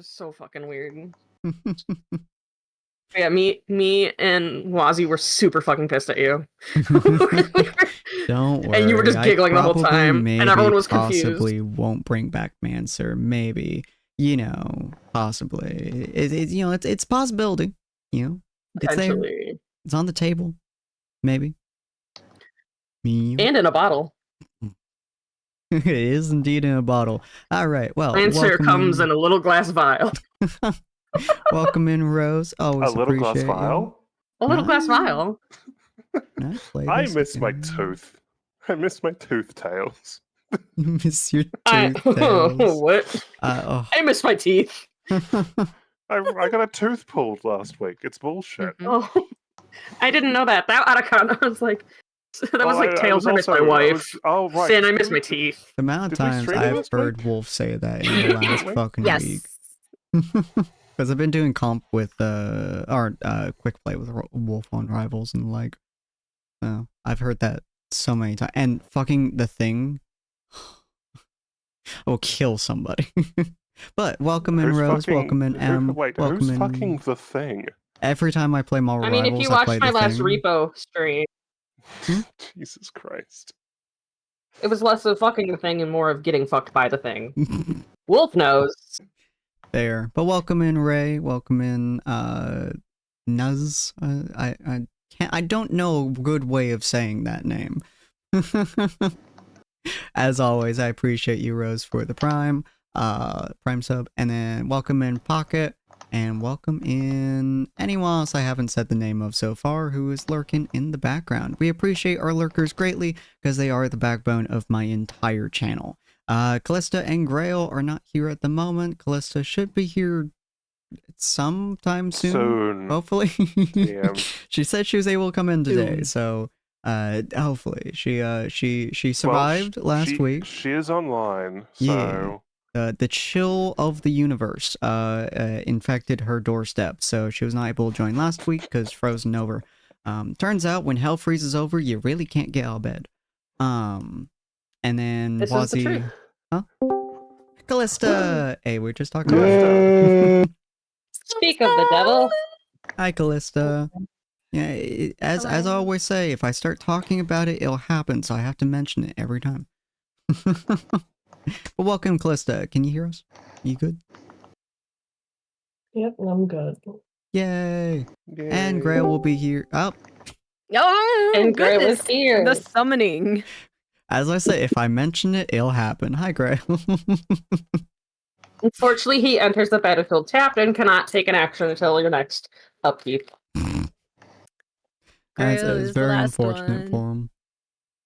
was so fucking weird. Yeah, me and Wazzy were super fucking pissed at you. Don't worry. And you were just giggling the whole time, and everyone was confused. Possibly won't bring back Mancer. Maybe, possibly. It's a possibility. It's there. It's on the table. Maybe. And in a bottle. It is indeed in a bottle. All right. Well, Mancer comes in a little glass vial. Welcome in, Rose. Always a little glass vial. A little glass vial. I miss my tooth. I miss my tooth tails. You miss your tooth tails. What? I miss my teeth. I got a tooth pulled last week. It's bullshit. Oh, I didn't know that. That Atacon, I was like, that was like Tails. I miss my wife. Right. Sin, I miss my teeth. The amount of times I've heard Wolf say that in the last fucking week. Because I've been doing comp with quick play with Wolf on Rivals and like, I've heard that so many times. And fucking the Thing will kill somebody. But welcome in, Rose. Welcome in, M. Wait, welcome who's fucking the Thing? Every time I play Marvel Rivals, I mean, if you watched my last Repo stream. Jesus Christ. It was less of fucking the Thing and more of getting fucked by the Thing. Wolf knows. There. But welcome in, Ray. Welcome in, Nuz. I don't know a good way of saying that name. As always, I appreciate you, Rose, for the Prime sub. And then welcome in, Pocket. And welcome in anyone else I haven't said the name of so far who is lurking in the background. We appreciate our lurkers greatly because they are the backbone of my entire channel. Callista and Grail are not here at the moment. Callista should be here sometime soon. Hopefully. Yeah. She said she was able to come in today, so hopefully. She survived last week. She is online, so... Yeah. The chill of the universe infected her doorstep, so she was not able to join last week because frozen over. Turns out when hell freezes over, you really can't get out of bed. And then Wazzy... Huh? Callista! Hey, we're just talking about Callista. Speak of the devil. Hi, Callista. Yeah, as I always say, if I start talking about it, it'll happen, so I have to mention it every time. Well, welcome, Callista. Can you hear us? You good? Yep, I'm good. Yay! And Grail will be here. Oh! And Grail is here. The summoning. As I say, if I mention it, it'll happen. Hi, Grail. Unfortunately, he enters the battlefield tapped and cannot take an action until your next upkeep. It's very unfortunate for him.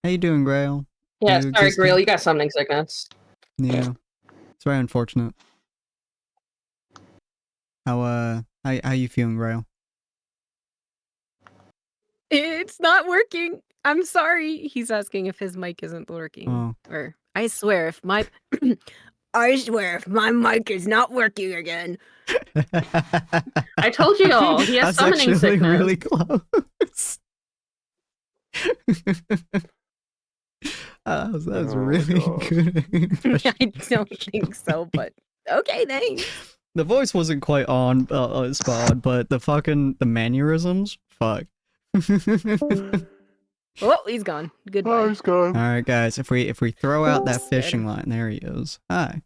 How you doing, Grail? Yeah, sorry, Grail, you got summoning sickness. Yeah, it's very unfortunate. How you feeling, Grail? It's not working. I'm sorry. He's asking if his mic isn't working. Oh. Or I swear if my mic is not working again. I told you all. He has summoning sickness. Really close. That was really good. I don't think so, but okay, thanks. The voice wasn't quite on spot, but the mannerisms, fuck. Oh, he's gone. Goodbye. Oh, he's gone. All right, guys. If we throw out that fishing line, there he is. Hi.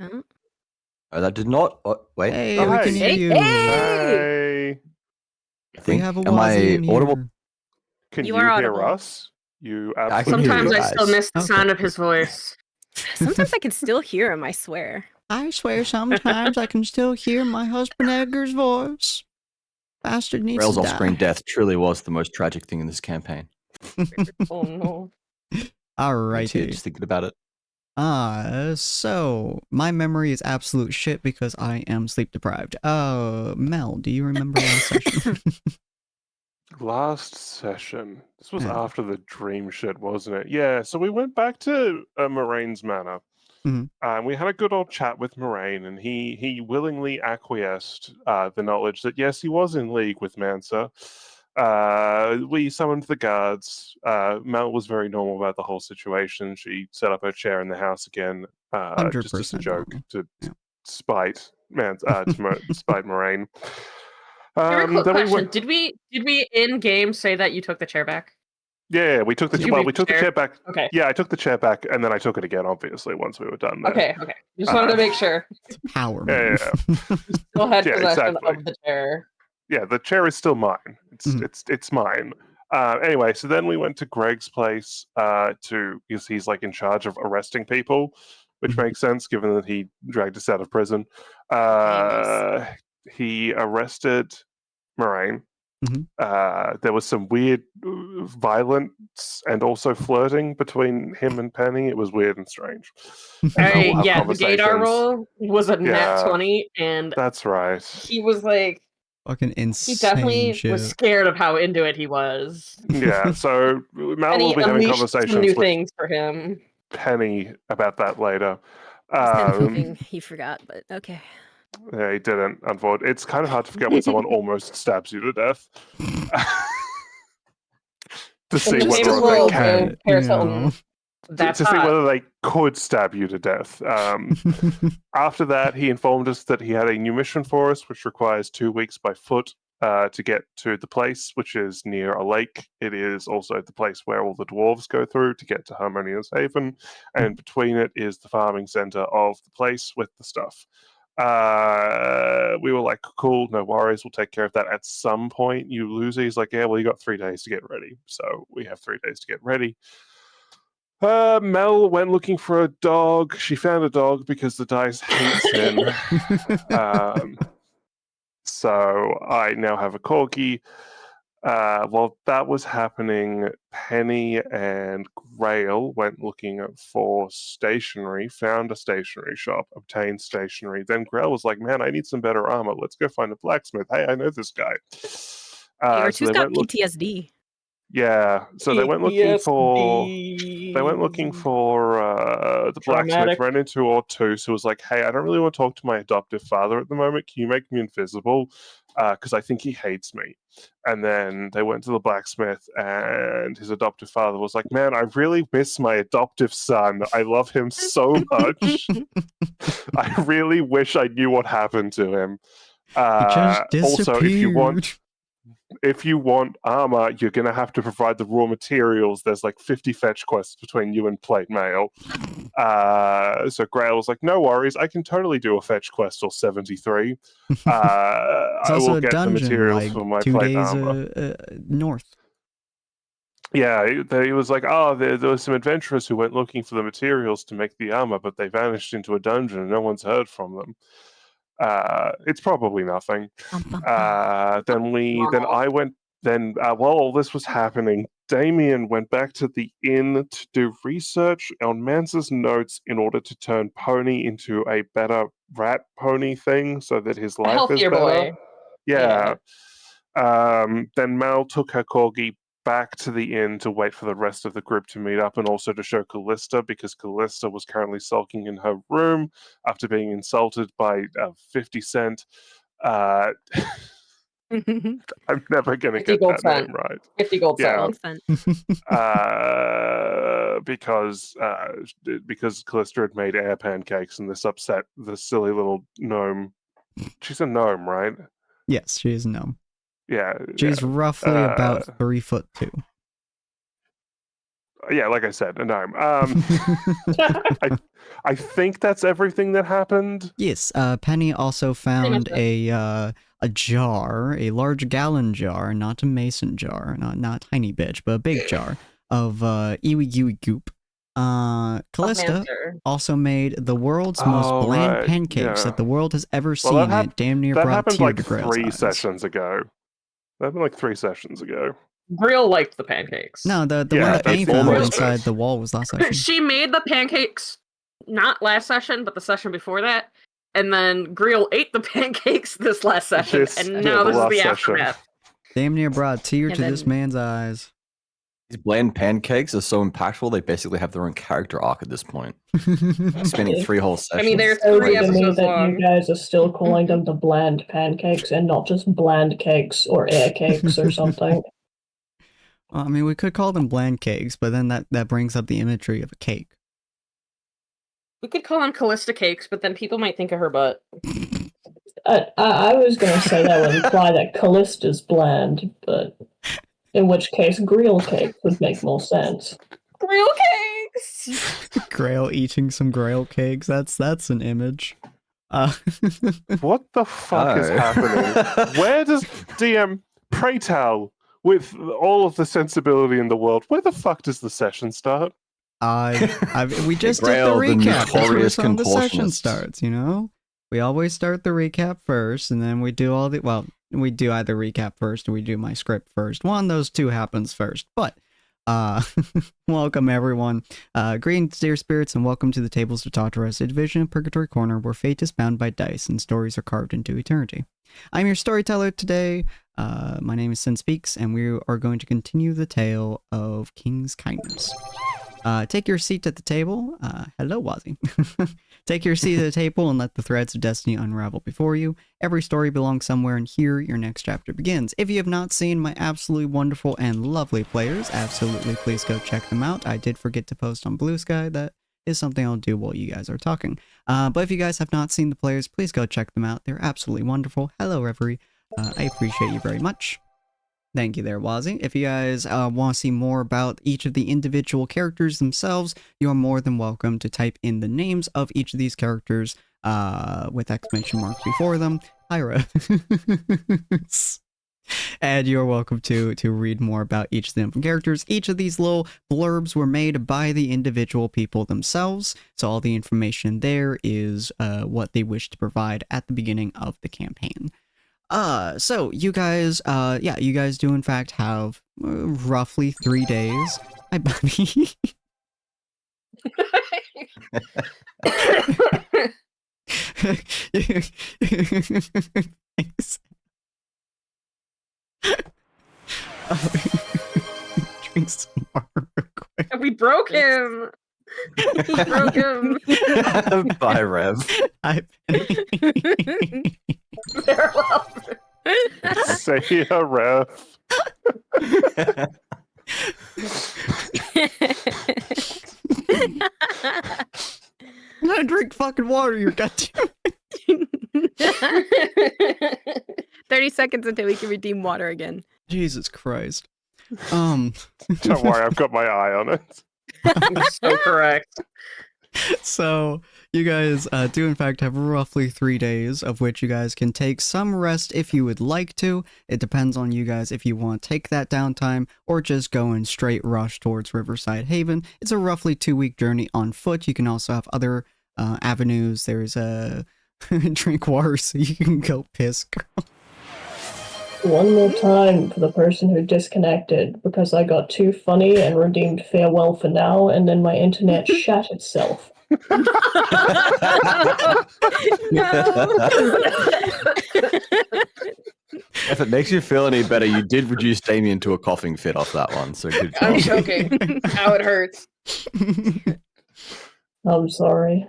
Oh, that did not. Oh, wait. Hey, we can hear you. Hey. I think. We have a am I Wazzy in audible? here. Can you are hear audible. us? You absolutely. Sometimes I guys. still miss the sound of his voice. Sometimes I can still hear him, I swear. I swear sometimes I can still hear my husband Edgar's voice. Bastard needs Rail's to die. off-screen death truly was the most tragic thing in this campaign. Oh no. Alrighty. Just thinking about it. So my memory is absolute shit because I am sleep deprived. Mel, do you remember last session? Last session. This was after the dream shit, wasn't it? Yeah, so we went back to Moraine's manor. Mm-hmm. We had a good old chat with Moraine, and he willingly acquiesced the knowledge that, yes, he was in league with Mancer. We summoned the guards. Mel was very normal about the whole situation. She set up her chair in the house again, just as a joke to spite spied Moraine. Very quick Then we question: went. Did we in game say that you took the chair back? Yeah, we took the Did you we took the chair back. Okay. Yeah, I took the chair back, and then I took it again. Obviously, once we were done there. Okay. Just wanted to make sure. Power Yeah, move. Still had Yeah, possession exactly. of the chair. Yeah, the chair is still mine. It's mine. Anyway, so then we went to Greg's place because he's like in charge of arresting people, which Mhm. makes sense given that he dragged us out of prison. He arrested Moraine. Mhm. There was some weird violence and also flirting between him and Penny. It was weird and strange. And they'll have Yeah, the gaydar conversations. roll was a nat Yeah. 20, and That's right. he was like, Fucking he insane definitely shit. was scared of how into it he was. Yeah, so Mal And will he be having unleashed conversations some new with things for him. Penny about that later. Something he forgot, but okay. Yeah, he didn't, unfortunately. It's kind of hard to forget when someone almost stabs you to death. To see In the whether same they world, can. though, Paris Hilton, To that's see hot. whether they could stab you to death. After that, he informed us that he had a new mission for us, which requires 2 weeks by foot to get to the place, which is near a lake. It is also the place where all the dwarves go through to get to Harmonious Haven, and between it is the farming center of the place with the stuff. We were like, cool, no worries, we'll take care of that at some point. You lose it. He's like, yeah, well, you got 3 days to get ready. So we have 3 days to get ready. Mel went looking for a dog. She found a dog because the dice hates him. So I now have a corgi. While that was happening, Penny and Grail went looking for stationery, found a stationery shop, obtained stationery. Then Grail was like, man, I need some better armor. Let's go find a blacksmith. Hey, I know this guy. Your So two's they got went PTSD. Yeah, so they went looking for the blacksmith, Traumatic. ran into Ortus, who was like, hey, I don't really want to talk to my adoptive father at the moment. Can you make me invisible? Because I think he hates me. And then they went to the blacksmith, and his adoptive father was like, man, I really miss my adoptive son. I love him so much. I really wish I knew what happened to him. Just Also, disappeared. if you want armor, you're going to have to provide the raw materials. There's like 50 fetch quests between you and Plate Mail. So Grail was like, no worries, I can totally do a fetch quest or 73. It's I also will a get the dungeon, materials like for my 2 plate days armor. north. Yeah, he was like, oh, there were some adventurers who went looking for the materials to make the armor, but they vanished into a dungeon and no one's heard from them. It's probably nothing. While all this was happening, Damien went back to the inn to do research on Mansa's notes in order to turn Pony into a better rat pony thing so that his A life is healthier better. boy. Yeah. Then Mel took her corgi back to the inn to wait for the rest of the group to meet up and also to show Callista, because Callista was currently sulking in her room after being insulted by 50 Cent. I'm never going to 50 get gold that cent. name right. 50 gold Yeah. cent. Because Callista had made air pancakes and this upset the silly little gnome. She's a gnome, right? Yes, she is a gnome. Yeah. She's roughly about 3'2". Yeah, like I said, a gnome. I think that's everything that happened. Yes, Penny also found a jar, a large gallon jar, not a mason jar, not tiny bitch, but a big jar of ewy gooey goop. Callista also made the world's most bland pancakes that the world has ever seen. It damn near that brought happened tear like to Grail's 3 eyes. sessions ago. That happened like 3 sessions ago. Grill liked the pancakes. No, the one Yeah, that Penny that's found almost inside it. the wall was last session. She made the pancakes not last session, but the session before that. And then Grill ate the pancakes this last session. And now this is the aftermath. Damn near brought a tear And to this man's eyes. These bland pancakes are so impactful, they basically have their own character arc at this point. Spending 3 whole sessions. I mean, they're So 3 to me episodes that long. you guys are still calling them the bland pancakes and not just bland cakes or air cakes or something. Well, I mean, we could call them bland cakes, but then that brings up the imagery of a cake. We could call them Callista cakes, but then people might think of her butt. I was going to say that would imply that Callista's bland, but in which case Greel cake would make more sense. Real cakes! Grail eating some Grail cakes. That's an image. What the fuck is Oh. happening? Where does DM, pray tell, with all of the sensibility in the world, where the fuck does the session start? We just did the Grail, the recap. That's where notorious some of the session contortionist. starts, you know? We always start the recap first, and then we do all the... Well, we do either recap first or we do my script first. One of those two happens first. But, welcome everyone. Greetings, dear spirits, and welcome to the Tables of Tartarus, a division of Purgatory Corner where fate is bound by dice and stories are carved into eternity. I'm your storyteller today. My name is Sinspeaks, and we are going to continue the tale of King's Kindness. Take your seat at the table. Hello, Wazzy. Take your seat at the table and let the threads of destiny unravel before you. Every story belongs somewhere, and here your next chapter begins. If you have not seen my absolutely wonderful and lovely players, absolutely please go check them out. I did forget to post on Bluesky. That is something I'll do while you guys are talking. But if you guys have not seen the players, please go check them out. They're absolutely wonderful. Hello, Reverie. I appreciate you very much. Thank you there, Wazzy. If you guys want to see more about each of the individual characters themselves, you're more than welcome to type in the names of each of these characters with exclamation marks before them. Hyra. And you're welcome to read more about each of the different characters. Each of these little blurbs were made by the individual people themselves, so all the information there is what they wish to provide at the beginning of the campaign. So you guys, yeah, you guys do in fact have roughly 3 days. Hi, buddy. Thanks. Drink some water real quick. We broke him! We broke him! Bye, Rev. Hi, Penny. Farewell. Say a ref. I'm gonna drink fucking water, you goddamn. 30 seconds until we can redeem water again. Jesus Christ. Don't worry, I've got my eye on it. So correct. So you guys do in fact have roughly 3 days, of which you guys can take some rest if you would like to. It depends on you guys if you want to take that downtime or just go in straight rush towards Riverside Haven. It's a roughly 2-week journey on foot. You can also have other avenues. There's a drink water so you can go piss. One more time for the person who disconnected because I got too funny and redeemed farewell for now, and then my internet shat itself. No. If it makes you feel any better, you did reduce Damien to a coughing fit off that one, so good job. I'm choking. How it hurts. I'm sorry.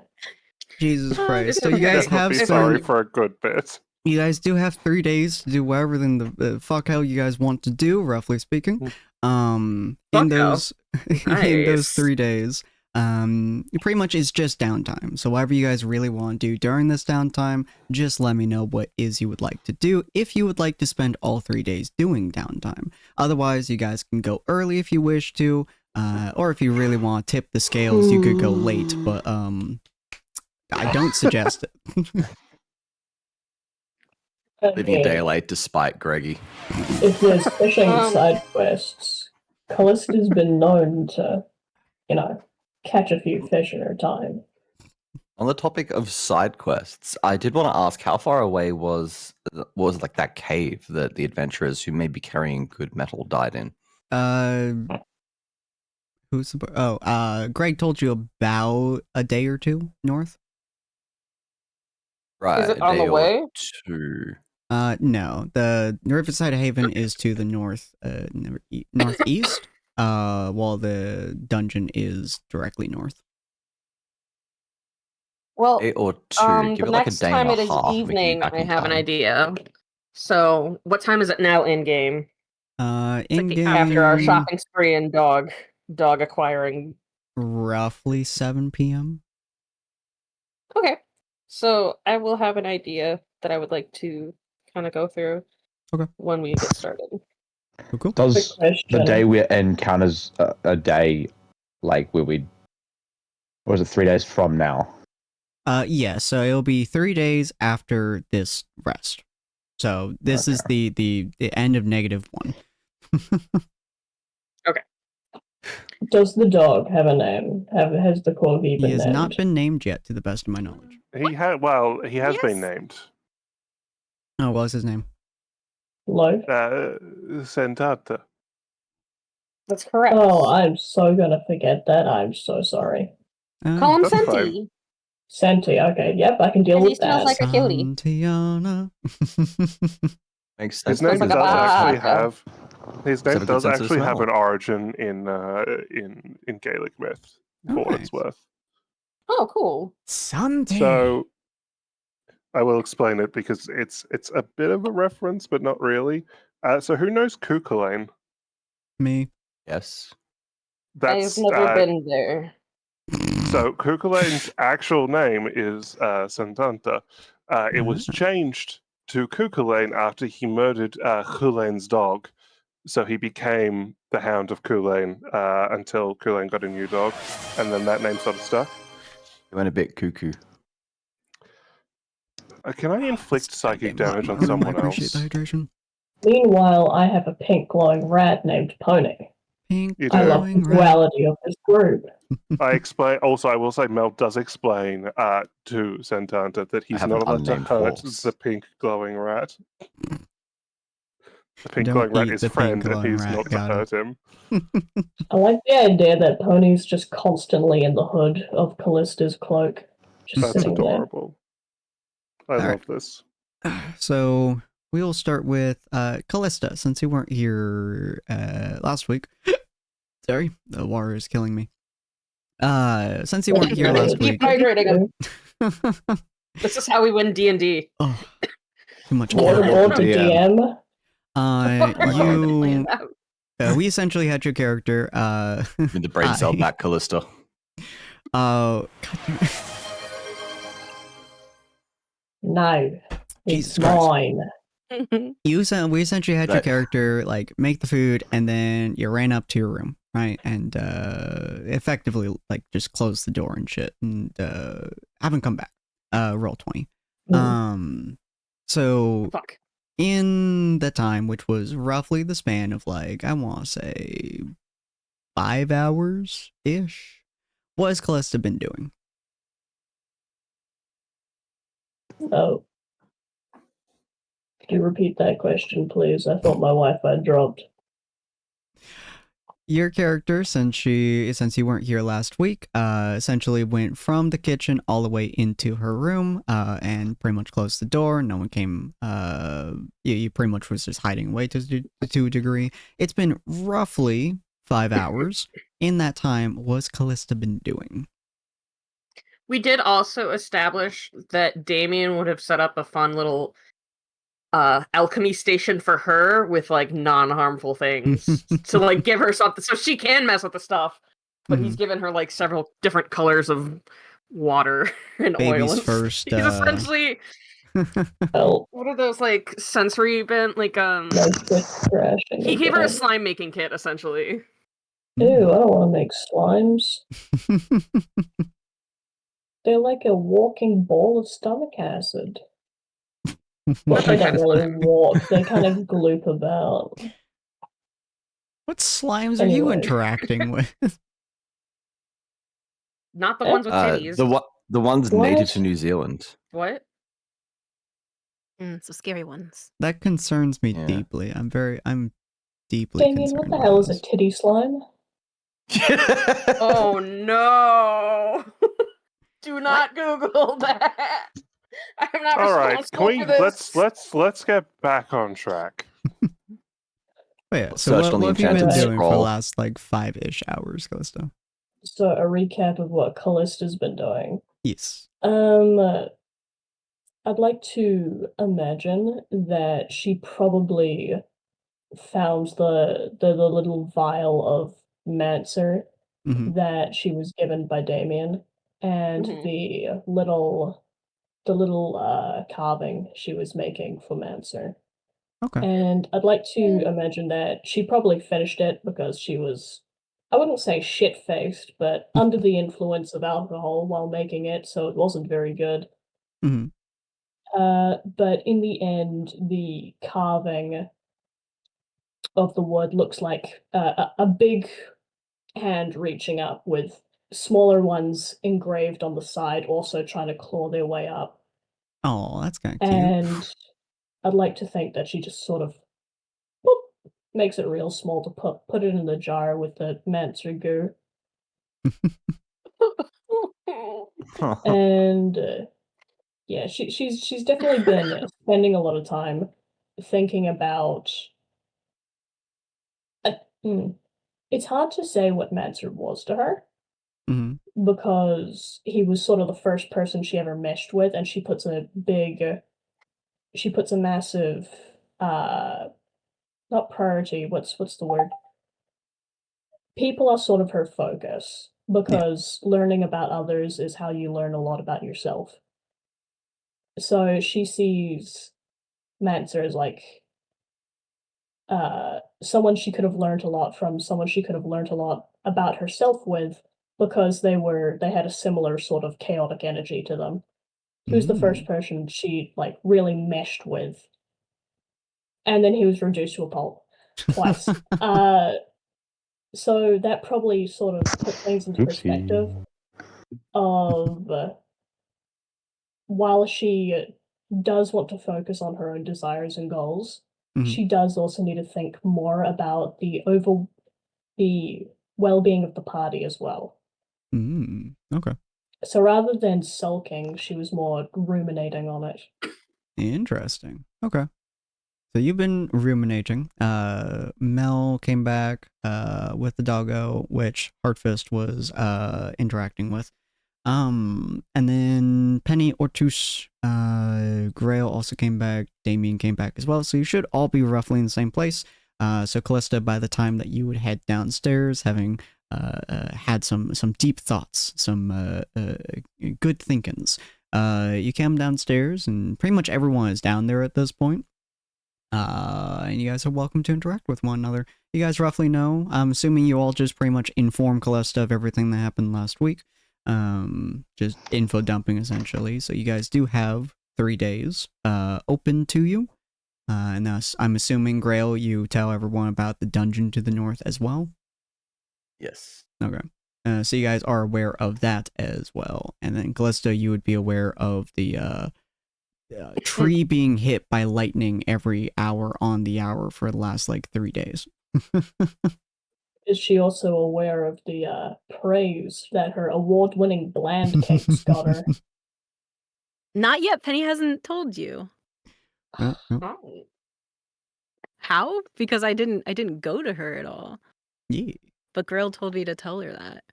Jesus Christ. So it's you guys okay. have Be some... sorry for a good bit. You guys do have 3 days to do whatever then the fuck hell you guys want to do, roughly speaking. In those in those 3 days, it pretty much is just downtime. So whatever you guys really want to do during this downtime, just let me know what is you would like to do if you would like to spend all 3 days doing downtime. Otherwise, you guys can go early if you wish to, or if you really want to tip the scales, you could go late, but I don't suggest it. Living daylight despite Greggy. If there's fishing side quests, Callista's been known to, catch a few fish at her time. On the topic of side quests, I did want to ask how far away was like that cave that the adventurers who may be carrying good metal died in? Who's Greg told you about a day or two north? Right. Is it a on day the or way? two. No. The Riverside Haven is to the north, northeast, while the dungeon is directly north. Well, 8 or 2. Give the it like a next day time and a it is half. We can be evening, back I in have an time. idea. So, what time is it now in game? In game After our shopping spree and dog acquiring. roughly 7 p.m. Okay, so I will have an idea that I would like to kind of go through when we get started. Cool. Does the day we end count as a day, like where we, or is it 3 days from now? Yeah, so it'll be 3 days after this rest. So this is the end of -1. Okay. Does the dog have a name? Has the corgi been He has named? not been named yet, to the best of my knowledge. He has been named. Oh, what was his name? Loaf? Sentata. That's correct. Oh, I'm so gonna forget that. I'm so sorry. Call him That's fine. Senti. Senti, okay, yep, I can deal And he with smells that. like a cutie. Santiana. Makes sense. His name like does a actually baka. have. His Does it name have a good does sense of actually have smell? an origin in Gaelic myth, for what it's Alright. worth. Oh, cool. Santi. So I will explain it because it's a bit of a reference, but not really. So who knows Cuchulainn? Me. Yes. That's I've never been there. so Cuchulainn's actual name is Santanta. It was changed to Cuchulainn after he murdered Chulainn's dog. So he became the Hound of Culainn until Culainn got a new dog, and then that name sort of stuck. You went a bit cuckoo. Can I inflict psychic damage on I someone appreciate else? the hydration. Meanwhile, I have a pink glowing rat named Pony. Pink You I do. love the glowing rat. duality of this group. I explain. Also, I will say Mel does explain to Santanta that he's have not an allowed to unnamed hurt horse. the pink glowing rat. The pink Don't glowing rat eat is the pink friend, and glowing he's rat, not to got it. hurt him. I like the idea that Pony's just constantly in the hood of Callista's cloak, just That's sitting adorable. I All love this. So we'll start with Callista, since you weren't here last week. Sorry, the water is killing me. Since you weren't here last week. Keep hydrating him. This is how we win D&D. Oh, too much there. water. Waterboard to DM. We essentially had your character. With the brain cell back, Callista. God damn it. No, Jesus it's Christ. mine. We essentially had your character like make the food, and then you ran up to your room, right, and effectively like just closed the door and shit, and haven't come back. Roll 20. So Fuck. in the time, which was roughly the span of like I want to say 5 hours ish, what has Callista been doing? Oh. Could you repeat that question, please? I thought my Wi-Fi dropped. Your character, since you weren't here last week, essentially went from the kitchen all the way into her room, and pretty much closed the door. No one came. You pretty much was just hiding away to a degree. It's been roughly 5 hours. In that time, what's Callista been doing? We did also establish that Damien would have set up a fun little alchemy station for her with like non-harmful things to like give her something so she can mess with the stuff. But he's given her like several different colors of water and Baby's oil. And first. he's essentially Oh, what are those like sensory bent like no quick crash. he gave her a slime making kit essentially. Ew, I don't want to make slimes. They're like a walking ball of stomach acid. Well, they don't really walk, they kind of gloop about. What slimes are you Anyway. interacting with? Not the ones with titties. The ones What? native to New Zealand. What? So scary ones. That concerns me Yeah. deeply. I'm deeply Damien, concerned. what the by hell is a this. titty slime? Oh no! Do not Google that. I'm not All right, responsible can we for this. let's get back on track. Oh, yeah. So Searched what on the have you been enchanted doing for the scroll. last like 5-ish hours, Callista? So a recap of what Callista's been doing. Yes. I'd like to imagine that she probably found the little vial of Mancer Mhm. that she was given by Damien, and Mhm. the little the little carving she was making for Manser. Okay. And I'd like to imagine that she probably finished it because she was, I wouldn't say shit-faced, but under the influence of alcohol while making it, so it wasn't very good. hmm But in the end, the carving of the wood looks like a big hand reaching up with smaller ones engraved on the side, also trying to claw their way up. Oh, that's kind of cute. And I'd like to think that she just sort of boop, makes it real small to put it in the jar with the Manser goo. And yeah, she's definitely been spending a lot of time thinking about. Uh, mm, it's hard to say what Manser was to her hmm because he was sort of the first person she ever meshed with, and she puts a massive not priority. What's the word? People are sort of her focus because learning about others is how you learn a lot about yourself. So she sees Manser as like someone she could have learned a lot from, someone she could have learned a lot about herself with because they had a similar sort of chaotic energy to them. He was the first person she like really meshed with, and then he was reduced to a pulp twice. So that probably sort of put things into perspective of while she does want to focus on her own desires and goals, Mhm. she does also need to think more about the well-being of the party as well. Okay. So rather than sulking, she was more ruminating on it. Interesting. Okay. So you've been ruminating. Mel came back with the doggo, which Heartfist was interacting with. And then Penny, Ortus, Grail also came back. Damien came back as well. So you should all be roughly in the same place. So Callista, by the time that you would head downstairs, having had some deep thoughts, some good thinkings, you came downstairs, and pretty much everyone is down there at this point. And you guys are welcome to interact with one another. You guys roughly know. I'm assuming you all just pretty much inform Callista of everything that happened last week. Just info dumping essentially. So you guys do have 3 days open to you. And thus, I'm assuming, Grail, you tell everyone about the dungeon to the north as well. Yes. Okay. So you guys are aware of that as well. And then Callista, you would be aware of the tree being hit by lightning every hour on the hour for the last like 3 days. Is she also aware of the praise that her award-winning bland cakes got her? Not yet. Penny hasn't told you. Oh. Oh. How? Because I didn't go to her at all. Yeah. But Grail told me to tell her that.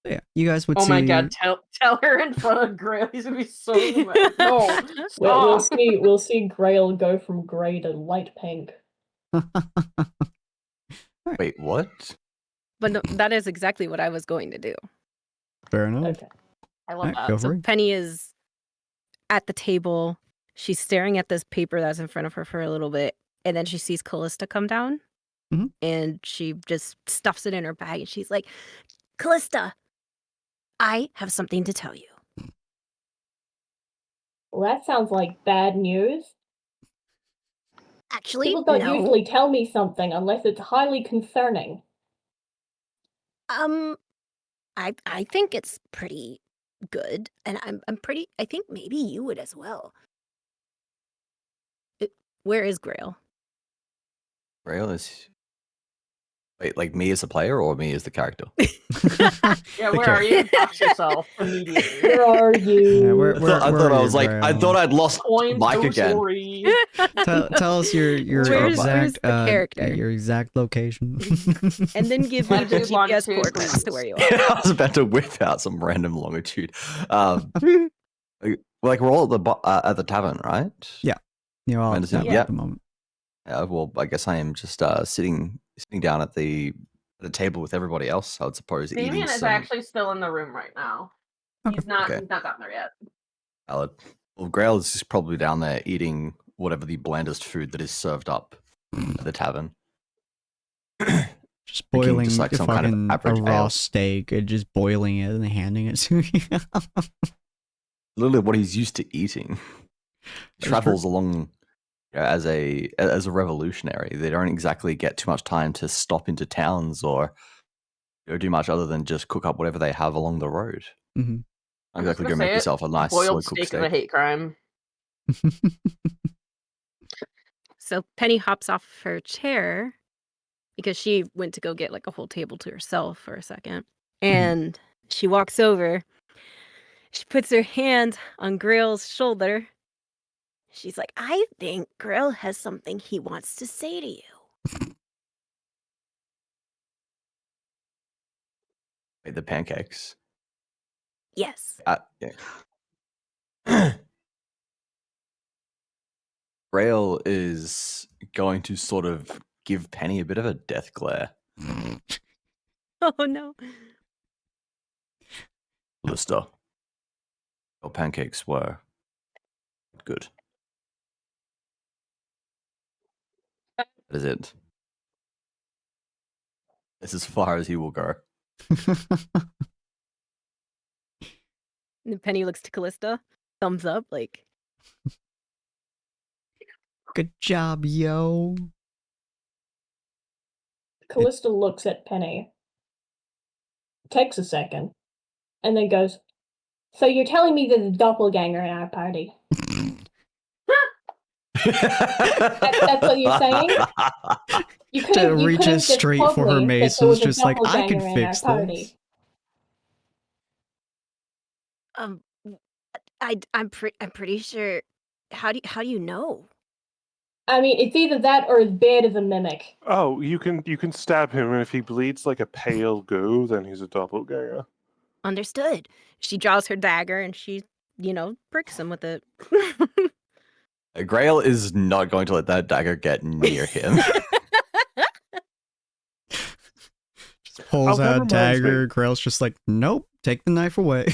Yeah, you guys would Oh see. my god, tell her in front of Grail. He's gonna be so mad. No, We'll stop. we'll see Grail go from grey to light pink. Wait, what? But no, that is exactly what I was going to do. Fair enough. Okay. I love Alright, that. go for So it. Penny is at the table. She's staring at this paper that's in front of her for a little bit. And then she sees Callista come down. Mhm. And she just stuffs it in her bag. And she's like, Callista, I have something to tell you. Well, that sounds like bad news. Actually, People don't no. usually tell me something unless it's highly concerning. I think it's pretty good. And I think maybe you would as well. Where is Grail? Grail is. Wait, like me as a player or me as the character? Yeah, where are you? Dox yourself immediately. Where are you? Yeah, where I are thought I you, was like, I Grail? thought I'd lost Coin Mike again. sorcery. Tell us your Where's exact the character? your exact location. And then give me the Latitude, GPS longitude, coordinates please. to where you are. I was about to whip out some random longitude. Like we're all at the tavern, right? Yeah. You're all at Understand? the Yeah. at the moment. Well, I guess I am just sitting down at the table with everybody else. I would suppose Damien eating is some. actually still in the room right now. Okay. He's not Okay. gotten there yet. Valid. Well, Grail is just probably down there eating whatever the blandest food that is served up at the tavern. Just Thinking boiling just like a some kind of fucking average raw ale. steak and just boiling it and handing it to you. Literally what he's used to eating. He travels along as a revolutionary. They don't exactly get too much time to stop into towns or do much other than just cook up whatever they have along the road. hmm I'm Exactly, just go gonna make say yourself a nice boiled slow cooked steak is steak. a hate crime. So Penny hops off her chair because she went to go get like a whole table to herself for a second. And she walks over. She puts her hand on Grail's shoulder. She's like, I think Grail has something he wants to say to you. Wait, the pancakes. Yes. Yeah. Grail is going to sort of give Penny a bit of a death glare. Oh no. Lister, your pancakes were good. That is it. It's as far as he will go. And Penny looks to Callista. Thumbs up, like, Good job, yo. Callista looks at Penny, takes a second, and then goes, "So you're telling me there's a doppelganger in our party?" That's what you're saying? You couldn't reaches just straight told for her me that mace there and was is a just like, I can doppelganger in our fix party. this. I'm pretty sure. How do you know? I mean, it's either that or as bad as a mimic. Oh, you can stab him, and if he bleeds like a pale goo, then he's a doppelganger. Understood. She draws her dagger and she, pricks him with it. Grail is not going to let that dagger get near him. Just pulls that out a reminds dagger. me. Grail's just like, nope, take the knife away.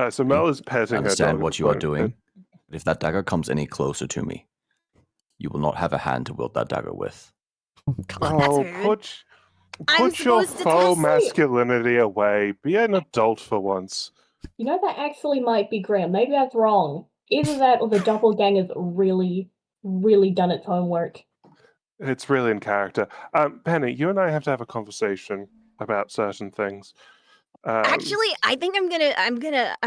So Mel is I petting her understand dog at what this you are point. doing. But if that dagger comes any closer to me, you will not have a hand to wield that dagger with. Oh, God. Well, that's Oh, rude. I'm put your supposed to faux test you. masculinity away. Be an adult for once. You know, that actually might be Graham. Maybe that's wrong. Either that or the doppelganger's really, really done its homework. It's really in character. Penny, you and I have to have a conversation about certain things. Actually, I think I'm gonna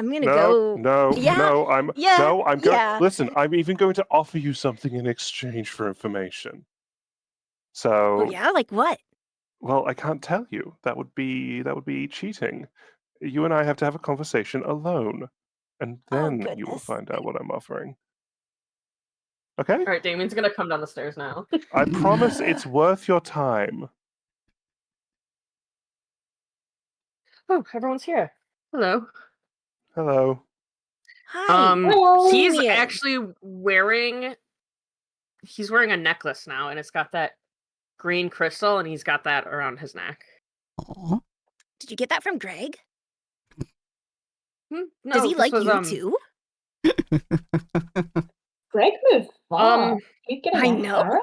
no, go. no, Yeah, no. I'm going. yeah. Listen, I'm even going to offer you something in exchange for information. So, Oh yeah, like what? well, I can't tell you. That would be cheating. You and I have to have a conversation alone, and Oh then you will goodness. find out what I'm offering. Okay? All right, Damien's gonna come down the stairs now. I promise it's worth your time. Oh, everyone's here. Hello. Hello. Hi. He's Damien. actually wearing a necklace now, and it's got that green crystal, and he's got that around his neck. Aw. Did you get that from Greg? No, Does he this like was, you too? Greg moved far. He's getting I a know. harem?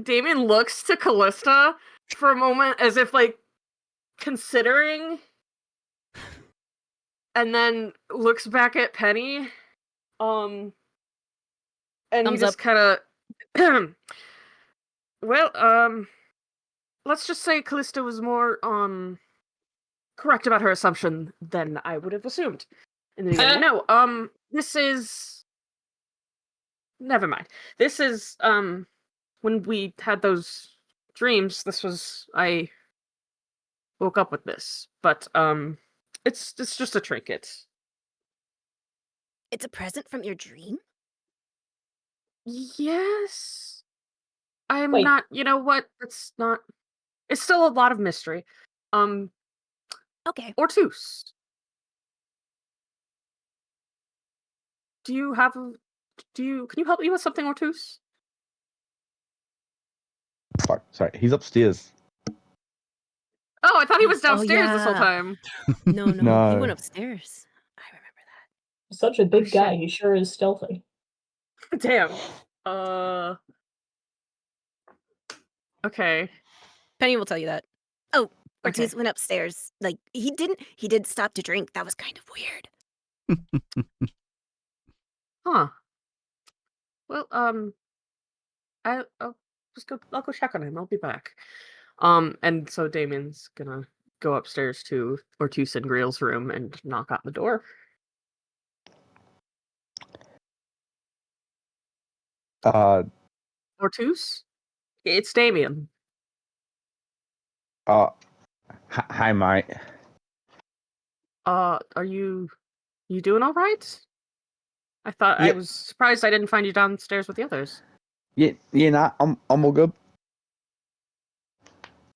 Damien looks to Callista for a moment as if like considering, and then looks back at Penny. And Thumbs he just kind of well, let's just say Callista was more correct about her assumption than I would have assumed in the beginning. No, this is never mind. This is when we had those dreams, I woke up with this. But it's just a trinket. It's a present from your dream? Yes. I'm Wait. not, you know what? It's still a lot of mystery. Okay. Ortus. Can you help me with something, Ortus? Fuck, sorry. He's upstairs. Oh, I thought he was downstairs this whole yeah. time. No, he No. went upstairs. I Such a big shit. guy, he sure is stealthy. Damn. Okay. Penny will tell you that. Oh, Okay. Ortiz went upstairs. Like, he did stop to drink. That was kind of weird. Huh. Well, I'll go check on him. I'll be back. And so Damien's gonna go upstairs to Ortiz and Greel's room and knock on the door. Ortiz? It's Damien. Hi, mate. Are you doing all right? I Yep. was surprised I didn't find you downstairs with the others. Yeah, nah, I'm all good.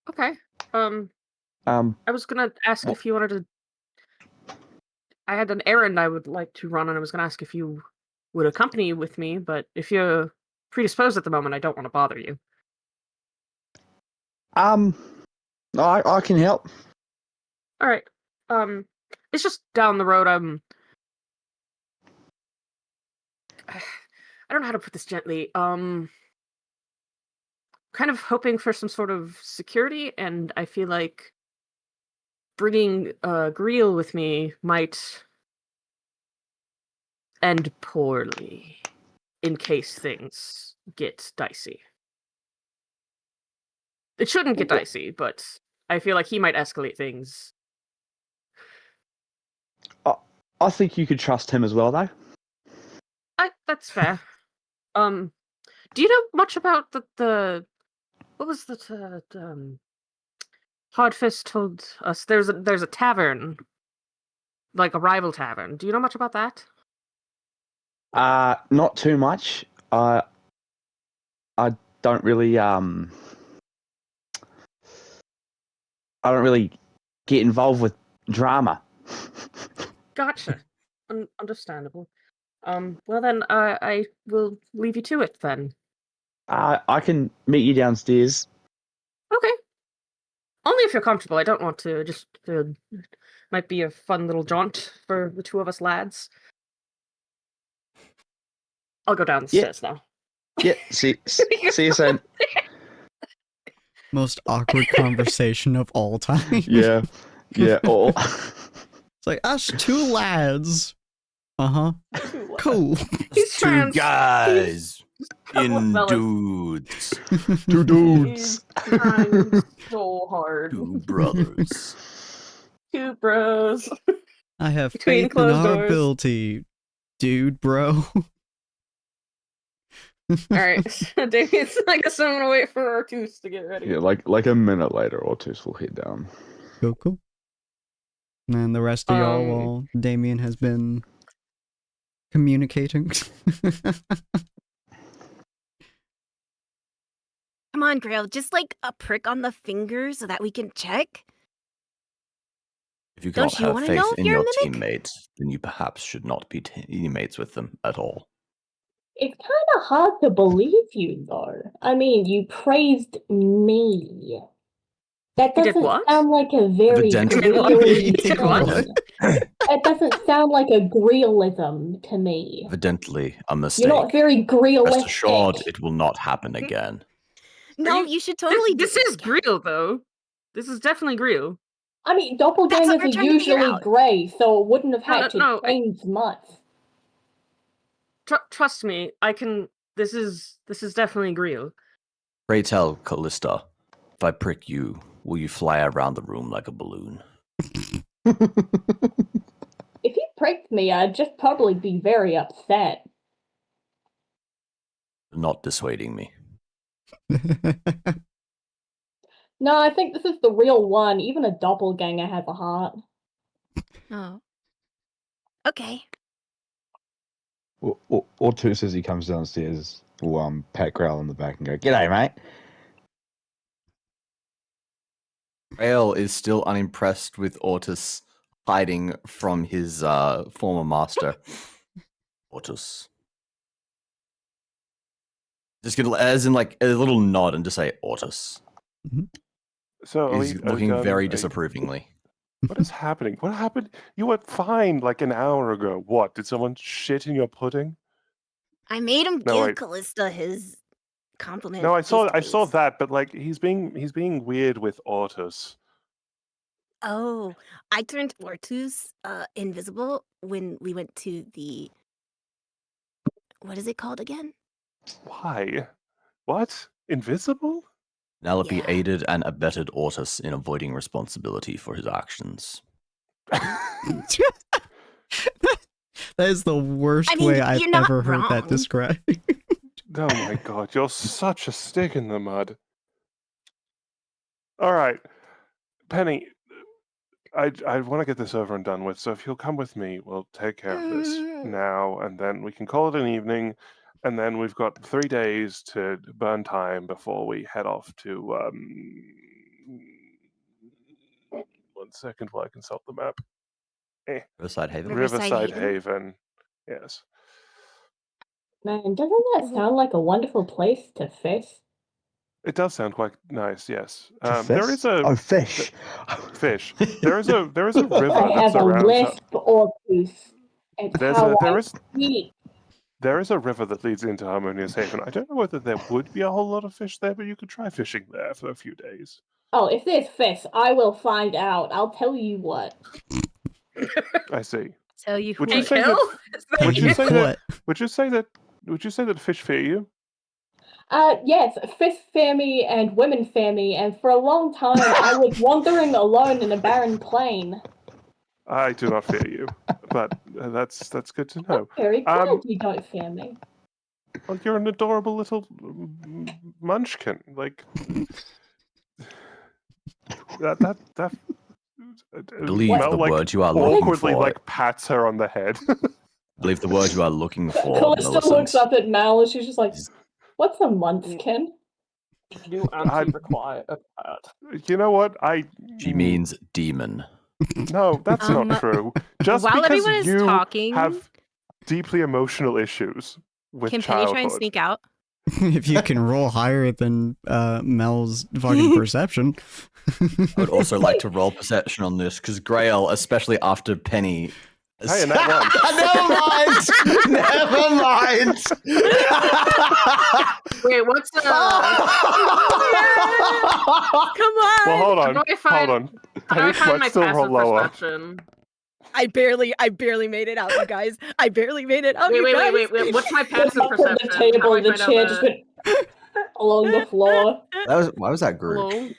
Okay. I was gonna ask Well- if you wanted to. I had an errand I would like to run, and I was gonna ask if you would accompany with me. But if you're predisposed at the moment, I don't want to bother you. I can help. All right. It's just down the road. I don't know how to put this gently. Kind of hoping for some sort of security, and I feel like bringing Greel with me might end poorly in case things get dicey. It shouldn't get dicey, but I feel like he might escalate things. I think you could trust him as well, though. That's fair. Do you know much about the what was the Hardfist told us there's a tavern, like a rival tavern. Do you know much about that? Not too much. I don't really I don't really get involved with drama. Gotcha. Understandable. Well then, I will leave you to it then. I can meet you downstairs. Okay. Only if you're comfortable. I don't want to just. Might be a fun little jaunt for the two of us lads. I'll go down the stairs now. Yeah, see you soon. Most awkward conversation of all time. Yeah. Oh. It's like, us two lads. Uh-huh. Cool. He's Two trans. guys in Well, dudes. Two dudes. He's trying so hard. Two brothers. Two bros. I have Between faith in closed our doors. ability, dude, bro. Alright. Damien's like, I'm gonna wait for Ortiz to get ready. Yeah, like a minute later, Ortiz will head down. Cool. And then the rest of y'all, Um, while Damien has been communicating. Come on, Grail, just like a prick on the finger so that we can check. If you Don't cannot you have wanna faith know if in you're a your mimic? teammates, then you perhaps should not be teammates with them at all. It's kind of hard to believe you, though. I mean, you praised me. That He did doesn't what? sound like a very Evidently. Greely He did what? thing. That doesn't sound like a Greelism to me. Evidently a mistake. You're not very Rest Greelistic. assured it will not happen again. No, you should totally This do is Greel, though. This is definitely Greel. I mean, That's what doppelgangers we're are trying to figure usually out. grey, so it wouldn't have had No, to change much. Trust me, I can. This is definitely Greel. Pray tell, Callista, if I prick you, will you fly around the room like a balloon? If you pricked me, I'd just probably be very upset. Not dissuading me. No, I think this is the real one. Even a doppelganger has a heart. Oh. Okay. Ortiz, as he comes downstairs, will pat Growl on the back and go, "G'day, mate." Rael is still unimpressed with Ortus hiding from his former master. Ortus. Just gonna, as in like a little nod and just say Ortus. So He's looking very disapprovingly. What is happening? What happened? You were fine like an hour ago. What? Did someone shit in your pudding? I made him No, give wait. Callista his compliment. No, I saw face-to-face. that, but like he's being weird with Ortus. Oh, I turned Ortus invisible when we went to the what is it called again? Why? What? Invisible? Penelope Yeah. aided and abetted Ortus in avoiding responsibility for his actions. That is the worst I mean, way I've you're not ever heard that wrong. described. Oh my god, you're such a stick in the mud. All right, Penny, I want to get this over and done with, so if you'll come with me, we'll take care of this now, and then we can call it an evening, and then we've got 3 days to burn time before we head off to, 1 second while I consult the map. Riverside Haven. Riverside Haven. Yes. Man, doesn't that sound like a wonderful place to fish? It does sound quite nice, yes. To There is fish? Oh, fish. fish. There is a river I that have a surrounds. lisp Ortus. It's how I speak. There is a river that leads into Harmonious Haven. I don't know whether there would be a whole lot of fish there, but you could try fishing there for a few days. Oh, if there's fish, I will find out. I'll tell you what. I see. Tell you Would what. you say Kill? that? Would you say that? What? Would you say that? Would you say that fish fear you? Yes, fish fear me and women fear me, and for a long time I was wandering alone in a barren plain. I do not fear you, but that's good to know. Very glad you don't fear me. Well, you're an adorable little munchkin. Like that. I believe Mel, the like, word you are looking awkwardly for. like pats her on the head. I believe the word you are looking for, Callista looks Millicent. up at Mal and she's just like, "What's a munchkin?" You anti-required. You know what? She means demon. No, that's not true. Just While because everyone is you talking, have deeply emotional issues with can Penny childhood. try and sneak out? If you can roll higher than Mel's fucking perception. I would also like to roll perception on this because Grail, especially after Penny. Hey, and that Never mind. Wait, what's Come on! Well, hold on. How do I find- Hold on. How do I Penny find my might still roll passive lower. perception? I barely made it out, you guys. I barely made it out, Wait, you wait, guys. wait, wait. What's my passive Up on perception? the table, How do I the find out chair just that- went along the floor. Why was that group? Hello?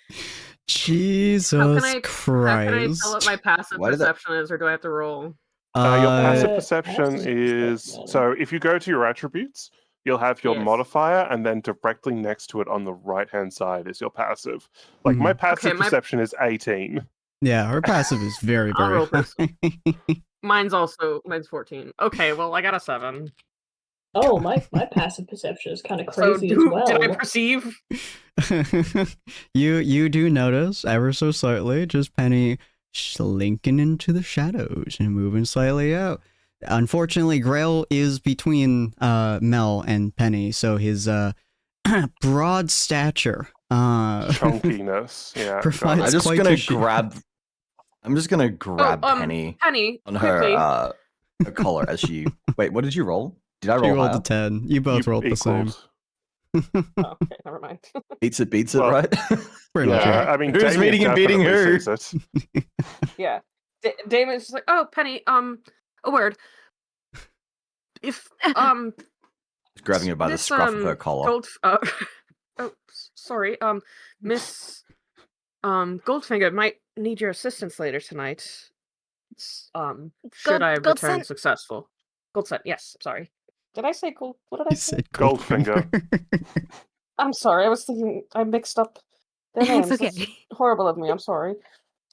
Jesus How can I Christ. tell what my passive Why did that- perception is, or do I have to roll? Your passive Uh, perception passive is perception. so if you go to your attributes, you'll have your Yes. modifier, and then directly next to it on the right-hand side is your passive. Like my passive Okay, my- perception is 18. Yeah, her passive is very, I'll very roll this. high. Mine's 14. Okay, well, I got a 7. Oh, my passive perception is kind of So crazy as well. did I perceive? you do notice ever so slightly just Penny slinking into the shadows and moving slightly out. Unfortunately, Grail is between Mel and Penny, so his broad stature Chunkiness. Yeah. got provides it. I'm just quite gonna a shield. grab. I'm just gonna grab Penny Penny, on quickly. her collar as she. Wait, what did you roll? Did I She roll rolled higher? a 10. You both rolled the same. Equals. Oh, okay, never mind. Beats it, Well, right? Pretty much. Yeah, Yeah. I mean, Who's Damien meeting and beating definitely who? sees it. Yeah. Damon's just like, oh, Penny, a word. If, Just grabbing her by the this, scruff of her collar. Sorry, Miss, Goldfinger might need your assistance later tonight. Should I return Goldcent? successful? Goldcent, yes, sorry. Did I say gold? What did I You say? said Goldfinger. I'm sorry, I was thinking, I mixed up their names. It's okay. That's horrible of me, I'm sorry.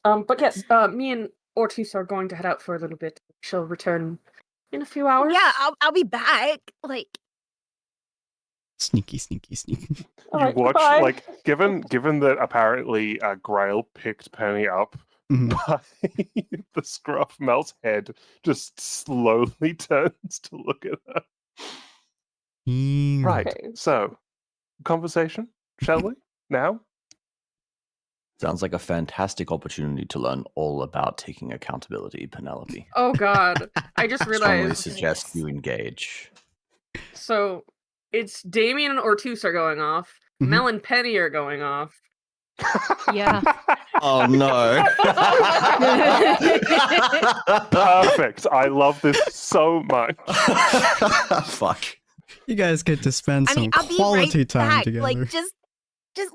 But yes, me and Ortiz are going to head out for a little bit. She'll return in a few hours. Yeah, I'll be back. Like, Sneaky. All You right, watch, goodbye. like, given that apparently Grail picked Penny up Mhm. by the scruff, Mel's head just slowly turns to look at her. Right. Okay. So, conversation, shall we? Now? Sounds like a fantastic opportunity to learn all about taking accountability, Penelope. Oh god. I just Strongly realized. suggest you engage. So it's Damien and Ortus are going off. Mhm. Mel and Penny are going off. Yeah. Oh no. Perfect. I love this so much. Fuck. You guys get to spend I some mean, I'll be quality right time back. together. Like, just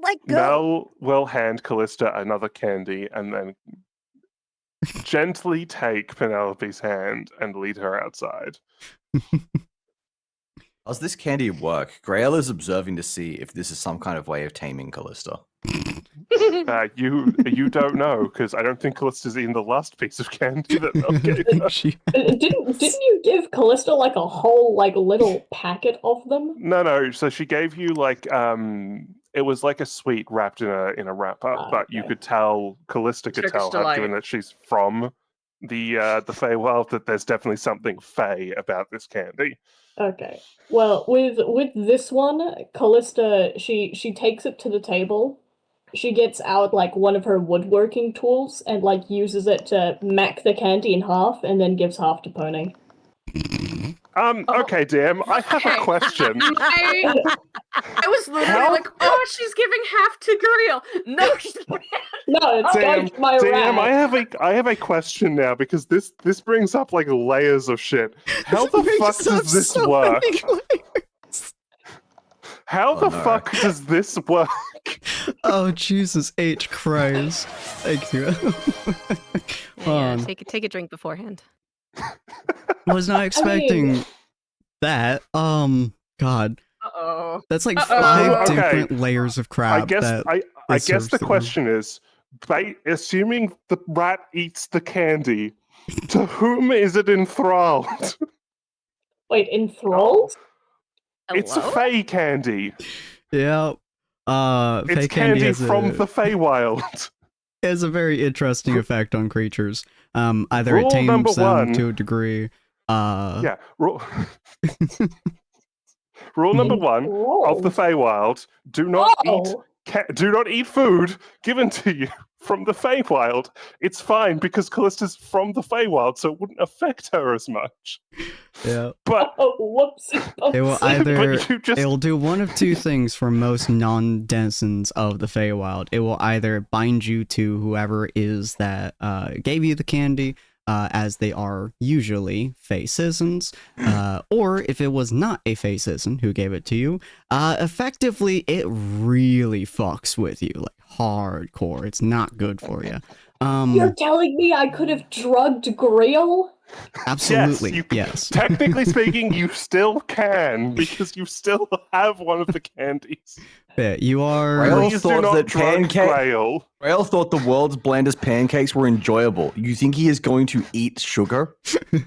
like go. Mel will hand Callista another candy and then gently take Penelope's hand and lead her outside. Does this candy work? Grail is observing to see if this is some kind of way of taming Callista. You don't know, because I don't think Callista's eaten the last piece of candy that Mel gave her. Didn't you give Callista like a whole like little packet of them? No. So she gave you like it was like a sweet wrapped in a wrapper, but you Okay. could tell Callista could Turkish tell, given delight. that she's from the Feywild, that there's definitely something Fey about this candy. Okay. Well, with this one, Callista, she takes it to the table. She gets out like one of her woodworking tools and like uses it to mack the candy in half and then gives half to Pony. Okay, DM, I have a question. I was literally like, oh, she's giving half to Guriel. No, she's No, it's going to my DM, rat. I have a question now, because this brings up like layers of shit. How the fuck does this work? How the fuck does this work? Oh Jesus H Christ! Thank you. Yeah, take a drink beforehand. Was not expecting that. God, Uh-oh. that's like Uh-oh. 5 Okay. different layers of crap. I guess that I it guess serves the through. question is, assuming the rat eats the candy, to whom is it enthralled? Wait, enthralled? It's a Hello? Fey candy. Yeah. It's Fey candy has from a, the Feywild. has a very interesting effect on creatures. Either Rule it number tames them one. to a degree. Yeah. Rule number one of the Feywild: do not eat. Do not eat food given to you from the Feywild. It's fine because Callista's from the Feywild, so it wouldn't affect her as much. Yeah. But Oh, whoopsie. It will either but you just it will do one of two things for most non-denizens of the Feywild. It will either bind you to whoever is that gave you the candy, as they are usually Fey citizens, or if it was not a Fey citizen who gave it to you, effectively it really fucks with you, like hardcore. It's not good for you. You're telling me I could have drugged Grail? Absolutely, yes. yes. Technically speaking, you still can because you still have one of the candies. Yeah, you are. Rail Please do thought not that drug Grail. Rail thought the world's blandest pancakes were enjoyable. You think he is going to eat sugar?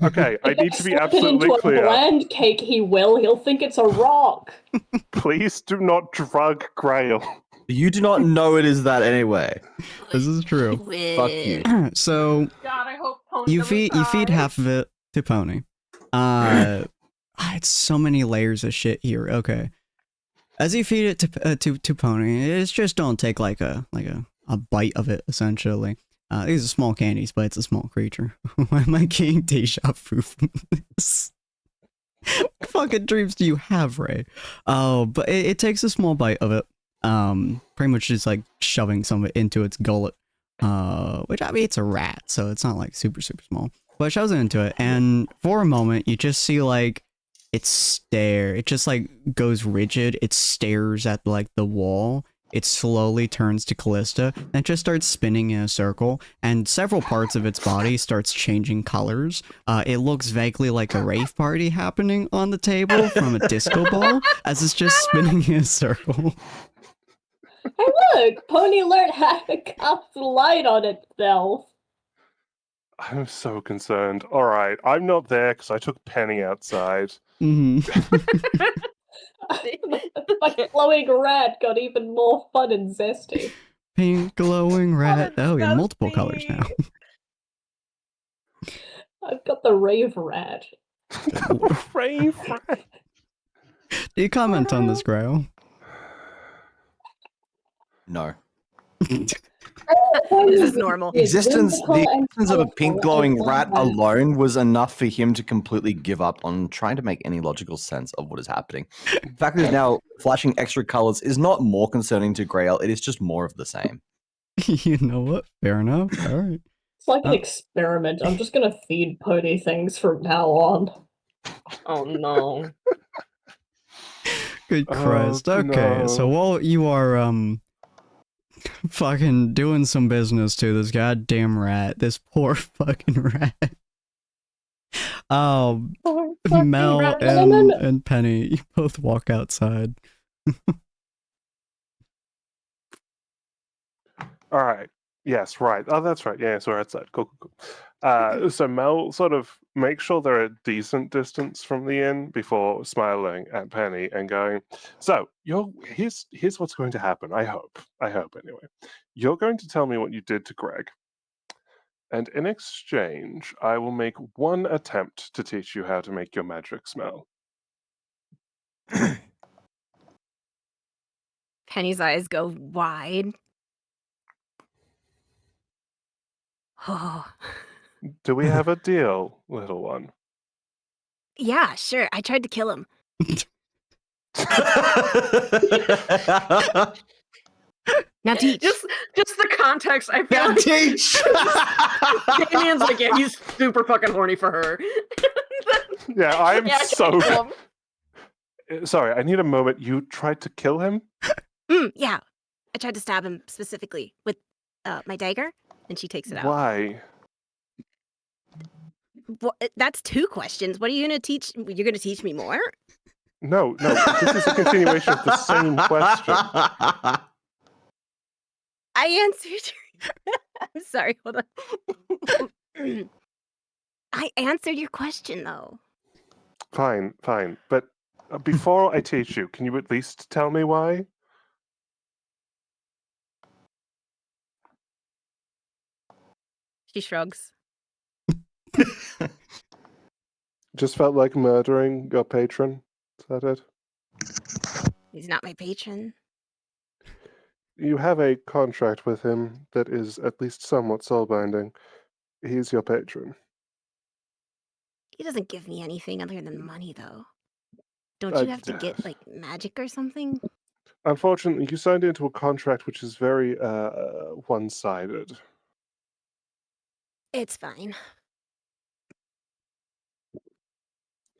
Okay, I If need to be slip it absolutely into clear. a bland cake, he will. He'll think it's a rock. Please do not drug Grail. You do not know it is that anyway. This is true. Fuck you. So God, I hope Pony you doesn't feed die. half of it to Pony. It's so many layers of shit here. Okay, as you feed it to Pony, it's just don't take like a bite of it. Essentially, these are small candies, but it's a small creature. Why am I getting deja vu from this? What fucking dreams do you have, Ray? Oh, but it takes a small bite of it. Pretty much just like shoving some of it into its gullet. Which, I mean, it's a rat, so it's not like super small. But it shoves it into it, and for a moment, you just see like it just like goes rigid. It stares at like the wall. It slowly turns to Callista and just starts spinning in a circle, and several parts of its body starts changing colors. It looks vaguely like a rave party happening on the table from a disco ball as it's just spinning in a circle. Hey, look! Pony learned how to cast light on itself. I'm so concerned. All right, I'm not there because I took Penny outside. Mm-hmm. My glowing rat got even more fun and zesty. Pink glowing rat. Oh, we have multiple colors now. I've got the rave rat. Rave rat. Do you comment on this, Grail? No. This is normal. The existence of a pink glowing rat alone was enough for him to completely give up on trying to make any logical sense of what is happening. The fact that he's now flashing extra colors is not more concerning to Grail, it is just more of the same. You know what? Fair enough. All right. It's like an experiment. I'm just gonna feed Pody things from now on. Oh no. Good Christ. Okay, so no. while you are fucking doing some business to this goddamn rat, this poor fucking rat. Poor fucking Mel rat. and Penny, you both walk outside. All right. Yes, right. Oh, that's right. Yeah, so we're outside. Cool. So Mel sort of makes sure they're a decent distance from the inn before smiling at Penny and going, so here's what's going to happen. I hope anyway. You're going to tell me what you did to Greg. And in exchange, I will make one attempt to teach you how to make your magic smell. Penny's eyes go wide. Oh. Do we have a deal, little one? Yeah, sure. I tried to kill him. Now teach. Just the context. I feel Now like teach! Damien's like, yeah, he's super fucking horny for her. Yeah, I'm Yeah, so. kill him. Sorry, I need a moment. You tried to kill him? Yeah. I tried to stab him specifically with my dagger, and she takes it out. Why? That's 2 questions. What are you gonna teach? You're gonna teach me more? No, this is a continuation of the same question. I answered. I'm sorry. Hold on. I answered your question though. Fine. But before I teach you, can you at least tell me why? She shrugs. Just felt like murdering your patron. Is that it? He's not my patron. You have a contract with him that is at least somewhat soul-binding. He's your patron. He doesn't give me anything other than money though. Don't you have to get like magic or something? Unfortunately, you signed into a contract which is very one-sided. It's fine.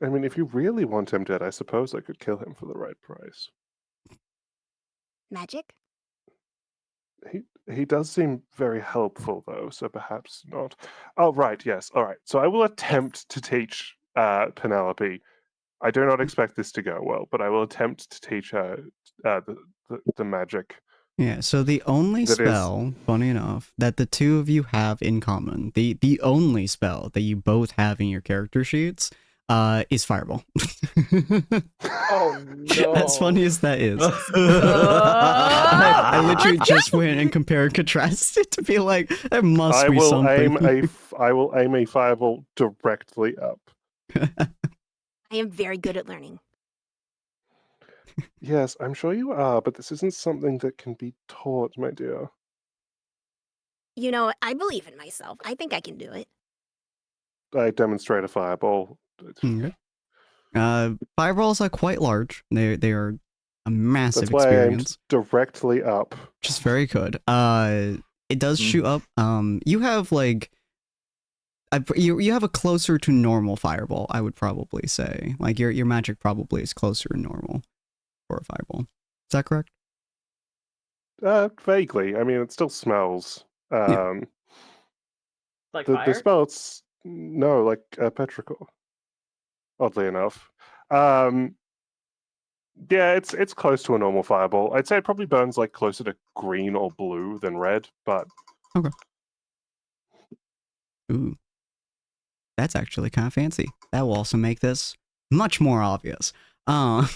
I mean, if you really want him dead, I suppose I could kill him for the right price. Magic? He does seem very helpful, though, so perhaps not. Oh, right, yes, all right. So I will attempt to teach Penelope. I do not expect this to go well, but I will attempt to teach her the magic. Yeah, so the only spell, funny enough, that the two of you have in common, the only spell that you both have in your character sheets, is Fireball. Oh no. As funny as that is. I literally just went and compared and contrasted to be like, there must be something. I will aim a fireball directly up. I am very good at learning. Yes, I'm sure you are, but this isn't something that can be taught, my dear. You know, I believe in myself. I think I can do it. I demonstrate a fireball. Okay. Fireballs are quite large. They are a massive That's why experience. I aimed directly up. Just very good. It does shoot up. You have like, you have a closer to normal fireball, I would probably say. Like your magic probably is closer to normal for a fireball. Is that correct? Vaguely. I mean, it still smells. Like the fire? smell, no, like petrichor. Oddly enough. Yeah, it's close to a normal fireball. I'd say it probably burns like closer to green or blue than red, but okay. Ooh, that's actually kind of fancy. That will also make this much more obvious. I'm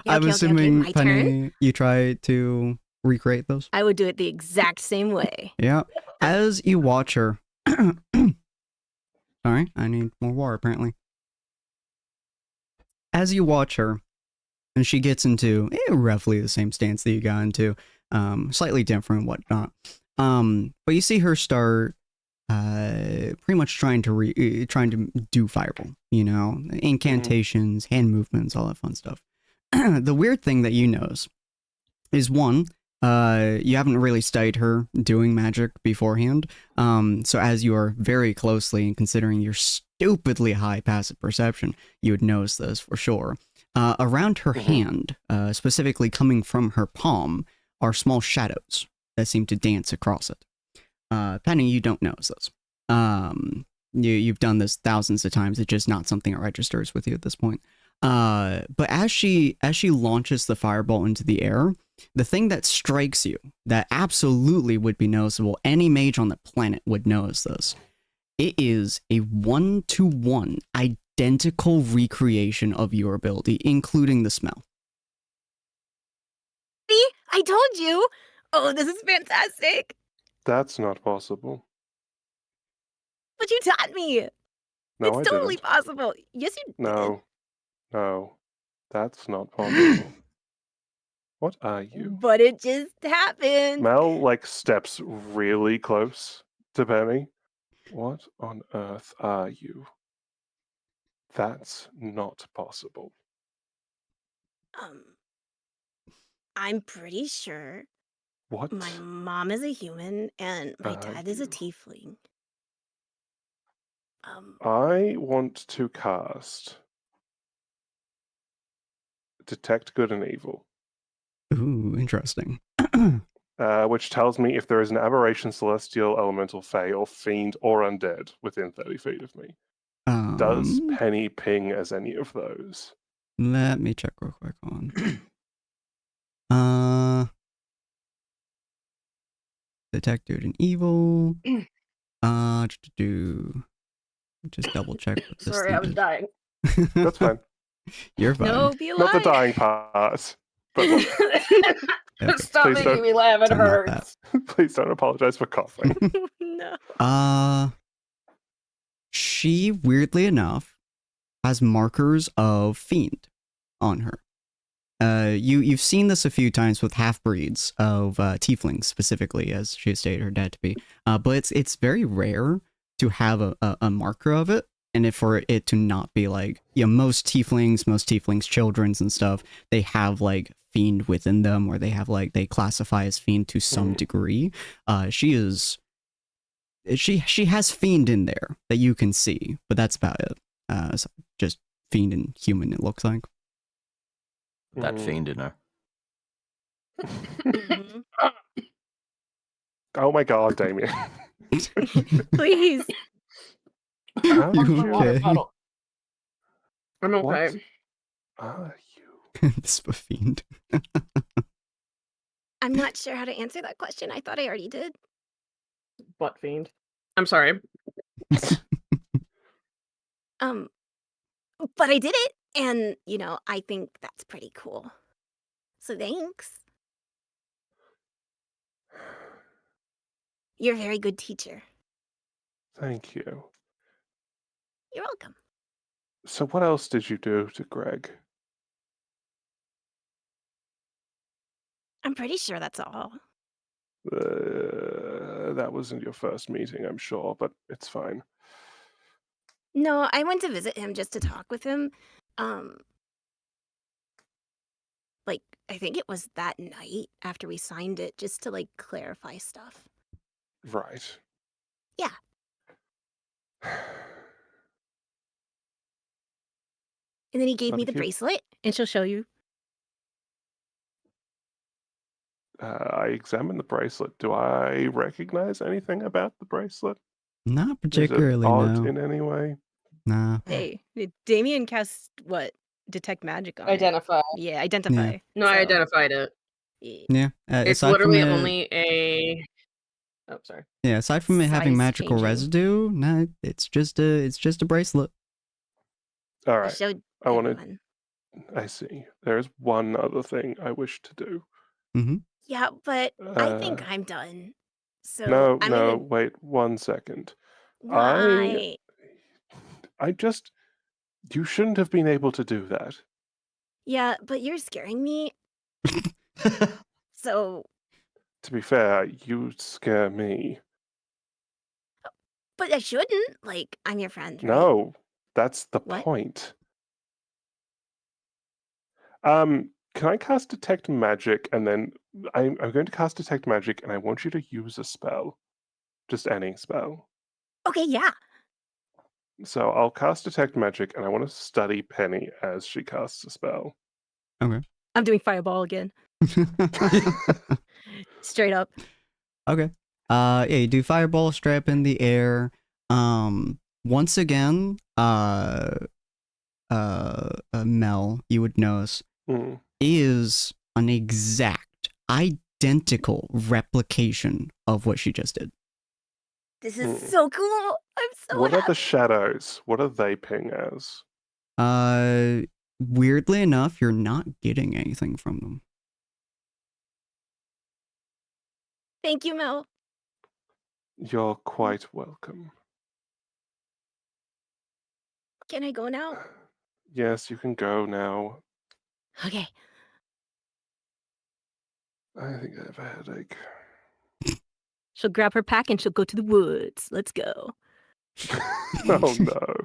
assuming, My Penny, turn? you try to recreate those? I would do it the exact same way. Yeah. As you watch her... Sorry, I need more water, apparently. As you watch her, and she gets into roughly the same stance that you got into, slightly different and whatnot. But you see her start pretty much trying to do fireball, incantations, hand movements, all that fun stuff. The weird thing that you notice is one, you haven't really studied her doing magic beforehand. So as you are very closely, and considering your stupidly high passive perception, you would notice this for sure. Around her hand, specifically coming from her palm, are small shadows that seem to dance across it. Penny, you don't notice this. You've done this thousands of times. It's just not something that registers with you at this point. But as she launches the fireball into the air, the thing that strikes you that absolutely would be noticeable, any mage on the planet would notice this. It is a 1-to-1 identical recreation of your ability, including the smell. See, I told you. Oh, this is fantastic. That's not possible. But you taught me. No, It's I totally didn't. possible. Yes, you did. No, that's not possible. What are you? But it just happened. Mel, steps really close to Penny. What on earth are you? That's not possible. I'm pretty sure What? my mom is a human and my dad is a you? tiefling. I want to cast Detect Good and Evil. Ooh, interesting. Which tells me if there is an aberration, celestial, elemental, fey, or fiend, or undead within 30 feet of me. Does Penny ping as any of those? Let me check real quick on. Detect Good and Evil. Just double check what this Sorry, thing I was is. dying. That's fine. You're fine. No, be alive. Not the dying part. But Okay. Stop Please making don't- me laugh. It So not hurts. please don't apologize for coughing. No. She weirdly enough has markers of fiend on her. You've seen this a few times with half breeds of tieflings specifically, as she has stated her dad to be. But it's very rare to have a marker of it, and for it to not be most tieflings' children's and stuff, they have fiend within them, or they have they classify as fiend to some degree. She has fiend in there that you can see, but that's about it. So just fiend and human, it looks like. That fiend in her. Oh my god, Damien. Please. How You did Water okay? bottle. I'm okay. What are you? This fiend. I'm not sure how to answer that question. I thought I already did. Butt fiend. I'm sorry. But I did it, and I think that's pretty cool. So thanks. You're a very good teacher. Thank you. You're welcome. So what else did you do to Greg? I'm pretty sure that's all. That wasn't your first meeting, I'm sure, but it's fine. No, I went to visit him just to talk with him. I think it was that night after we signed it, just to clarify stuff. Right. Yeah. And then he gave me the bracelet, and she'll show you. I examined the bracelet. Do I recognize anything about the bracelet? Not particularly, Is it odd no. in any way? Nah. Hey, Damien cast what? Detect magic on Identify. it. Yeah, identify. Yeah. No, I identified it. Yeah. It's aside from literally it, only a. Oh, sorry. Yeah, aside from it having Size magical changing. residue, nah, it's just a bracelet. All I right. showed I wanted. everyone. I see. There's one other thing I wish to do. Mm-hmm. Yeah, but I think I'm done. So I'm No, gonna. wait 1 second. Why? I just. You shouldn't have been able to do that. Yeah, but you're scaring me. So To be fair, you scare me. But I shouldn't. Like, I'm your friend, right? No, that's the What? point. Can I cast Detect Magic, and then I'm going to cast Detect Magic, and I want you to use a spell. Just any spell. Okay, yeah. So I'll cast Detect Magic, and I want to study Penny as she casts a spell. Okay. I'm doing fireball again. Straight up. Okay. Yeah, you do fireball straight up in the air. Once again, Mel, you would notice, Mm. is an exact, identical replication of what she just did. This is so cool. I'm so What are happy. the shadows? What are they ping as? Weirdly enough, you're not getting anything from them. Thank you, Mel. You're quite welcome. Can I go now? Yes, you can go now. Okay. I think I have a headache. She'll grab her pack and she'll go to the woods. Let's go. Oh no.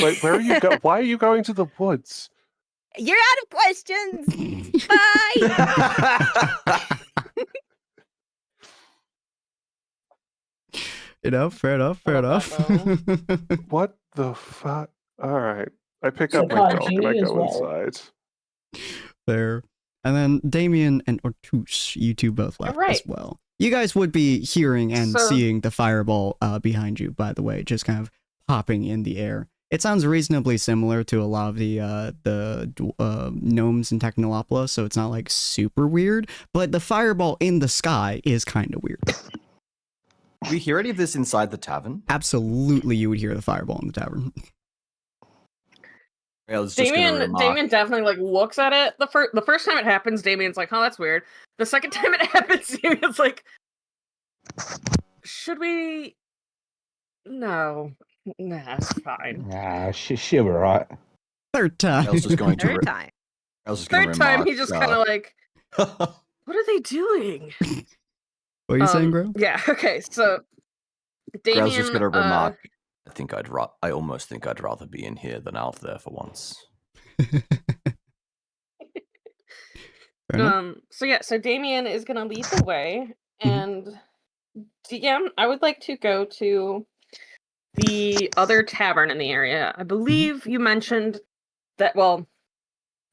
Wait, where are you go? Why are you going to the woods? You're out of questions. Bye. You know, fair enough, fair I enough. love What the fuck? Alright. I pick So up my dog Kaji and I as go well. inside. There. And then Damien and Ortus, you two both left as Alright. well. You guys would be hearing and So- seeing the fireball behind you, by the way, just kind of popping in the air. It sounds reasonably similar to a lot of the gnomes in Technolopolis, so it's not like super weird, but the fireball in the sky is kind of weird. Do we hear any of this inside the tavern? Absolutely, you would hear the fireball in the tavern. I was just gonna remark. Damien definitely like looks at it. The first time it happens, Damien's like, "Oh, that's weird." The second time it happens, Damien's like, "Should we?" No, nah, it's fine. Nah, she'll be right. Third time. I was just going to. Third time. I was just gonna Third time, remark, he just kind of like, "What are they doing?" What are you saying, Gro? Yeah. Okay. So, Damien. I was just gonna remark. I almost think I'd rather be in here than out there for once. Fair enough. So Damien is gonna lead the way, and DM, I would like to go to the other tavern in the area. I believe you mentioned that. Well,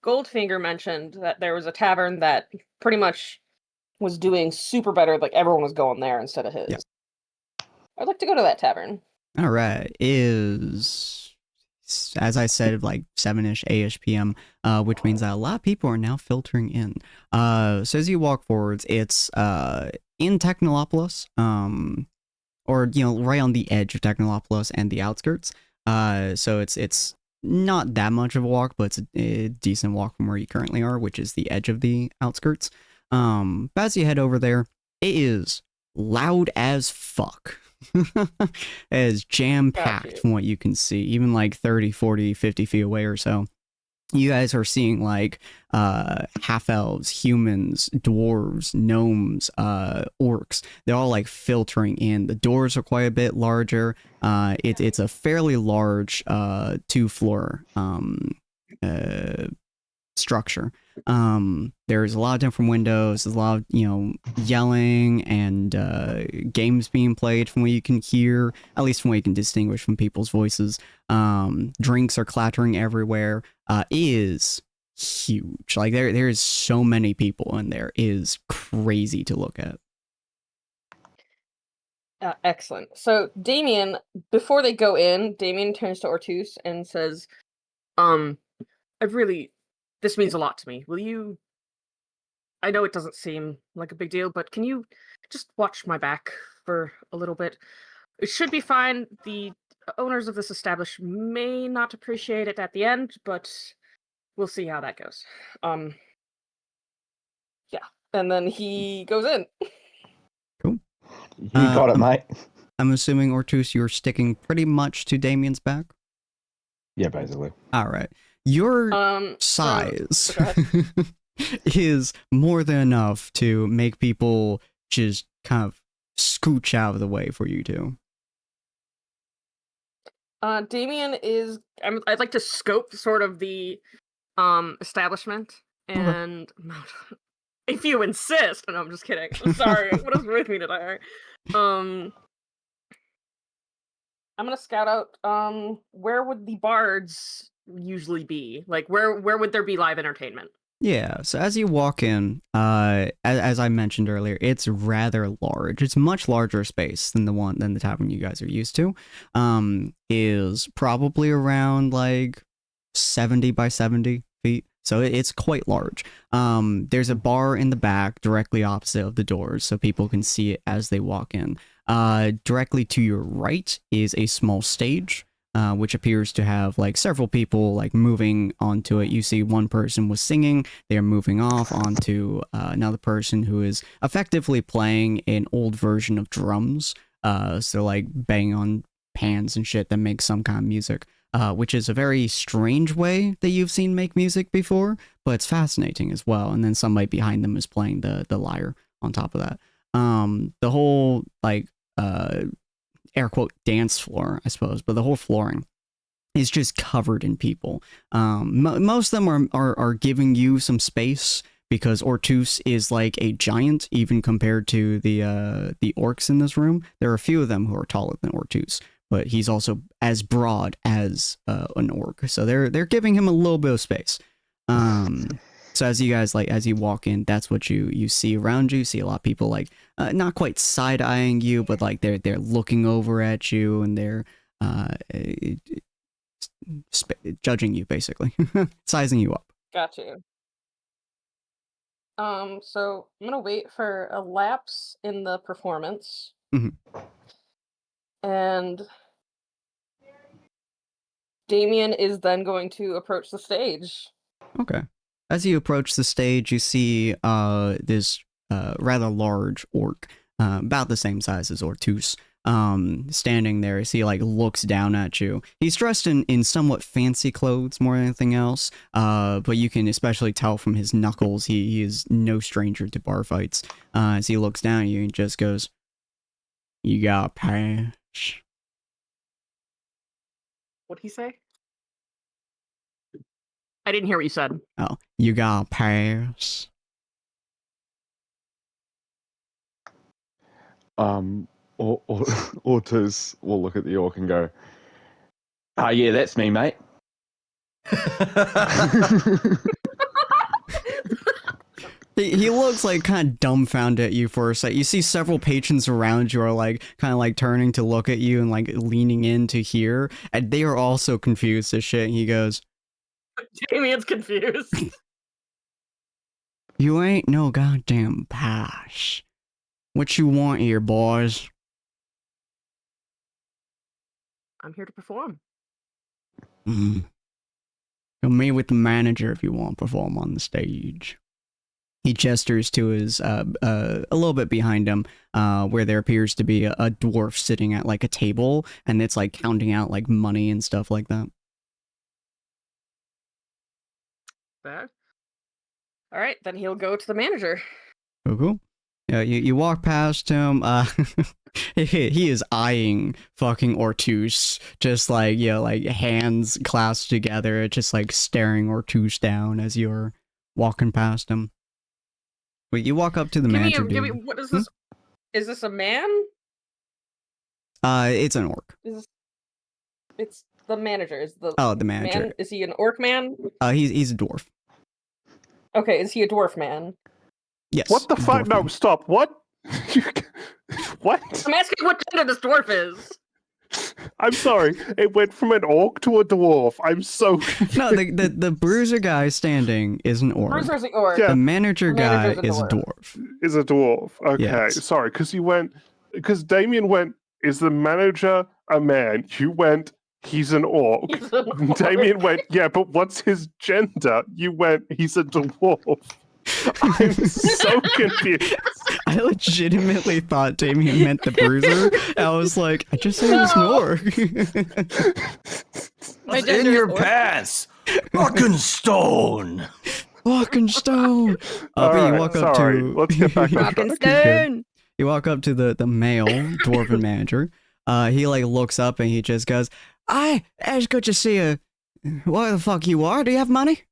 Goldfinger mentioned that there was a tavern that pretty much was doing super better. Like everyone was going there instead of his. Yeah. I'd like to go to that tavern. All right, is, as I said, like 7-ish, 8-ish p.m., which means that a lot of people are now filtering in. So as you walk forwards, it's in Technolopolis, or, you know, right on the edge of Technolopolis and the outskirts. So it's not that much of a walk, but it's a decent walk from where you currently are, which is the edge of the outskirts. But as you head over there, it is loud as fuck. It is jam-packed Gotcha. from what you can see, even like 30, 40, 50 feet away or so. You guys are seeing like half-elves, humans, dwarves, gnomes, orcs. They're all like filtering in. The doors are quite a bit larger. It's a fairly large 2-floor structure. There's a lot of different windows. There's a lot of, you know, yelling and games being played from what you can hear, at least from what you can distinguish from people's voices. Drinks are clattering everywhere. It is huge. Like there is so many people in there. It is crazy to look at. Excellent. So Damien, before they go in, Damien turns to Ortus and says, this means a lot to me. Will you, I know it doesn't seem like a big deal, but can you just watch my back for a little bit? It should be fine. The owners of this establishment may not appreciate it at the end, but we'll see how that goes. Yeah. And then he goes in. Cool. You got it, mate. I'm assuming, Ortus, you're sticking pretty much to Damien's back? Yeah, basically. All right. Your size is more than enough to make people just kind of scooch out of the way for you two. Damien is. I'd like to scope sort of the establishment, and if you insist. No, I'm just kidding. I'm sorry. What is with me today? I'm gonna scout out. Where would the bards usually be? Like, where would there be live entertainment? Yeah, so as you walk in, as I mentioned earlier, it's rather large. It's much larger space than the tavern you guys are used to. Is probably around like 70 by 70 feet. So it's quite large. There's a bar in the back directly opposite of the doors so people can see it as they walk in. Directly to your right is a small stage, which appears to have like several people like moving onto it. You see one person was singing, they're moving off onto another person who is effectively playing an old version of drums. So like banging on pans and shit that makes some kind of music. Which is a very strange way that you've seen make music before, but it's fascinating as well. And then somebody behind them is playing the lyre on top of that. The whole like air quote dance floor, I suppose, but the whole flooring is just covered in people. Most of them are giving you some space because Ortus is like a giant, even compared to the orcs in this room. There are a few of them who are taller than Ortus, but he's also as broad as an orc. So they're giving him a little bit of space. So as you walk in, that's what you see around you. You see a lot of people like not quite side eyeing you, but like they're looking over at you and they're judging you basically, sizing you up. Got you. So I'm gonna wait for a lapse in the performance. Mhm. And Damien is then going to approach the stage. Okay. As you approach the stage, you see this rather large orc, about the same size as Ortus, standing there. As he like looks down at you. He's dressed in somewhat fancy clothes more than anything else, but you can especially tell from his knuckles he is no stranger to bar fights. As he looks down at you and just goes, "You got pass." What'd he say? I didn't hear what you said. Oh, you got pass. Ortiz will look at the orc and go, "Ah, yeah, that's me, mate." He looks like kind of dumbfounded at you for a sec. You see several patrons around you are like kind of like turning to look at you and like leaning in to hear, and they are also confused as shit. And he goes, Damien's confused. "You ain't no goddamn pass. What you want here, boys?" I'm here to perform. Come meet with the manager if you want to perform on the stage. He gestures to his a little bit behind him, where there appears to be a dwarf sitting at like a table, and it's like counting out like money and stuff like that. Fair. All right, then he'll go to the manager. Cool. Yeah, you walk past him. He is eyeing fucking Ortus, just like like hands clasped together, just like staring Ortus down as you're walking past him. Wait, you walk up to the manager. What is this? Is this a man? It's an orc. It's the manager. The manager. Man, is he an orc man? He's a dwarf. Okay, is he a dwarf man? Yes. What the fuck? No, stop. What? What? I'm asking what gender this dwarf is. I'm sorry. It went from an orc to a dwarf. I'm so No, the bruiser guy standing is an orc. Bruiser's the orc. Yeah. The manager guy Manager's a is a dwarf. dwarf. is a dwarf. Okay, Yes. sorry, because Damien went, is the manager a man? You went, he's an orc. He's an orc. Damien went, yeah, but what's his gender? You went, he's a dwarf. I'm so confused. I legitimately thought Damien meant the bruiser. I was like, I just said it was an orc. My What's gender in is your orc. pants? Fucking stone. Walking stone. But you Alright, walk up sorry. to. Let's get back on Fucking track. stone. You walk up to the male dwarven manager. He like looks up and he just goes, "Aye, it's good to see you. What the fuck you are? Do you have money?"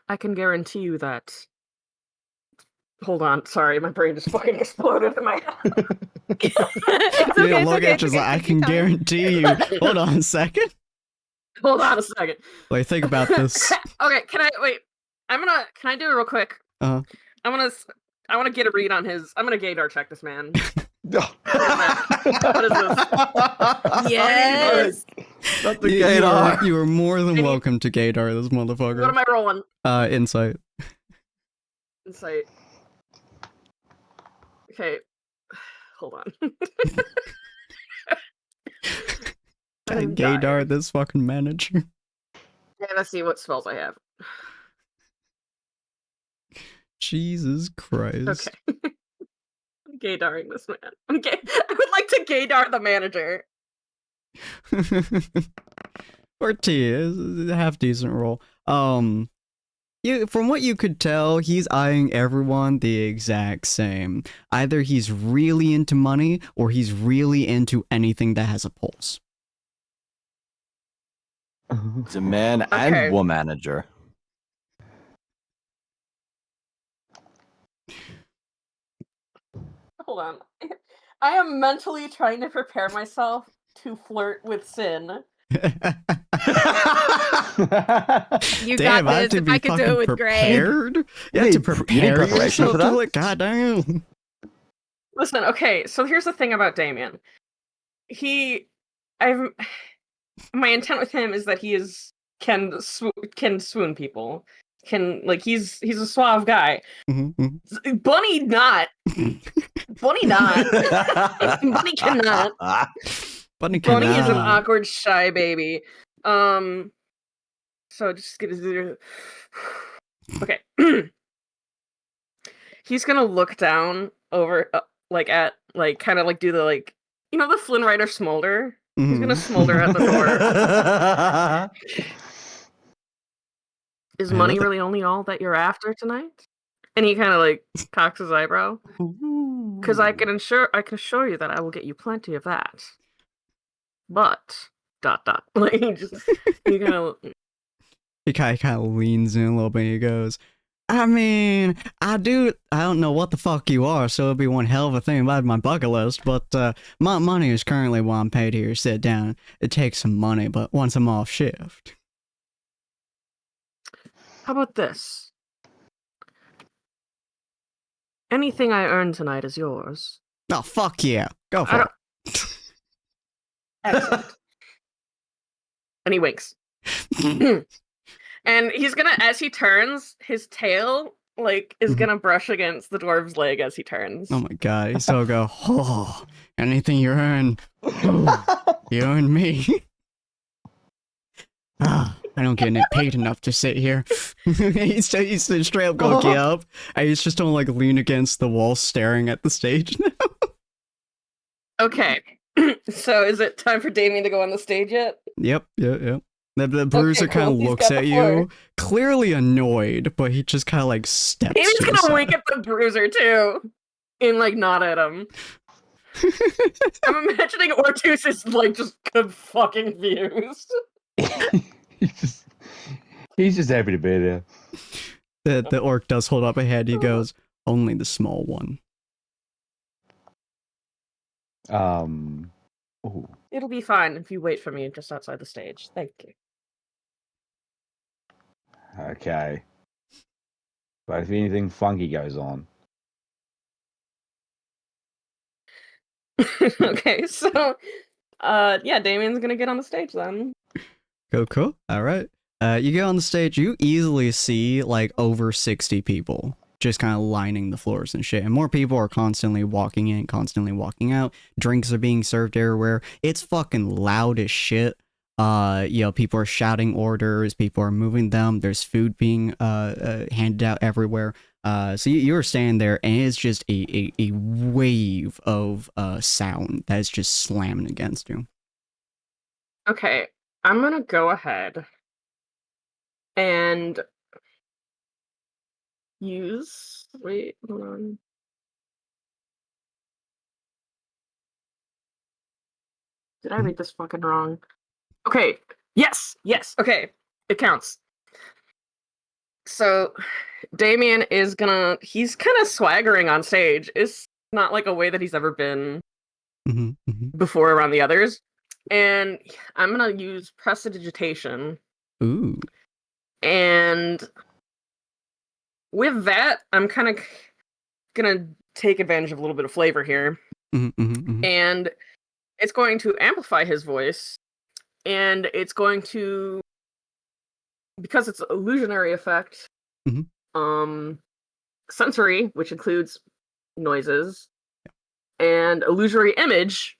I can guarantee you that. Hold on, sorry, my brain just fucking exploded in my head. It's You okay. look at It's just okay. like, I Take your can time. guarantee you. Hold on a second. Hold on a second. Like, think about this. Okay, can I do it real quick? Uh-huh. I wanna get a read on his. I'm gonna gaydar check this man. What is this? Yes. Not the You gaydar. are more than Any- welcome to gaydar this motherfucker. What am I rolling? Insight. Insight. Okay. Hold on. I'm Gaydar dying. this fucking manager. Yeah, let's see what spells I have. Jesus Christ. Okay. I'm gaydaring this man. I would like to gaydar the manager. Or T is a half decent roll. From what you could tell, he's eyeing everyone the exact same. Either he's really into money or he's really into anything that has a pulse. He's a man Okay. and woman manager. Hold on. I am mentally trying to prepare myself to flirt with Sin. You Damn, got I have this. to If be I could do fucking it with Greg. prepared. You You have to need prepare preparation yourself for to that? it. God damn. Listen, okay, so here's the thing about Damien. My intent with him is that can swoon people. He's a suave guy. Bunny not. Bunny not. Bunny cannot. Bunny Bunny is an cannot. awkward, shy baby. So just gonna. Okay. He's gonna look down over, at kind of do the the Flynn Rider smolder. He's gonna smolder at the door. Is Hey, money what the- really only all that you're after tonight? And he kind of cocks his eyebrow. Because I can assure you that I will get you plenty of that. But ... he kind of. He kind of leans in a little bit and he goes, I mean, I don't know what the fuck you are, so it'd be one hell of a thing about my bucket list, but my money is currently why I'm paid here to sit down. It takes some money, but once I'm off shift. How about this? Anything I earn tonight is yours. Oh, fuck yeah. Go for it. Excellent. And he winks. And he's gonna, as he turns, his tail is gonna brush against the dwarf's leg as he turns. Oh my god, he's so go, oh, anything you earn, you earn me. I don't get paid enough to sit here. he's straight up going get up, and he's just don't lean against the wall staring at the stage now. Okay. So is it time for Damien to go on the stage yet? Yep. The bruiser Okay, kind cool. of He's looks got at the floor. you, clearly annoyed, but he just kind of steps Damien's to the gonna side. wink at the bruiser too. And nod at him. I'm imagining Ortus is just good fucking views. He's just happy to be there. The orc does hold up a head. He goes, only the small one. Ooh. It'll be fine if you wait for me just outside the stage. Thank you. Okay. But if anything funky goes on, Okay, so yeah, Damien's gonna get on the stage then. Cool. All right. You get on the stage. You easily see over 60 people just kind of lining the floors and shit. And more people are constantly walking in, constantly walking out. Drinks are being served everywhere. It's fucking loud as shit. People are shouting orders. People are moving them. There's food being handed out everywhere. So you're standing there, and it's just a wave of sound that's just slamming against you. Okay, I'm gonna go ahead and use. Wait, hold on. Did I read this fucking wrong? Okay. Yes. Okay. It counts. So, Damien is he's kind of swaggering on stage. It's not like a way that he's ever been before around the others. And I'm gonna use prestidigitation. Ooh. And with that, I'm kind of gonna take advantage of a little bit of flavor here. And it's going to amplify his voice. And it's going to, because it's an illusionary effect, sensory, which includes noises, and illusory image.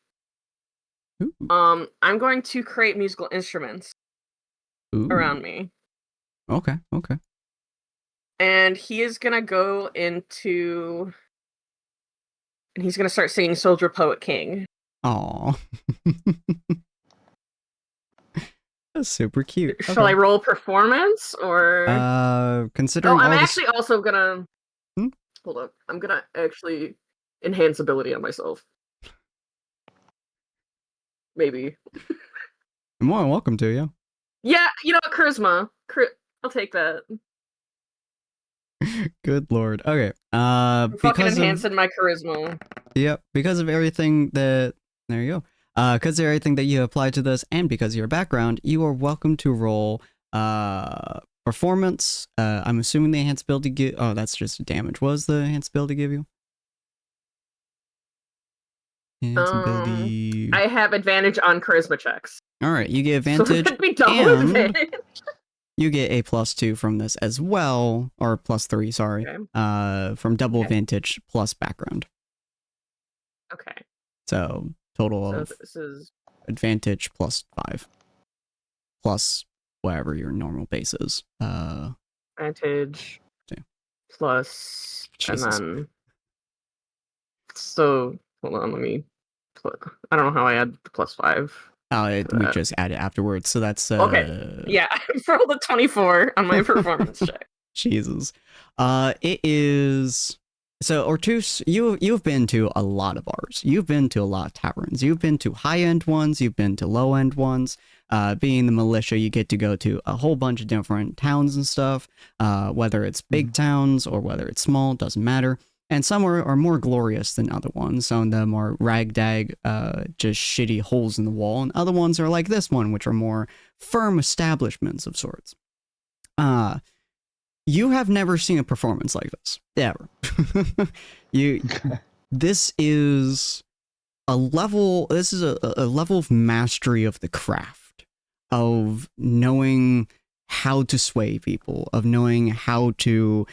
I'm going to create musical instruments around me. Okay. And he is gonna go into, and he's gonna start singing Soldier Poet King. Aw. That's super cute. Shall I roll performance or? Considering I'm all actually also gonna. Hold up. I'm gonna actually enhance ability on myself. Maybe. You're more than welcome to, yeah. Yeah, you know what? Charisma. I'll take that. Good lord. Okay. I'm fucking Because enhancing my charisma. Yep. Because of everything that. There you go. Because of everything that you applied to this, and because of your background, you are welcome to roll performance. I'm assuming the enhanced ability give. Oh, that's just damage. What does the enhanced ability give you? Enhanced ability. I have advantage on charisma checks. All right, you get advantage. So it could be double advantage. You get a +2 from this as well, or +3, sorry. Okay. From double advantage plus background. Okay. So total of this is advantage +5, plus whatever your normal base is. Advantage plus, Jesus. and then so hold on, let me. I don't know how I add the +5. We just add it afterwards, so that's okay. Yeah, I rolled a 24 on my performance check. Jesus. It is. So, Ortus, you've been to a lot of bars. You've been to a lot of taverns. You've been to high-end ones. You've been to low-end ones. Being the militia, you get to go to a whole bunch of different towns and stuff. Whether it's big towns or whether it's small, doesn't matter. And some are more glorious than other ones. Some of them are ragtag, just shitty holes in the wall. And other ones are like this one, which are more firm establishments of sorts. You have never seen a performance like this, ever. This is a level of mastery of the craft, of knowing how to sway people, of knowing how to,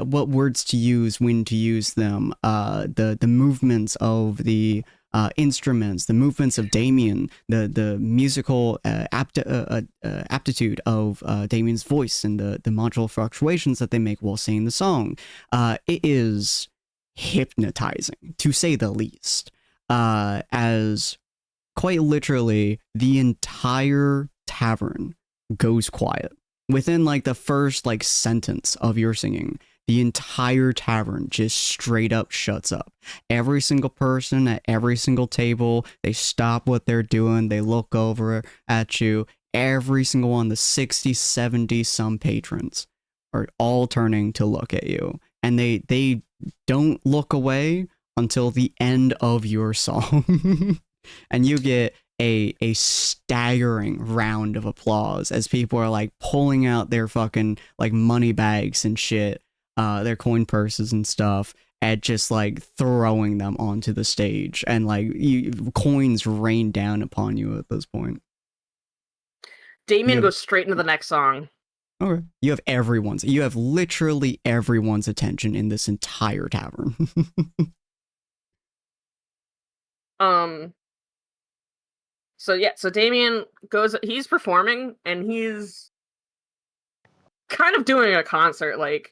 what words to use, when to use them, the movements of the instruments, the movements of Damien, the musical aptitude of Damien's voice, and the modular fluctuations that they make while singing the song. It is hypnotizing, to say the least, as quite literally the entire tavern goes quiet. Within like the first like sentence of your singing, the entire tavern just straight up shuts up. Every single person at every single table, they stop what they're doing, they look over at you. Every single one, the 60, 70 some patrons are all turning to look at you. And they don't look away until the end of your song. And you get a staggering round of applause as people are like pulling out their fucking like money bags and shit, their coin purses and stuff, and just like throwing them onto the stage, and like coins rain down upon you at this point. Damien goes straight into the next song. Okay. You have literally everyone's attention in this entire tavern. So Damien he's performing, and he's kind of doing a concert, like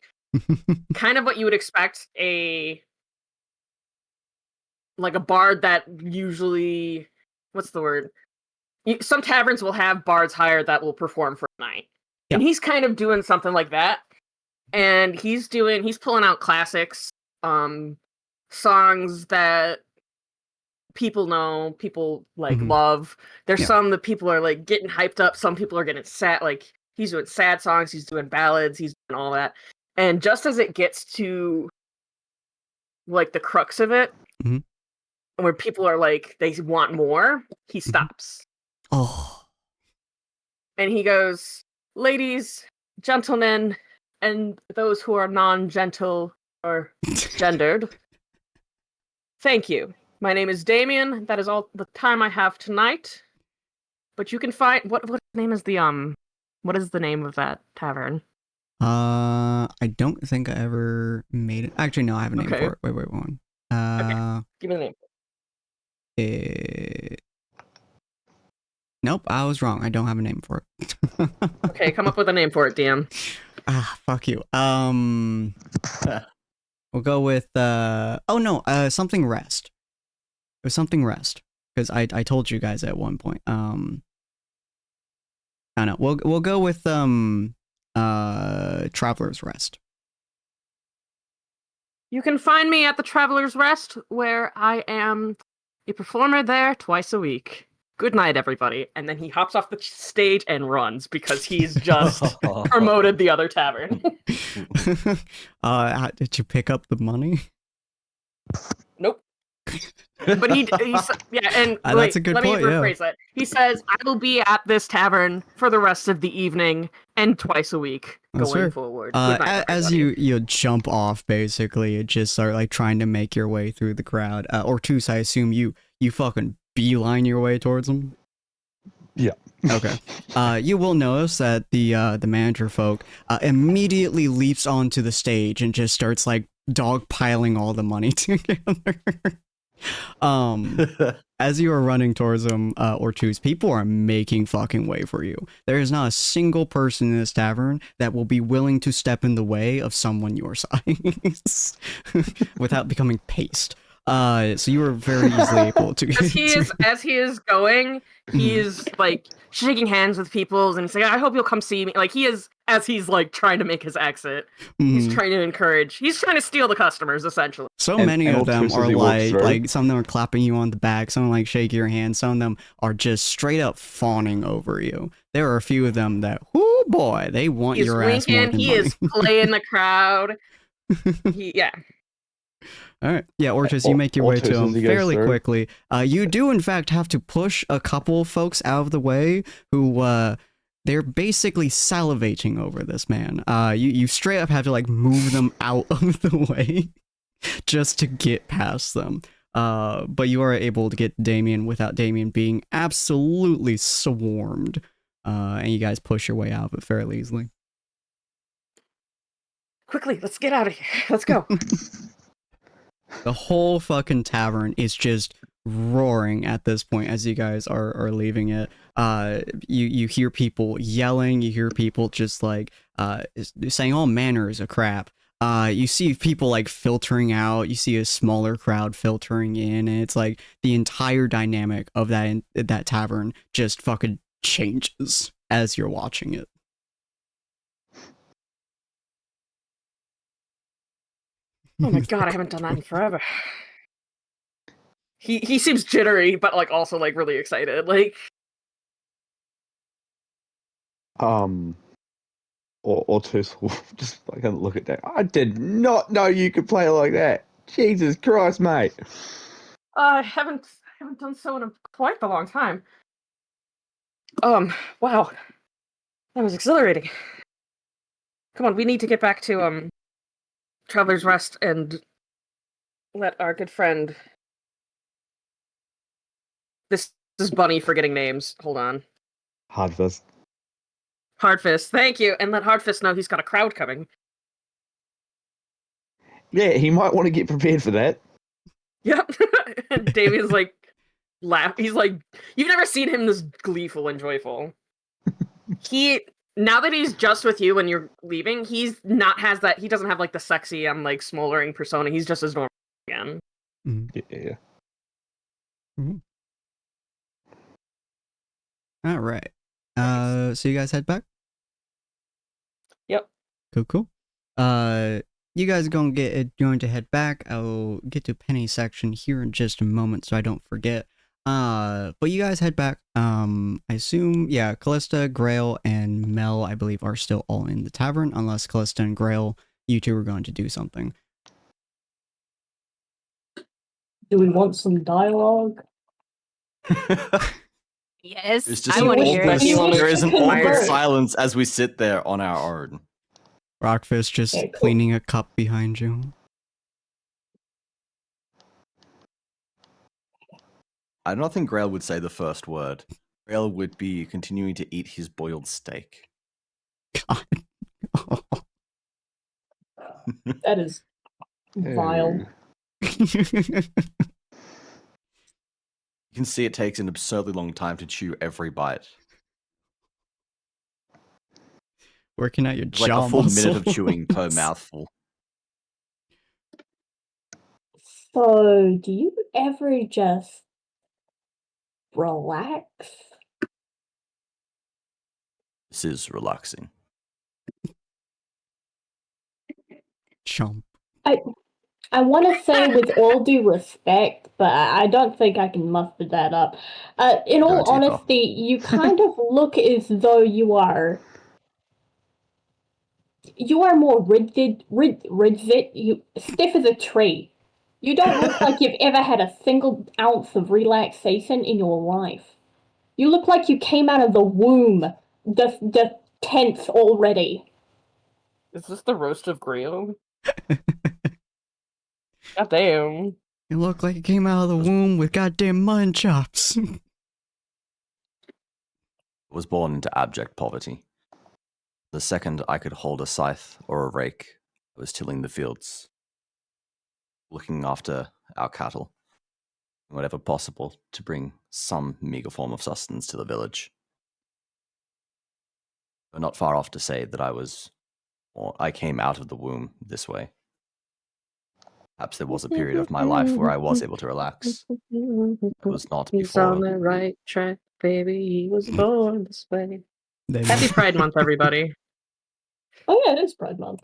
kind of what you would expect a bard that usually, what's the word? Some taverns will have bards hired that will perform for a night. Yeah. And he's kind of doing something like that. and he's pulling out classics, songs that people know, people like love. There's some that people are like getting hyped up. Some people are getting sad. Like he's doing sad songs, he's doing ballads, he's doing all that. And just as it gets to like the crux of it, where people are like they want more, he stops. Oh. And he goes, "Ladies, gentlemen, and those who are non-gentle or gendered, thank you. My name is Damien. That is all the time I have tonight. But you can find what name is what is the name of that tavern?" I don't think I ever made it. Actually, no, I have a name for it. Wait, one. Okay. Give me the name. Nope, I was wrong. I don't have a name for it. Okay, come up with a name for it, DM. Fuck you. We'll go with something rest. It was something rest because I told you guys at one point. I don't know. We'll go with Traveler's Rest. You can find me at the Traveler's Rest, where I am a performer there twice a week. Good night, everybody. And then he hops off the stage and runs because he's just promoted the other tavern. Did you pick up the money? Nope. But he's yeah, and that's a good let point, me rephrase that. He says, "I will be at this tavern for the rest of the evening and twice a week going forward." Good night, as you jump off, basically, you just start like trying to make your way through the crowd. Ortuz, I assume you fucking beeline your way towards them. Yeah. Okay. You will notice that the manager folk immediately leaps onto the stage and just starts like dogpiling all the money together. As you are running towards them, Ortuz, people are making fucking way for you. There is not a single person in this tavern that will be willing to step in the way of someone your size without becoming paste. So you were very easily able to. As he is going, he is like shaking hands with people and saying, "I hope you'll come see me." Like he is, as he's like trying to make his exit, he's trying to encourage. He's trying to steal the customers, essentially. So many of them are like some of them are clapping you on the back, some like shake your hand, some of them are just straight up fawning over you. There are a few of them that, oh boy, they want your ass more than money. He is playing the crowd. Yeah. All right. Yeah, Ortiz, you make your way to him fairly quickly. You do, in fact, have to push a couple folks out of the way who, they're basically salivating over this man. You straight up have to, like, move them out of the way just to get past them. But you are able to get Damien without Damien being absolutely swarmed. And you guys push your way out of it fairly easily. Quickly, let's get out of here. Let's go. The whole fucking tavern is just roaring at this point as you guys are leaving it. You hear people yelling, you hear people just like saying all manners of crap. You see people like filtering out, you see a smaller crowd filtering in, and it's like the entire dynamic of that tavern just fucking changes as you're watching it. Oh my god, I haven't done that in forever. He seems jittery, but like also like really excited. Like or two just fucking look at that. I did not know you could play like that. Jesus Christ, mate. I haven't done so in quite a long time. Wow. That was exhilarating. Come on, we need to get back to Traveler's Rest and let our good friend. This is Bunny forgetting names. Hold on. Hardfist. Hardfist, thank you. And let Hardfist know he's got a crowd coming. Yeah, he might want to get prepared for that. Yep. And Damien's like he's like, you've never seen him this gleeful and joyful. Now that he's just with you when you're leaving, he doesn't have like the sexy like smoldering persona. He's just as normal again. Mm-hmm. Yeah. Mm-hmm. All right. So you guys head back? Yep. Cool. You guys are going to head back. I'll get to Penny's section here in just a moment so I don't forget. But you guys head back. I assume, yeah, Callista, Grail, and Mel, I believe, are still all in the tavern, unless Callista and Grail, you two are going to do something. Do we want some dialogue? Yes, It's just I want to hear it. there is an awkward convert? silence as we sit there on our own. Rockfist just Okay, cool. cleaning a cup behind you. I don't think Grail would say the first word. Grail would be continuing to eat his boiled steak. God. That is vile. You can see it takes an absurdly long time to chew every bite. Working out your It's like jaw a full minute of muscles. chewing per mouthful. So, do you ever just relax? This is relaxing. Chomp. I want to say with all due respect, but I don't think I can muster that up. In all Go, Tifa. honesty, you kind of look as though you are more rigid, you stiff as a tree. You don't look like you've ever had a single ounce of relaxation in your life. You look like you came out of the womb, the tense already. Is this the roast of Grail? God damn. You look like you came out of the womb with goddamn mutton chops. Was born into abject poverty. The second I could hold a scythe or a rake, I was tilling the fields, looking after our cattle, and whatever possible to bring some meager form of sustenance to the village. But not far off to say that I came out of the womb this way. Perhaps there was a period of my life where I was able to relax. It was not He's on before. the right track, baby. He was born this way. Then Happy Pride Month, everybody. Oh yeah, it is Pride Month.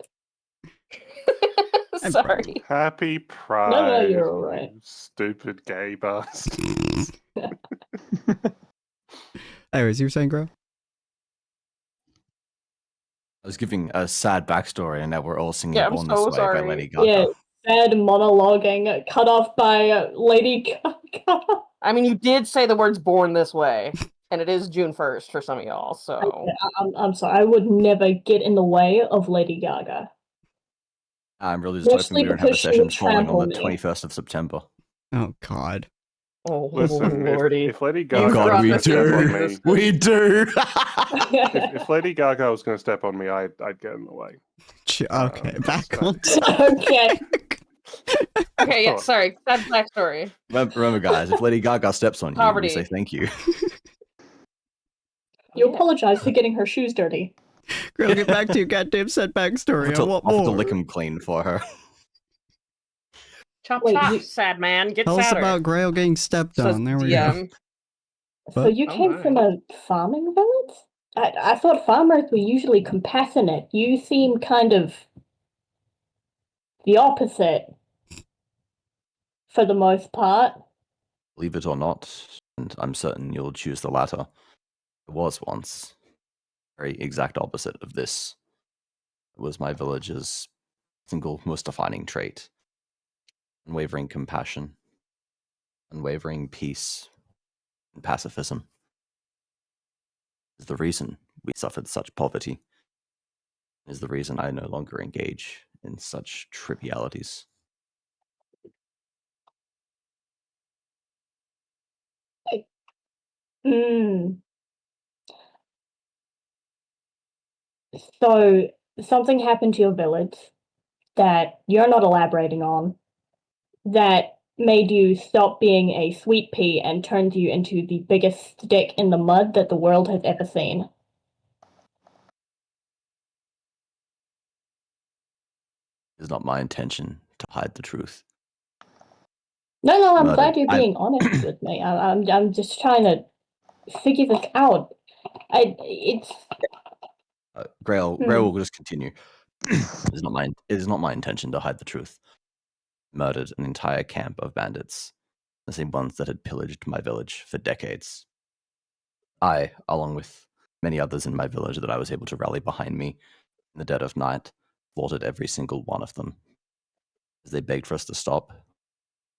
I'm Sorry. Happy Pride. No, you're all right. you stupid gay bastard. Anyways, you were saying, Grail? I was giving a sad backstory, and now we're all singing Yeah, I'm Born so This Way by sorry. Lady Gaga. Yeah, sad monologuing, cut off by Lady Gaga. I mean, you did say the words born this way, and it is June 1st for some of y'all, so. I'm sorry, I would never get in the way of Lady Gaga. I'm really just hoping Mostly we don't have a because she session would falling on the trample me. 21st of September. Oh, God. Oh, Listen, lordy. if Lady You Gaga God, was we going to step on do. me, We do! if Lady Gaga was going to step on me, I'd get in the way. Okay, back on. Okay. Okay, yeah, sorry. Sad backstory. Remember, guys, if Lady Gaga steps on you, Poverty. we say thank you. You apologize for getting her shoes dirty. Grail, get back to your goddamn sad backstory. I want Offer to more. lick him clean for her. Chop Wait, chop, you- sad man. Get Tell us sadder. about Grail getting stepped Says on. There we DM. go. So What? you Oh came my. from a farming village? I thought farmers were usually compassionate. You seem kind of the opposite, for the most part. Believe it or not, and I'm certain you'll choose the latter. It was once very exact opposite of this. It was my village's single most defining trait. Unwavering compassion, unwavering peace, and pacifism. Is the reason we suffered such poverty. Is the reason I no longer engage in such trivialities. Mm. So something happened to your village that you're not elaborating on that made you stop being a sweet pea and turned you into the biggest stick in the mud that the world has ever seen. It is not my intention to hide the truth. No, I'm Murdered. glad you're being honest with me. I'm just trying to figure this out. It's Grail will just continue. It is not my intention to hide the truth. Murdered an entire camp of bandits, the same ones that had pillaged my village for decades. I, along with many others in my village that I was able to rally behind me in the dead of night, slaughtered every single one of them, as they begged for us to stop,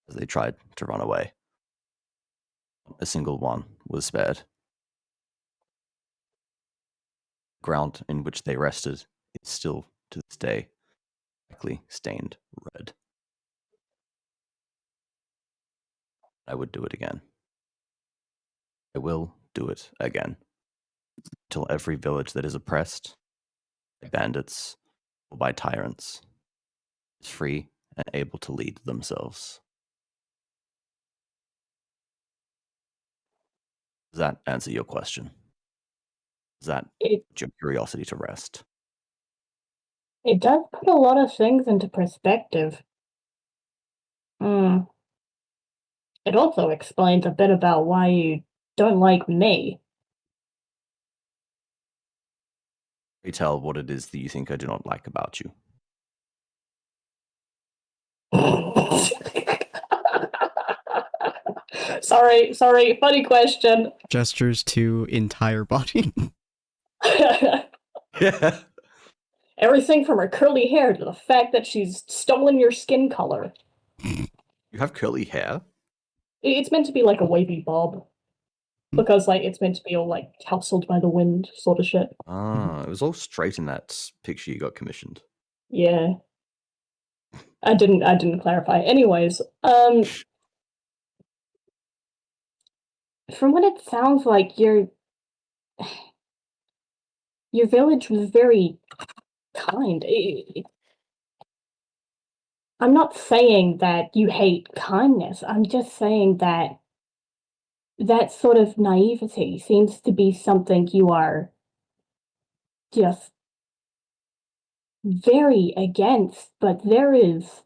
as they tried to run away. Not a single one was spared. The ground in which they rested is still, to this day, likely stained red. I would do it again. I will do it again. Until every village that is oppressed by bandits or by tyrants is free and able to lead themselves. Does that answer your question? Does that put your curiosity to rest? It does put a lot of things into perspective. It also explains a bit about why you don't like me. Tell what it is that you think I do not like about you. Sorry, funny question. Gestures to entire body. Yeah. Everything from her curly hair to the fact that she's stolen your skin color. You have curly hair? It's meant to be like a wavy bob. Because, like, it's meant to be all, like, tousled by the wind sort of shit. Ah, it was all straight in that picture you got commissioned. Yeah. I didn't clarify. Anyways, from what it sounds like, your village was very kind. I'm not saying that you hate kindness. I'm just saying that that sort of naivety seems to be something you are just very against, but there is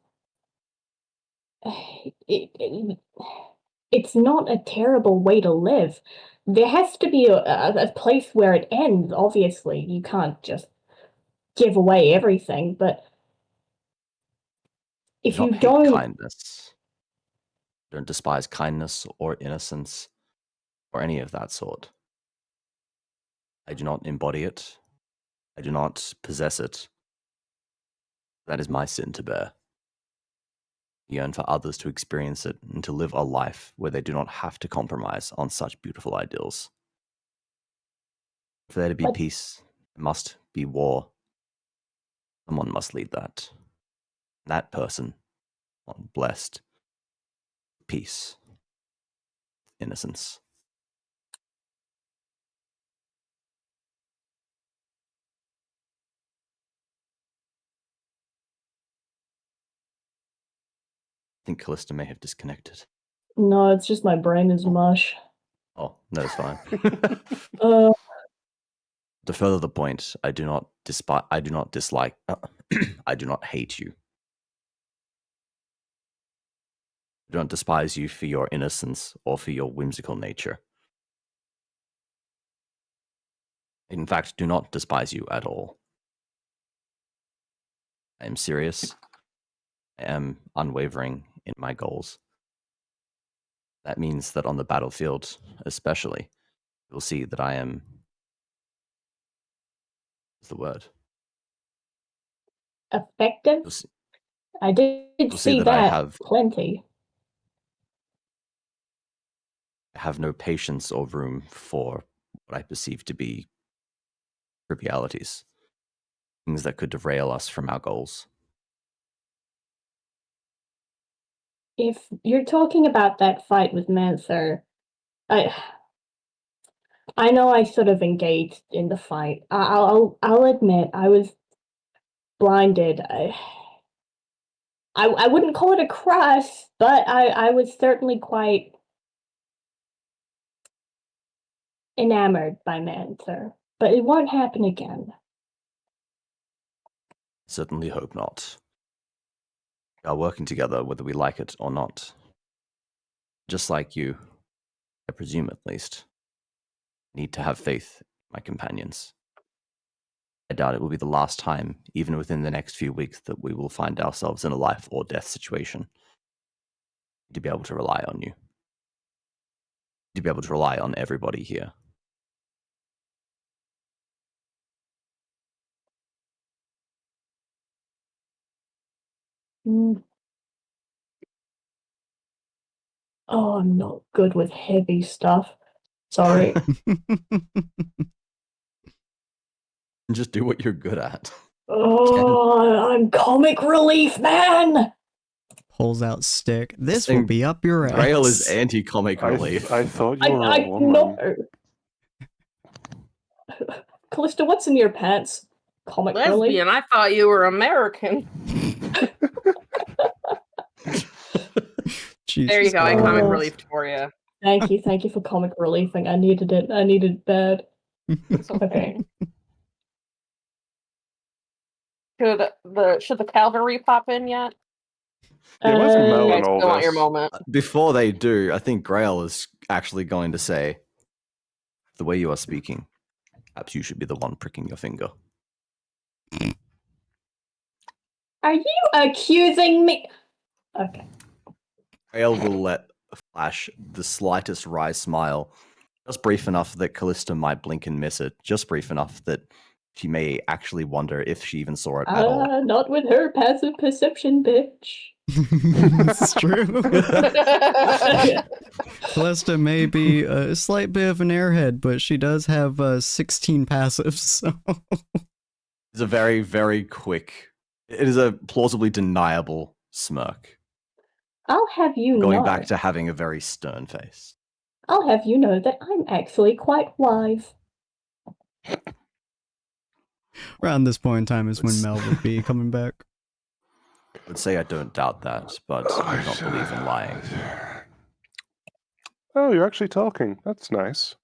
it's not a terrible way to live. There has to be a place where it ends, obviously. You can't just give away everything, but if I you don't don't... hate kindness. I don't despise kindness or innocence or any of that sort. I do not embody it. I do not possess it. That is my sin to bear. I yearn for others to experience it and to live a life where they do not have to compromise on such beautiful ideals. For there to be peace, there must be war. Someone must lead that. That person, blessed, peace, innocence. I think Callista may have disconnected. No, it's just my brain is mush. Oh, no, it's fine. To further the point, I do not dislike, I do not hate you. I do not despise you for your innocence or for your whimsical nature. In fact, do not despise you at all. I am serious. I am unwavering in my goals. That means that on the battlefield, especially, you'll see that I am... What's the word? Effective? I did see that I have plenty. I have no patience or room for what I perceive to be trivialities, things that could derail us from our goals. If you're talking about that fight with Manther, I know I sort of engaged in the fight. I'll admit I was blinded. I wouldn't call it a crush, but I was certainly quite enamored by Manther. But it won't happen again. Certainly hope not. We are working together whether we like it or not. Just like you, I presume at least, need to have faith in my companions. I doubt it will be the last time, even within the next few weeks, that we will find ourselves in a life or death situation. To be able to rely on you. To be able to rely on everybody here. Mm. Oh, I'm not good with heavy stuff. Sorry. Just do what you're good at. Oh, I'm comic relief, man! Pulls out stick. This Saying will be up your ass. Grail is anti-comic relief. I thought you were a I woman. know. Callista, what's in your pants? Comic relief? Lesbian, I thought you were American. There you go, I comic Christ. relieved for you. Thank you for comic relieving. I needed it. I needed it bad. It's okay. Should the cavalry pop in yet? Yeah, where's Mel You and guys all still want your this? moment. Before they do, I think Grail is actually going to say, the way you are speaking, perhaps you should be the one pricking your finger. Are you accusing me? Okay. Grail will let flash the slightest wry smile, just brief enough that Callista might blink and miss it, just brief enough that she may actually wonder if she even saw it at all. Not with her passive perception, bitch. It's true. Callista may be a slight bit of an airhead, but she does have 16 passives, so... It's a very, very quick... It is a plausibly deniable smirk. I'll have you know. Going back to having a very stern face. I'll have you know that I'm actually quite wise. Around this point in time is when Mel would be coming back. I would say I don't doubt that, but I do not believe in lying. Oh, you're actually talking. That's nice.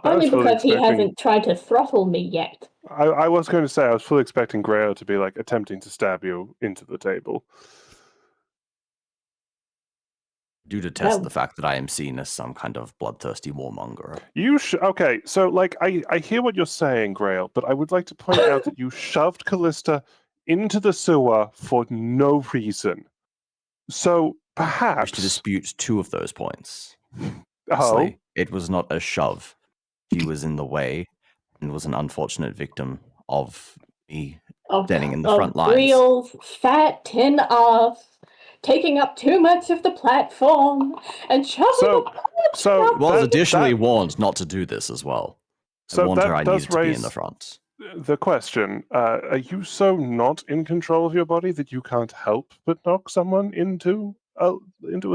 Only because he hasn't tried to throttle me yet. I was going to say, I was fully expecting Grail to be like attempting to stab you into the table. Do detest the fact that I am seen as some kind of bloodthirsty warmonger. Okay, so like I hear what you're saying, Grail, but I would like to point out that you shoved Callista into the sewer for no reason. So perhaps I wish to dispute two of those points. Oh, it was not a shove. She was in the way and was an unfortunate victim of me standing in the front lines. Real fat tin ass taking up too much of the platform and shoving was additionally warned not to do this as well. I warned her I needed to be in the front. The question, are you so not in control of your body that you can't help but knock someone into a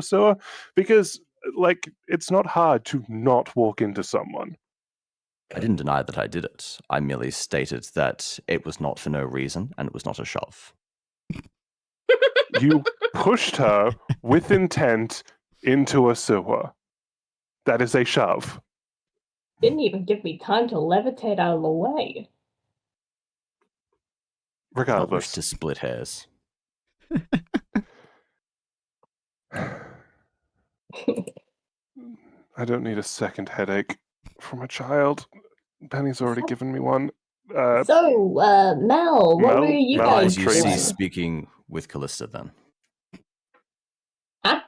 sewer? Because, like, it's not hard to not walk into someone. I didn't deny that I did it. I merely stated that it was not for no reason, and it was not a shove. You pushed her with intent into a sewer. That is a shove. Didn't even give me time to levitate out of the way. Regardless. I wish to split hairs. I don't need a second headache from a child. Penny's already given me one. Mel, what were you guys doing? You see speaking with Callista then. Huh?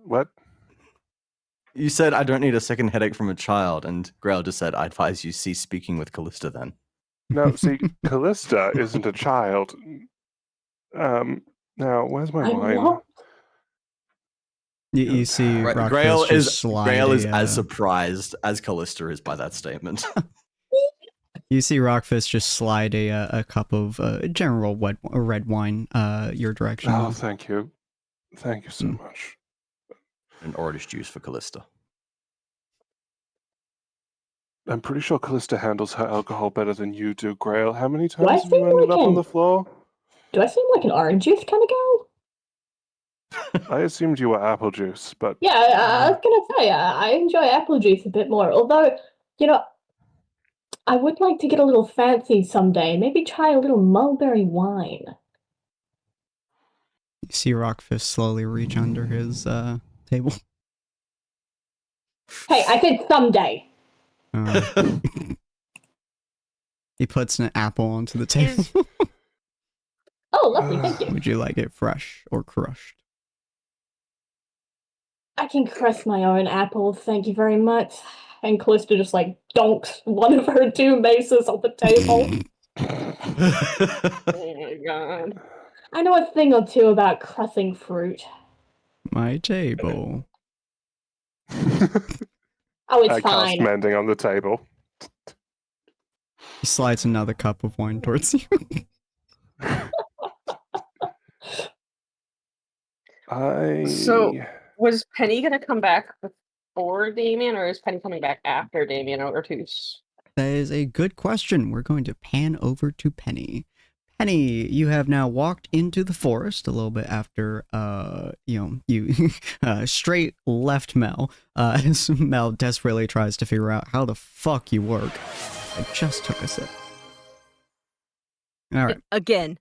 What? You said I don't need a second headache from a child, and Grail just said I advise you cease speaking with Callista then. No, see, Callista isn't a child. Now, where's my wine? You see, Grail is as surprised as Callista is by that statement. You see Rockfist just slide a cup of general red wine your direction. Oh, thank you. Thank you so much. An orange juice for Callista. I'm pretty sure Callista handles her alcohol better than you do, Grail. How many times have you ended up on the floor? Do I seem like an orange juice kind of girl? I assumed you were apple juice, but... Yeah, I was going to say, I enjoy apple juice a bit more. Although, you know, I would like to get a little fancy someday. Maybe try a little mulberry wine. You see Rockfist slowly reach under his table. Hey, I said someday. He puts an apple onto the table. Oh, lovely, thank you. Would you like it fresh or crushed? I can crush my own apple, thank you very much. And Callista just like donks one of her 2 maces on the table. Oh my god. I know a thing or two about crushing fruit. My table. Oh, it's I cast fine. mending on the table. He slides another cup of wine towards you. So, was Penny gonna come back before Damien, or is Penny coming back after Damien Ortiz? That is a good question. We're going to pan over to Penny. Penny, you have now walked into the forest a little bit after, you straight left Mel, as Mel desperately tries to figure out how the fuck you work. I just took a sip. All right. Again.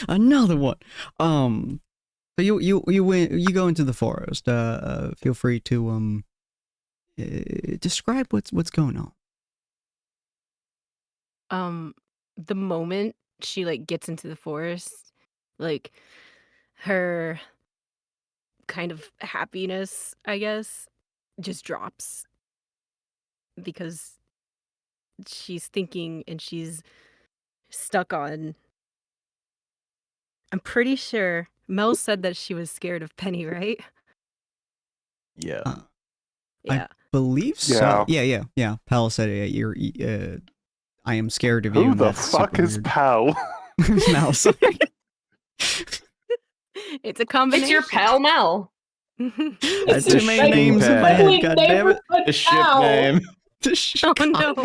Another one. So you go into the forest. Feel free to describe what's going on. The moment she like gets into the forest, like her kind of happiness, I guess, just drops because she's thinking and she's stuck on. I'm pretty sure Mel said that she was scared of Penny, right? Yeah. Yeah. Believe so. Yeah. Pal said it. You're. I am scared of you. Who and the that's fuck super is weird. Pal? Mel, sorry. It's a combination. It's your pal Mel. That's The too many names in my head. God damn it. The ship name. Oh no.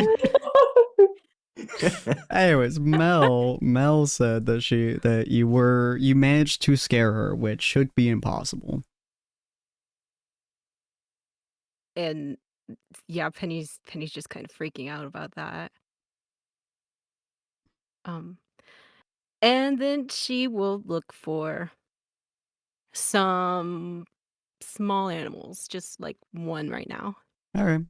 Anyways, Mel said that you managed to scare her, which should be impossible. And yeah, Penny's just kind of freaking out about that. And then she will look for some small animals, just like one right now. All right.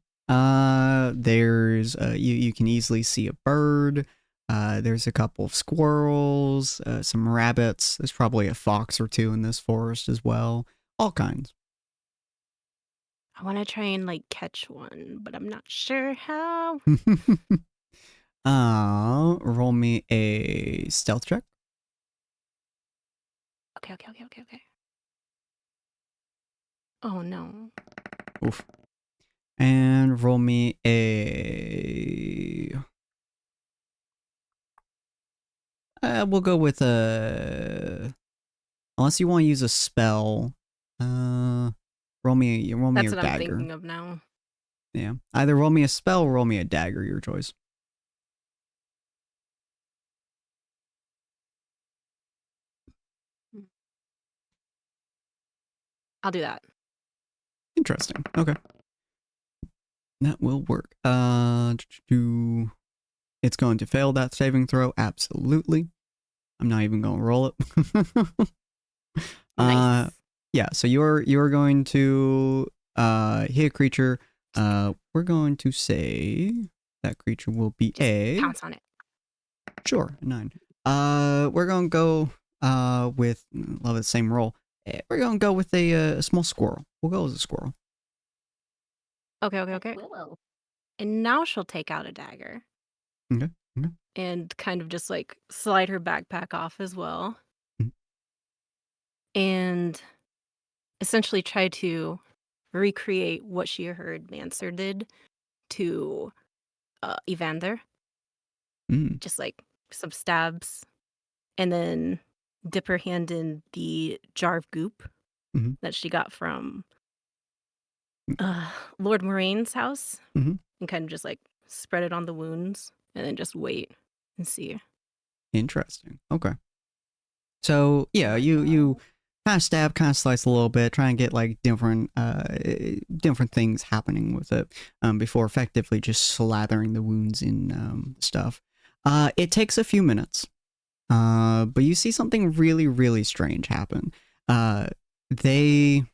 There's you can easily see a bird. There's a couple of squirrels, some rabbits. There's probably a fox or 2 in this forest as well. All kinds. I want to try and like catch one, but I'm not sure how. Roll me a stealth check. Okay. Oh no. Oof. And roll me a. We'll go with a. Unless you want to use a spell, roll me That's your what dagger. I'm thinking of now. Yeah, either roll me a spell or roll me a dagger. Your choice. I'll do that. Interesting. Okay. That will work. It's going to fail that saving throw. Absolutely. I'm not even going to roll it. Nice. Yeah, so you're going to hit a creature. We're going to say that creature will be Just pounce on it. Sure, 9. We're going to go with love the same roll. We're going to go with a small squirrel. We'll go as a squirrel. Okay. Willow. And now she'll take out a dagger. Okay. And kind of just like slide her backpack off as well. Mhm. And essentially try to recreate what she heard Manser did to Evander. Mm. Just like some stabs. And then dip her hand in the jar of goop Mhm. that she got from Lord Moraine's house. Mhm. And kind of just like spread it on the wounds and then just wait and see. Interesting. Okay. So yeah, you kind of stab, kind of slice a little bit, try and get like different things happening with it before effectively just slathering the wounds in stuff. It takes a few minutes, but you see something really, really strange happen. They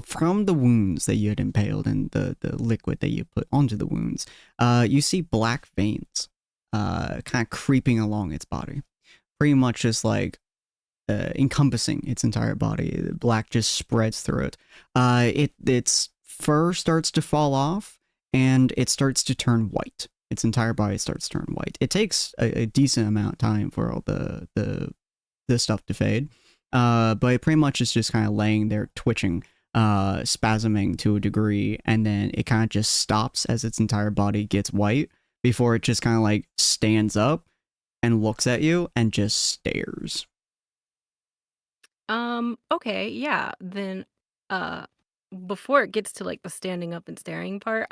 from the wounds that you had impaled and the liquid that you put onto the wounds, you see black veins kind of creeping along its body, pretty much just like encompassing its entire body. Black just spreads through it. Its fur starts to fall off, and it starts to turn white. Its entire body starts to turn white. It takes a decent amount of time for all the stuff to fade, but it pretty much is just kind of laying there twitching, spasming to a degree, and then it kind of just stops as its entire body gets white before it just kind of like stands up and looks at you and just stares. Okay, yeah. Then before it gets to like the standing up and staring part,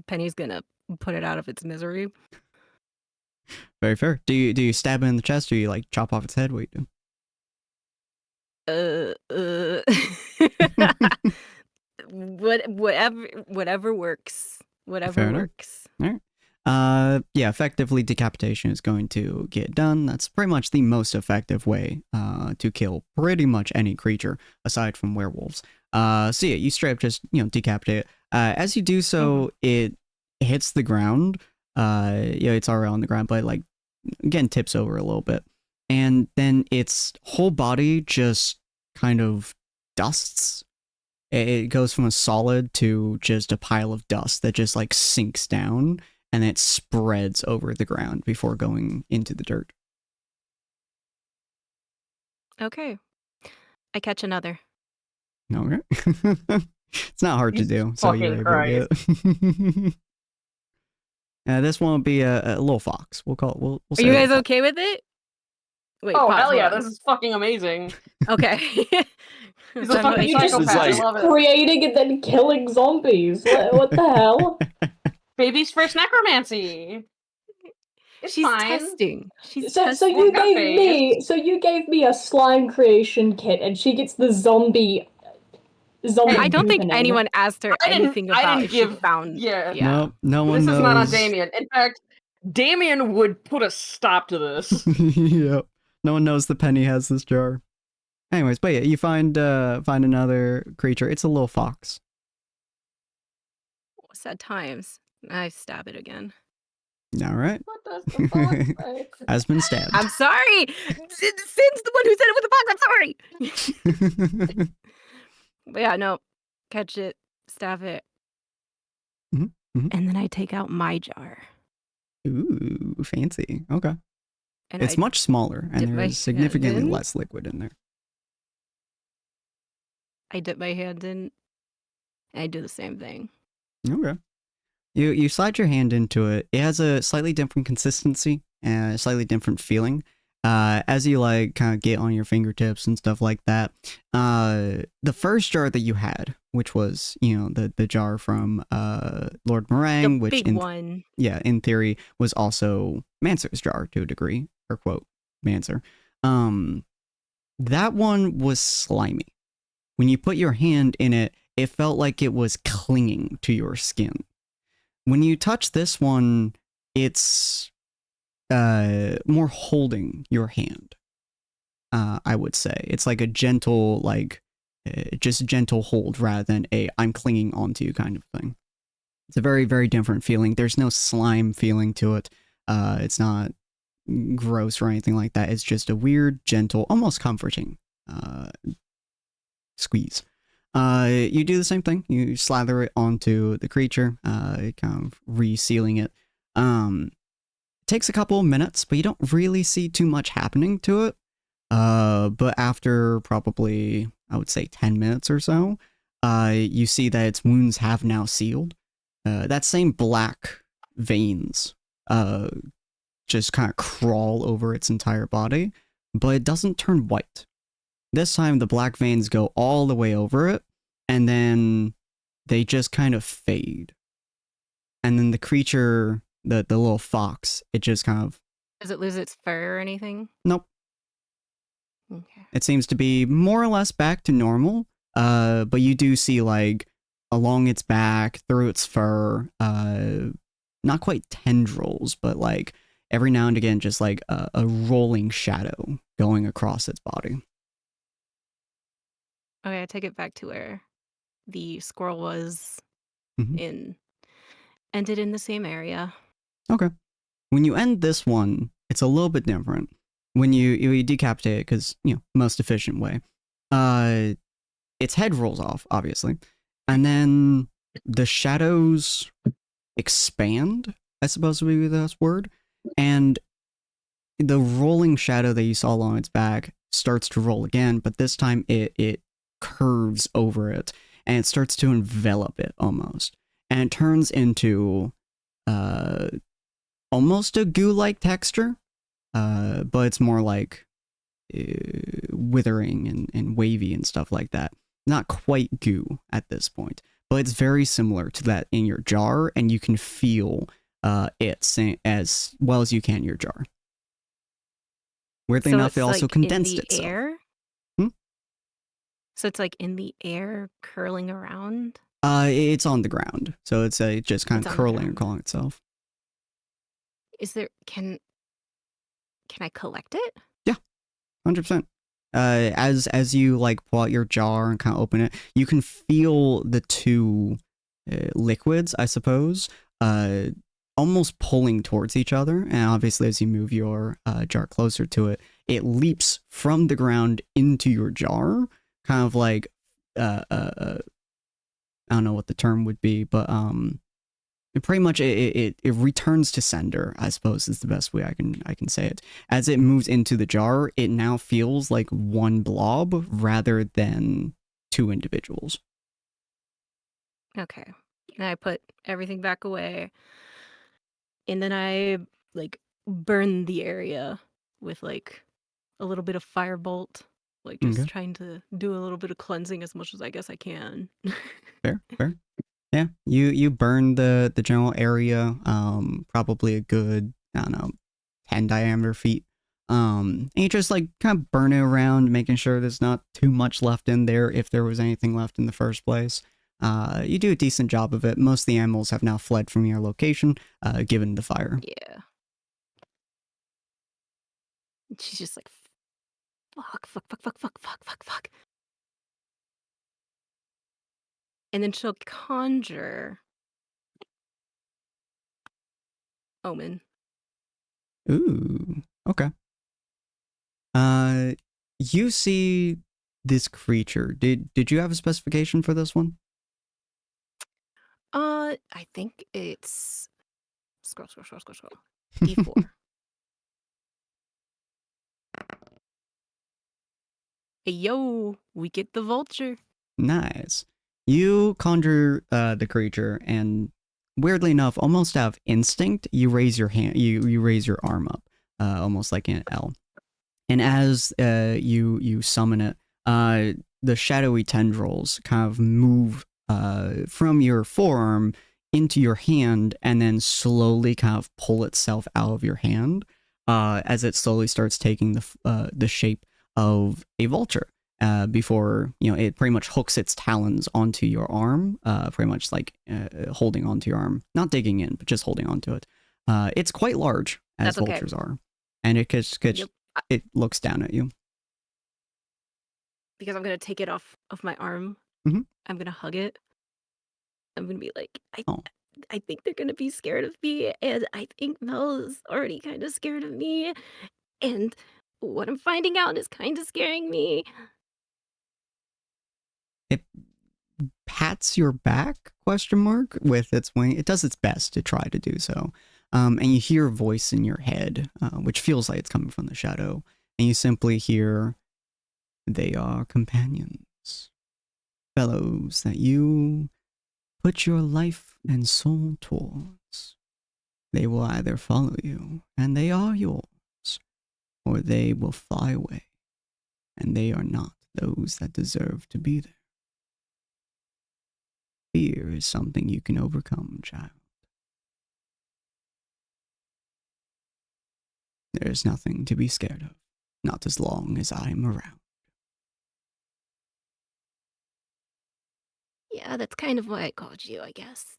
Penny's gonna put it out of its misery. Very fair. Do you stab it in the chest, or you like chop off its head? What do you do? Whatever works. Whatever Fair enough. works. All right. Yeah, effectively decapitation is going to get done. That's pretty much the most effective way to kill pretty much any creature aside from werewolves. So yeah, you straight up just, decapitate it. As you do so, it hits the ground. Yeah, it's already on the ground, but like again tips over a little bit. And then its whole body just kind of dusts. It goes from a solid to just a pile of dust that just like sinks down, and it spreads over the ground before going into the dirt. Okay. I catch another. Okay. It's not hard to Jesus do, so you're fucking able to get it. This one will be a little fox. We'll call it. We'll Are say you little guys fox. okay with it? Wait, Oh, pause, hell yeah, hold on. this is fucking amazing. Okay. He's So a I'm fucking like- You just psychopath. like- I love it. creating and then killing zombies. What the hell? Baby's first necromancy. It's She's fine. testing. She's So testing. you Got gave me a slime creation kit, and she gets the zombie. I don't think goosening. anyone asked her I didn't- anything I about didn't if give- she found. yeah. No, no one This knows. is not on Damien. In fact, Damien would put a stop to this. Yep. No one knows the Penny has this jar. Anyways, but yeah, you find another creature. It's a little fox. Sad times. I stab it again. All right. What does the fox say? Has been stabbed. I'm sorry. Sin's the one who said it with the box. I'm sorry. But yeah, no. Catch it, stab it, Mhm, mhm. and then I take out my jar. Ooh, fancy. Okay. And It's I much smaller, and dip my there's significantly hand in. less liquid in there. dip my hand in, and I do the same thing. Okay. You slide your hand into it. It has a slightly different consistency and a slightly different feeling. As you like kind of get on your fingertips and stuff like that. The first jar that you had, which was, the jar from Lord Meringue, The which big one. in theory was also Mancer's jar to a degree, or quote, Mancer. That one was slimy. When you put your hand in it, it felt like it was clinging to your skin. When you touch this one, it's more holding your hand. I would say it's like a gentle, just gentle hold rather than a I'm clinging onto you kind of thing. It's a very, very different feeling. There's no slime feeling to it. It's not gross or anything like that. It's just a weird, gentle, almost comforting squeeze. You do the same thing. You slather it onto the creature, kind of resealing it. Takes a couple of minutes, but you don't really see too much happening to it. But after probably, I would say 10 minutes or so, you see that its wounds have now sealed. That same black veins just kind of crawl over its entire body, but it doesn't turn white. This time the black veins go all the way over it, and then they just kind of fade. And then the creature, the little fox, it just kind of... Does it lose its fur or anything? Nope. Okay. It seems to be more or less back to normal, but you do see, along its back, through its fur, not quite tendrils, but, every now and again, just, a rolling shadow going across its body. Okay, I take it back to where the squirrel was Mhm. ended in the same area. Okay. When you end this one, it's a little bit different. When you decapitate it, because, most efficient way, its head rolls off, obviously. And then the shadows expand, I suppose would be the best word. And the rolling shadow that you saw along its back starts to roll again, but this time it curves over it and it starts to envelop it almost. And it turns into almost a goo-like texture, but it's more like withering and wavy and stuff like that. Not quite goo at this point, but it's very similar to that in your jar, and you can feel it as well as you can in your jar. Weirdly So enough, it's it also like condensed in the itself. air? Hmm? So it's like in the air curling around? It's on the ground, so it's just kind It's of on the curling and ground. calling itself. Is there can I collect it? 100%. As you like pull out your jar and kind of open it, you can feel the two liquids, I suppose, almost pulling towards each other. And obviously, as you move your jar closer to it, it leaps from the ground into your jar, kind of like I don't know what the term would be, but pretty much it returns to sender, I suppose is the best way I can say it. As it moves into the jar, it now feels like one blob rather than two individuals. Okay. And I put everything back away. And then I like burn the area with like a little bit of firebolt. Like just Okay. trying to do a little bit of cleansing as much as I guess I can. Fair. Yeah, you burn the general area, probably a good, I don't know, 10 diameter feet. And you just like kind of burn it around, making sure there's not too much left in there if there was anything left in the first place. You do a decent job of it. Most of the animals have now fled from your location, given the fire. Yeah. And she's just like, fuck. And then she'll conjure Omen. Ooh, okay. You see this creature. Did you have a specification for this one? I think it's scroll. D4. Hey, yo, we get the vulture. Nice. You conjure the creature, and weirdly enough, almost out of instinct, you raise your hand. You raise your arm up, almost like an L. And as you summon it, the shadowy tendrils kind of move from your forearm into your hand, and then slowly kind of pull itself out of your hand as it slowly starts taking the shape of a vulture. Before it pretty much hooks its talons onto your arm, pretty much like holding onto your arm, not digging in, but just holding onto it. It's quite large, as That's okay. vultures are, and it Yep. it looks down at you. Because I'm gonna take it off of my arm. Mhm. I'm gonna hug it. I'm gonna be like, Oh. I think they're gonna be scared of me, and I think Mel's already kind of scared of me, and what I'm finding out is kind of scaring me. It pats your back, question mark, with its wing. It does its best to try to do so. And you hear a voice in your head, which feels like it's coming from the shadow. And you simply hear, "They are companions. Fellows that you put your life and soul towards. They will either follow you, and they are yours, or they will fly away, and they are not those that deserve to be there. Fear is something you can overcome, child. There is nothing to be scared of, not as long as I am around." Yeah, that's kind of why I called you, I guess.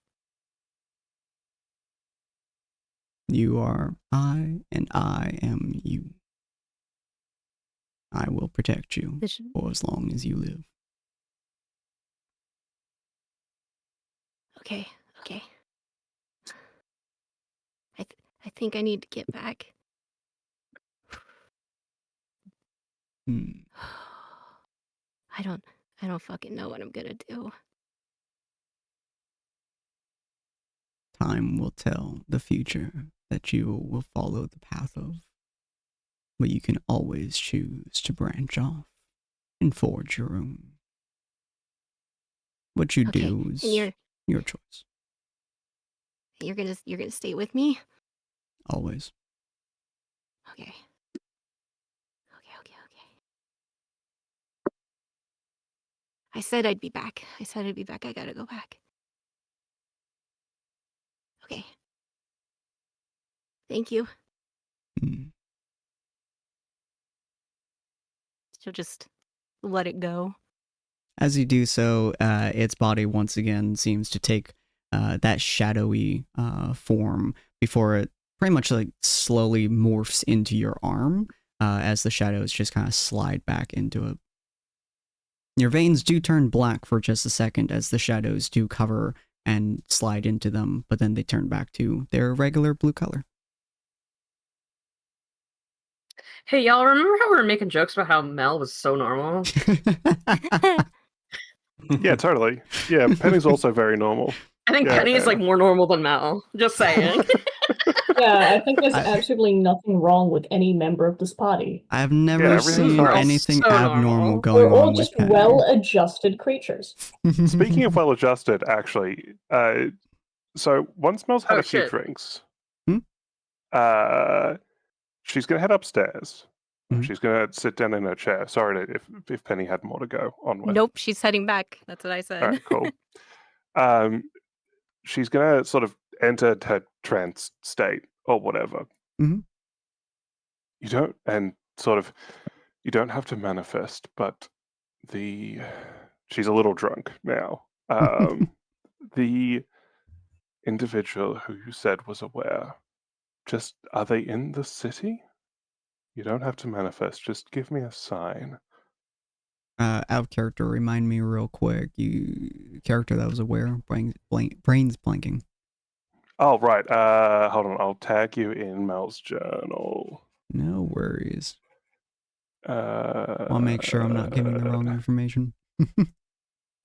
You are I, and I am you. I will protect you This should, for as long as you live. Okay. I think I need to get back. Hmm. I don't fucking know what I'm gonna do. Time will tell the future that you will follow the path of. But you can always choose to branch off and forge your own. What you Okay, do and is you're your choice. gonna stay with me? Always. Okay. I said I'd be back. I gotta go back. Okay. Thank you. Hmm. She'll just let it go. As you do so, its body once again seems to take that shadowy form before it pretty much like slowly morphs into your arm as the shadows just kind of slide back into it. Your veins do turn black for just a second as the shadows do cover and slide into them, but then they turn back to their regular blue color. Hey, y'all, remember how we were making jokes about how Mel was so normal? Yeah, totally. Yeah, Penny's also very normal. I think Yeah. Penny is like more normal than Mel. Just saying. Yeah, I think there's I- absolutely nothing wrong with any member of this party. I've never everything's seen fine. anything So abnormal normal. going We're all on just with Penny. well-adjusted creatures. Speaking of well-adjusted, actually, so once Mel's had Oh, a few shit. drinks, Hmm? She's going to head upstairs. Mhm. She's going to sit down in her chair. Sorry if Penny had more to go on with. Nope, she's heading back. That's what I said. All right, cool. She's going to sort of enter her trance state or whatever. Mhm. You don't, and sort of, you don't have to manifest, but she's a little drunk now. The individual who you said was aware, just, are they in the city? You don't have to manifest, just give me a sign. Out of character, remind me real quick. You character that was aware, brains blanking. Oh, right. Hold on. I'll tag you in Mel's journal. No worries. I'll make sure I'm not giving the wrong information.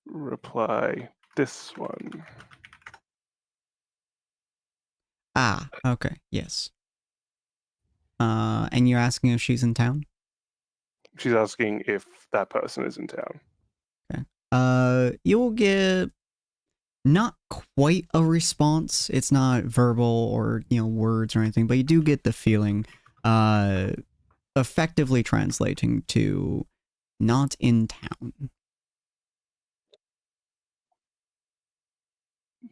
Reply this one. Ah, okay, yes. And you're asking if she's in town? She's asking if that person is in town. Okay. You'll get not quite a response. It's not verbal or, words or anything, but you do get the feeling, effectively translating to not in town.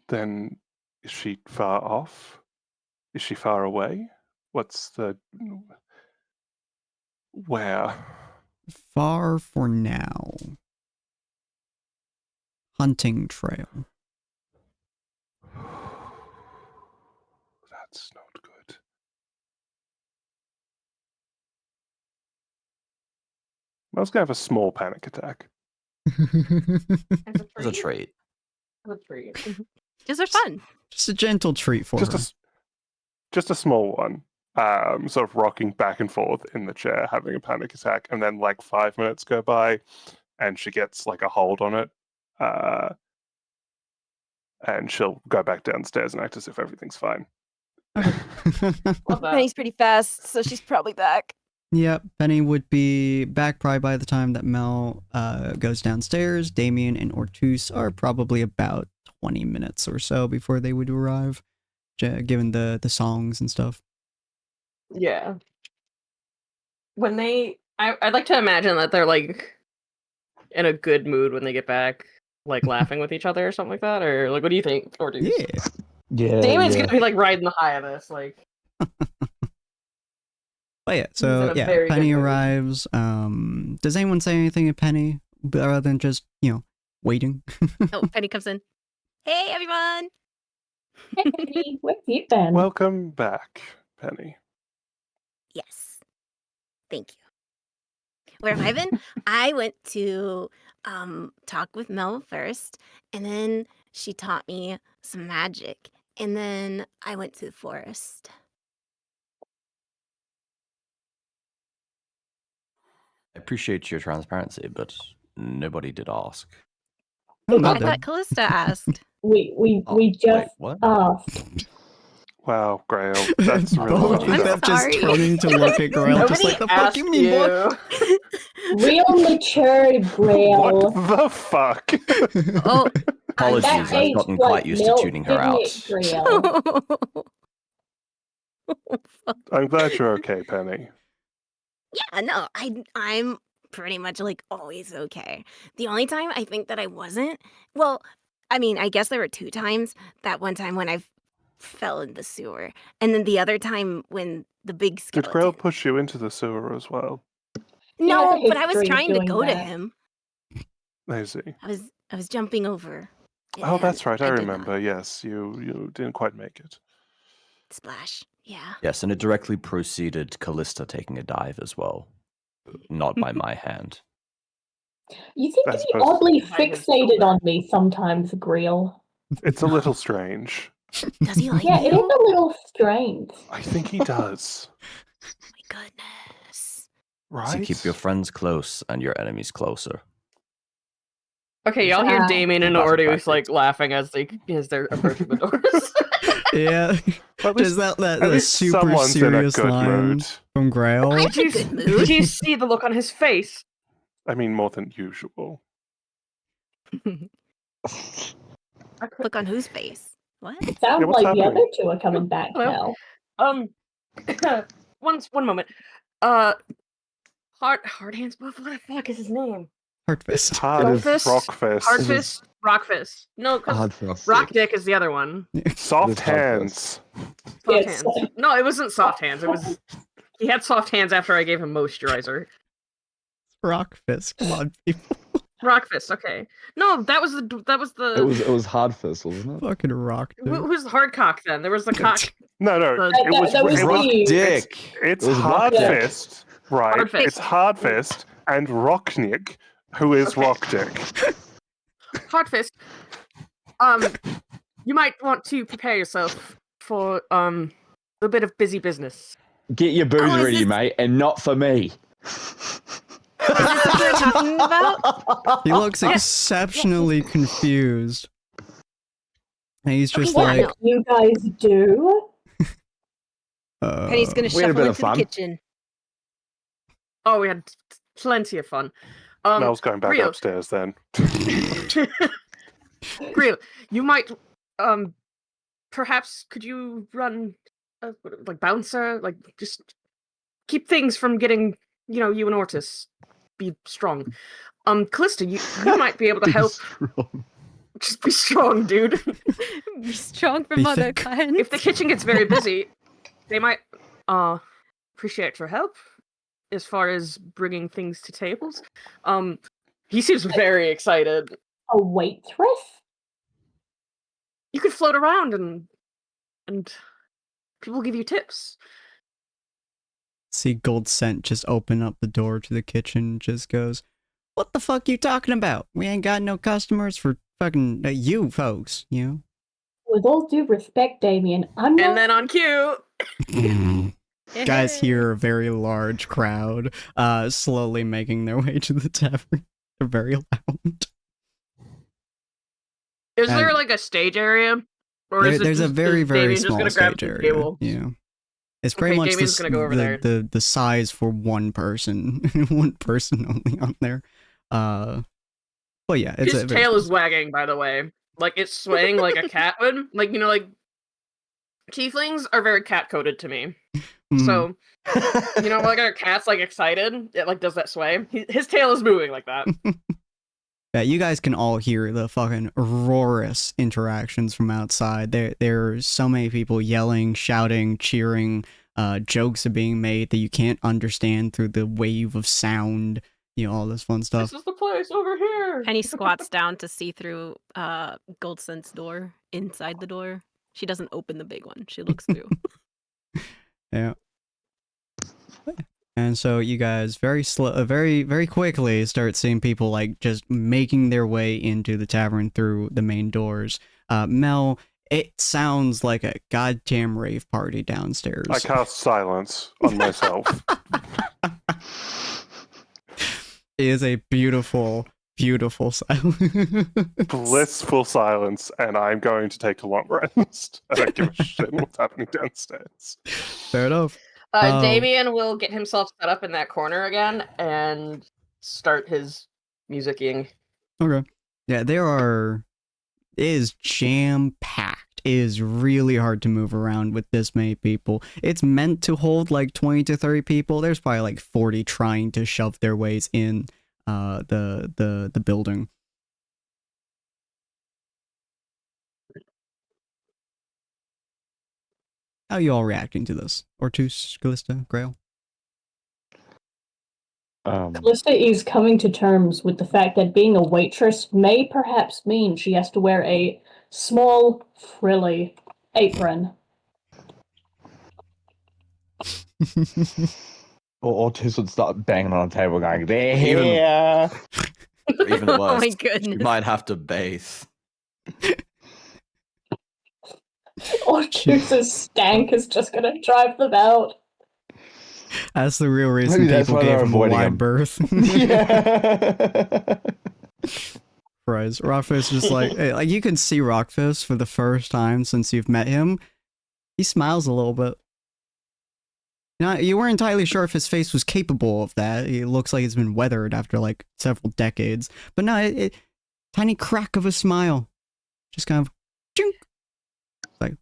Then is she far off? Is she far away? What's the... Where? Far for now. Hunting trail. That's not good. Mel's gonna have a small panic attack. It's a trait. These are fun. Just a gentle treat for her. Just a small one. Sort of rocking back and forth in the chair, having a panic attack, and then like 5 minutes go by, and she gets like a hold on it, and she'll go back downstairs and act as if everything's fine. Okay. Love that. Penny's pretty fast, so she's probably back. Yep, Penny would be back probably by the time that Mel goes downstairs. Damien and Ortus are probably about 20 minutes or so before they would arrive, given the songs and stuff. Yeah. When I'd like to imagine that they're like in a good mood when they get back, like laughing with each other or something like that. Or like, what do you think, Ortiz? Yeah. Yeah. Damien's yeah. gonna be like riding the high of this, like. But yeah, He's in so a yeah, very good Penny mood. arrives. Does anyone say anything to Penny other than just, waiting? Oh, Penny comes in. Hey, everyone. Hey, where have you been? Welcome back, Penny. Yes. Thank you. Where have I been? I went to talk with Mel first, and then she taught me some magic, and then I went to the forest. I appreciate your transparency, but nobody did ask. Oh, I no, dude. thought Callista asked. We Oh, wait, just what? asked. Wow, Grail, that's really Both fucked of I'm up. them just sorry. turning to look at Grail, just Nobody like, the fuck you asked mean, boy? you. Real mature Grail. What the fuck? Oh, I'm Apologies, That I've sorry. gotten aged quite like used to milk, tuning her didn't out. it, Grail? I'm glad you're okay, Penny. Yeah, no, I'm pretty much like always okay. The only time I think that I wasn't, well, I mean, I guess there were 2 times. That one time when I fell in the sewer, and then the other time when the big Did Grail skeleton. push you into the sewer as well? He has a No, but I was history of trying to doing go to that. him. I see. I was jumping over. Oh, that's and right. I did not. remember. Yes, you didn't quite make it. Splash. Yeah. Yes, and it directly preceded Callista taking a dive as well. Not by my hand. You seem As to be opposed to- oddly By his fixated shoulder. on me sometimes, Grail. It's a little strange. Does he like Yeah, it is you? a little strange. I think he does. My goodness. Right? So keep your friends close and your enemies closer. Okay, y'all hear Ah. Damien and Classic Ordeus like tactics. laughing as they're approaching the doors. Yeah. Well, at Just least, that at least super someone's in a serious good line mood. from Grail. I'm in a Did good you, mood. did you see the look on his face? I mean, more than usual. Look on whose face? What? It sounds Yeah, what's like the happening? other 2 are coming back Hello? now. One moment. Hard hands. What the fuck is his name? Heartfist. Hard Rockfist? as Rockfist. Hardfist? Rockfist. No, because Hard for us. Rock Dick is the other one. Soft It is hard hands. Soft Yes. hands. No, it wasn't soft hands. It was he had soft hands after I gave him moisturizer. Rockfist. Come on, people. Rockfist. Okay. No, that was the It was hard fist, wasn't it? Fucking rock. who's the hard cock then? There was the cock. No, The- it was that was it was the- Dick! it's It was Hard Rock Dick. Fist, right? Hard Fist. It's Hard Fist and Rocknick, who is Okay. Rock Dick. Hardfist. You might want to prepare yourself for a bit of busy business. Get your booze Oh, is ready, this- mate, and not for me. Is this what you're talking about? He looks Yes. exceptionally confused. And he's just yeah, like, no. You guys do? Penny's gonna we had a shuffle bit of into the fun. kitchen. Oh, we had plenty of fun. Mel's going back Rio. upstairs then. Rio, you might perhaps could you run like bouncer, like just keep things from getting, you and Ortis be strong. Callista, you might be able to help. Just be strong, dude. Be strong for Be mother thick. kind. If the kitchen gets very busy, they might appreciate your help as far as bringing things to tables. He seems very excited. A waitress? You could float around and people give you tips. see Gold Scent just open up the door to the kitchen, just goes, "What the fuck you talking about? We ain't got no customers for fucking you folks, you With all due respect, Damien, I'm not. And then on cue, know." Guys hear a very large crowd slowly making their way to the tavern. They're very loud. is there And- like a stage area? Or is it There's a just, very, is very Damien just small gonna grab stage the area. table? Yeah. It's pretty Okay, much Damien's gonna go over there. the size for one person. One person only on there. But yeah, it's His a very tail small is wagging, by the way. Like it's swaying like a cat would. Like, like tieflings are very cat coded to me. Mm. So like our cat's like excited, it like does that sway. His tail is moving like that. Yeah, you guys can all hear the fucking roarous interactions from outside. There's so many people yelling, shouting, cheering. Jokes are being made that you can't understand through the wave of sound. All this fun stuff. This is the place over here. Penny squats down to see through Goldson's door, inside the door. She doesn't open the big one. She looks through. Yeah. And so you guys very slow, very quickly start seeing people like just making their way into the tavern through the main doors. Mel, It sounds like a goddamn rave party downstairs. I cast silence on myself. It is a beautiful, beautiful silence. Blissful silence, and I'm going to take a long rest. I don't give a shit what's happening downstairs. Fair enough. Damien will get himself set up in that corner again and start his musicking. Okay. Yeah, it is jam-packed. It is really hard to move around with this many people. It's meant to hold like 20 to 30 people. There's probably like 40 trying to shove their ways in the building. How are you all reacting to this? Ortus, Callista, Grail? Callista is coming to terms with the fact that being a waitress may perhaps mean she has to wear a small, frilly apron. Or Tis would start banging on a table going, they're Even- here! Or even worse, Oh my you goodness. might have to bathe. Ortus's stank is just gonna drive them out. That's the real reason Maybe that's people why gave they're him a avoiding wide him. berth. Yeah. Surprise. Rockfist just like you can see Rockfist for the first time since you've met him. He smiles a little bit. Now, you weren't entirely sure if his face was capable of that. It looks like it's been weathered after like several decades. But no, tiny crack of a smile. Just kind of chink. Like,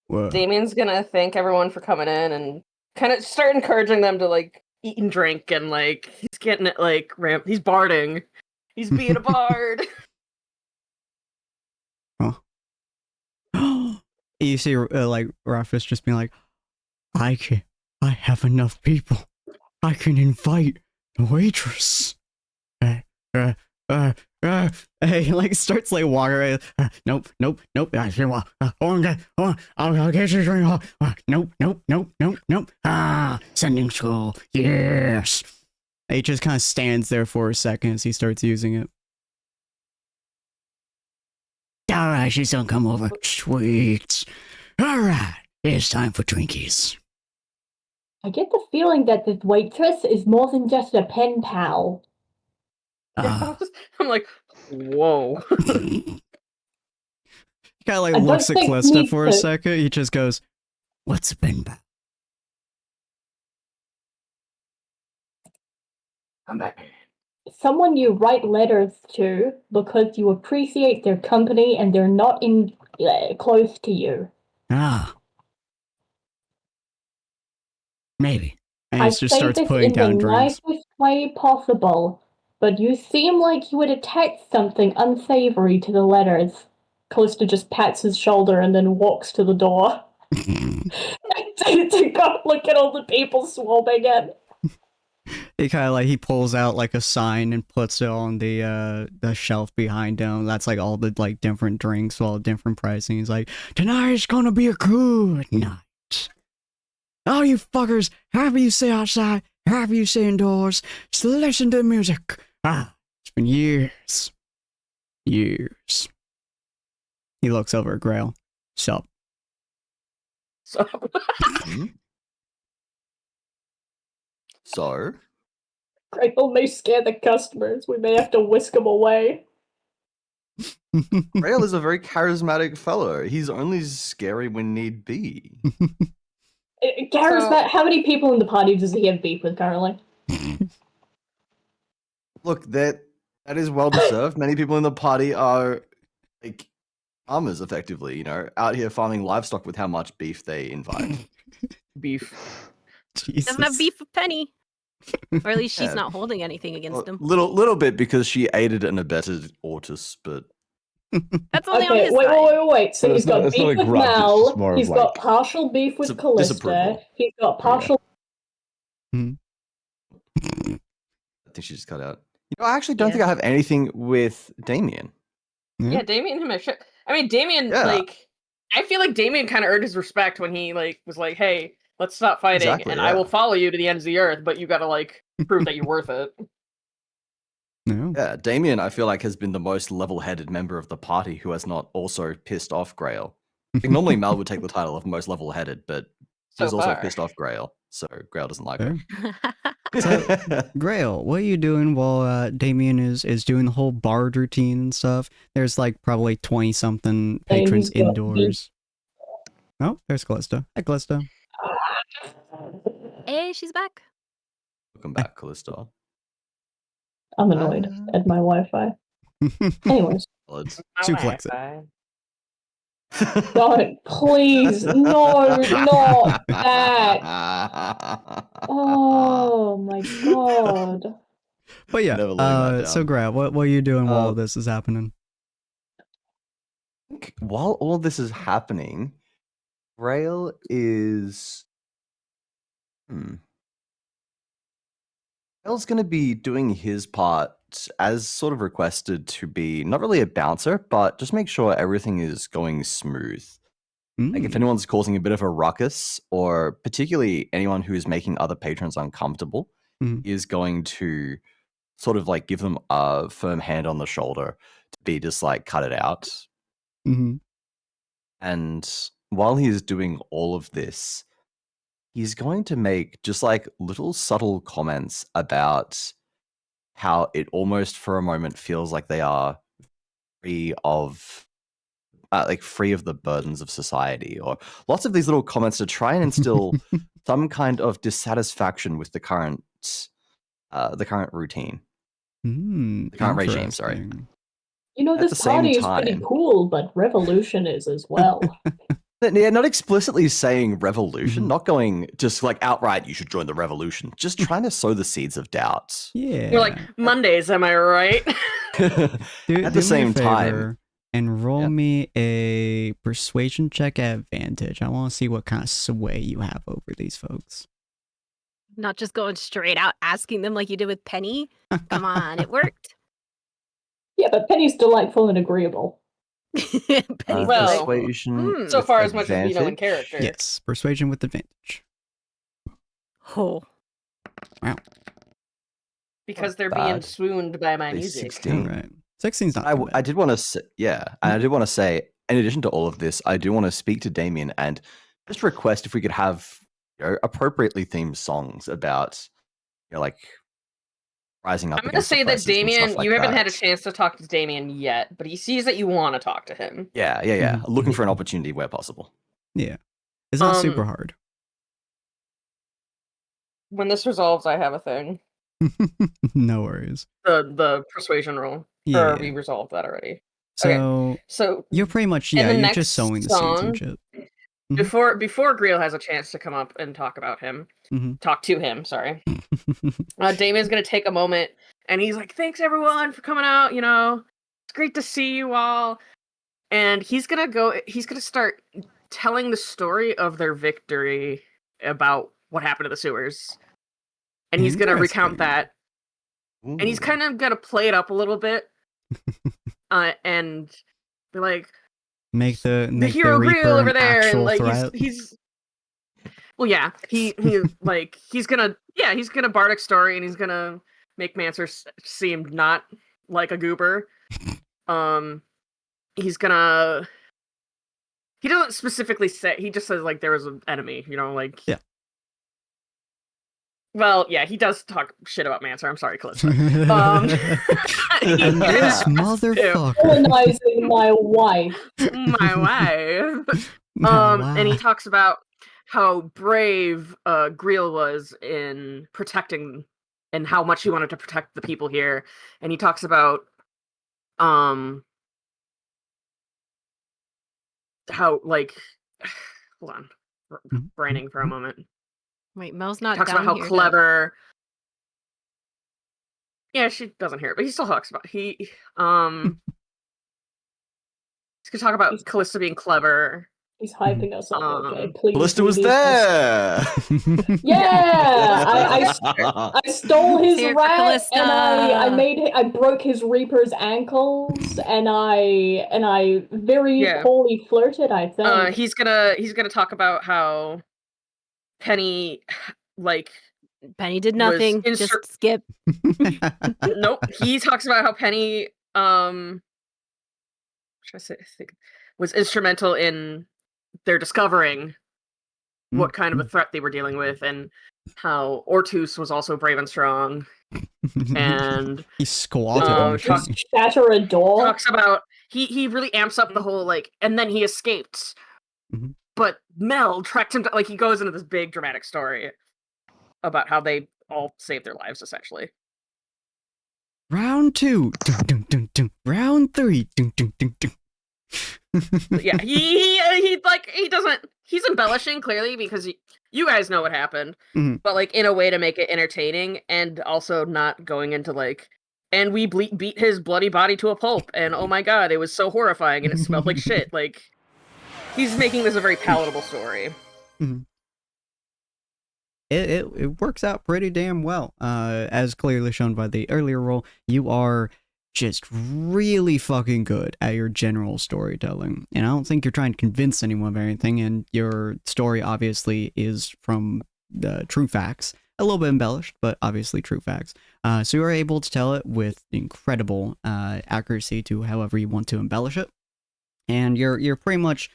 whoa. Damien's gonna thank everyone for coming in and kind of start encouraging them to like eat and drink, and like he's getting it like he's barding. He's being a bard. You see like Rockfist just being like, I have enough people. I can invite the waitress. He like starts like walking. Nope. I say, I'll get you a drink. Nope. Sending school. Yes. He just kind of stands there for a second as he starts using it. All right, she's gonna come over. Sweet. All right, it's time for Twinkies. I get the feeling that this waitress is more than just a pen pal. Uh, I'm like, whoa. He kind of like I don't looks at think Callista me for a too. second. He just goes, "What's a pen pal?" I'm back. Someone you write letters to because you appreciate their company and they're not in close to you. Ah, maybe. And I he just say starts this putting in the down drinks. nicest way possible, but you seem like you would attach something unsavory to the letters. Callista just pats his shoulder and then walks to the door to go look at all the people swarming in. He kind of like he pulls out like a sign and puts it on the shelf behind him. That's like all the like different drinks, all different pricing. He's like, tonight's gonna be a good night. All you fuckers, however you stay outside, however you stay indoors, just listen to the music. It's been years. Years. He looks over at Grail. Sup? So So, Grateful may scare the customers. We may have to whisk them away. Rail is a very charismatic fellow. He's only scary when need be. Charismatic. How many people in the party does he have beef with currently? Look, that is well deserved. Many people in the party are like farmers, effectively, out here farming livestock with how much beef they invite. beef. Jesus. Doesn't have beef with Penny. Or at least she's Yeah. not holding anything against him. Little bit because she aided and abetted Ortus, but That's only on Okay, his wait, side. wait. So But he's it's not- got it's not beef a with grudge, it's just Mal. more of He's got like- partial beef with Callista. disapproval. He's got partial. I think she just cut out. I actually don't Yeah. think I have anything with Damien. Yeah, Damien him. I mean, Damien Yeah. like. I feel like Damien kind of earned his respect when he like was like, "Hey, let's stop fighting, Exactly, and yeah. I will follow you to the ends of the earth, but you gotta like prove that you're worth it." No. Yeah, Damien, I feel like, has been the most level-headed member of the party who has not also pissed off Grail. Like, normally Mal would take the title of most level-headed, but So he's also far. pissed off Grail, so Grail doesn't like her. So- Grail, what are you doing while Damien is doing the whole bard routine and stuff? There's like probably 20-something patrons he's got indoors. Oh, there's Callista. Hi, Callista. Hey, she's back. Welcome back, Callisto. I'm annoyed at my Wi-Fi. Anyways, Bloods. Suplex it. don't, please, no, not that. Oh my god. But yeah, Never letting that so down. Grail, what are you doing while this is happening? While all this is happening, Grail is... Grail's going to be doing his part as sort of requested to be not really a bouncer, but just make sure everything is going smooth. Like if anyone's causing a bit of a ruckus, or particularly anyone who is making other patrons uncomfortable, he is going to sort of like give them a firm hand on the shoulder to be just like, cut it out. And while he is doing all of this, he's going to make just like little subtle comments about how it almost for a moment feels like they are free of the burdens of society, or lots of these little comments to try and instill some kind of dissatisfaction with the current routine, the current regime. Sorry. You know, At this the same party is pretty time- cool, but revolution is as well. Yeah, not explicitly saying revolution, not going just like outright, you should join the revolution. Just trying to sow the seeds of doubt. Yeah. You're like, Mondays, am I right? At the same time, and roll me a persuasion check at advantage. I want to see what kind of sway you have over these folks. Not just going straight out asking them like you did with Penny. Come on, it worked. Yeah, but Penny's delightful and agreeable. Penny's Well, persuasion so with far as much as we know in advantage? character. Yes, persuasion with advantage. Oh. Wow. Because they're Bad. being swooned by my They music. 16. All right. 16's not I too bad. did want to say, and I did want to say, in addition to all of this, I do want to speak to Damien and just request if we could have appropriately themed songs about, like rising up. I'm going to say that Damien, like you haven't had a that. chance to talk to Damien yet, but he sees that you want to talk to him. Yeah. Looking for an opportunity where possible. Yeah. It's not super hard. When this resolves, I have a thing. No worries. The persuasion roll. Yeah. Or we resolved that already. So, So you're pretty much, in the you're next just sowing the seeds and song, shit. Before Greal has a chance to come up and talk about him, talk to him, sorry. Damien's gonna take a moment, and he's like, "Thanks everyone for coming out. You know, it's great to see you all." And he's gonna start telling the story of their victory about what happened to the sewers, and he's gonna recount that, and he's kind of gonna play it up a little bit, and be like, Make the hero Reaper Greal over an there, and actual like threat. he's well, yeah, he like he's gonna bardic story, and he's gonna make Mancer seem not like a goober. He doesn't specifically say, he just says like there was an enemy, you know, like yeah. Well, yeah, he does talk shit about Mancer. I'm sorry, Calista. And this motherfucker. Colonizing my wife. My wife. Wow. And he talks about how brave Greal was in protecting, and how much he wanted to protect the people here. And he talks about how, like, hold on, braining for a moment. Wait, Mel's not Talks down about how here to- clever. Yeah, she doesn't hear it, but he still talks about he's gonna talk about Callista being clever. He's hyping us up, okay? Please. Callista was do there. Yeah, I stole his Here for rat, Callista. and I broke his Reaper's ankles, and I very poorly flirted, I think. He's gonna talk about how Penny, like, Penny did nothing. Just skip. Nope. He talks about how Penny, was instrumental in they're discovering what kind of a threat they were dealing with, and how Ortus was also brave and strong, and he squatted on the Chuck- tree. Shatter a door. talks about he really amps up the whole like, and then he escaped, Mhm. but Mel tracked him. Like he goes into this big dramatic story about how they all saved their lives essentially. Round 2. Dun, dun, dun, dun. Round 3. Dun, dun, dun, dun. Yeah, he doesn't. He's embellishing clearly because you guys know what happened, Mhm. but like in a way to make it entertaining and also not going into like. And we beat his bloody body to a pulp, and oh my god, it was so horrifying, and it smelled like shit. Like, he's making this a very palatable story. It works out pretty damn well. As clearly shown by the earlier role, you are just really fucking good at your general storytelling. And I don't think you're trying to convince anyone of anything, and your story obviously is from the true facts. A little bit embellished, but obviously true facts. So you're able to tell it with incredible accuracy to however you want to embellish it. And you're pretty much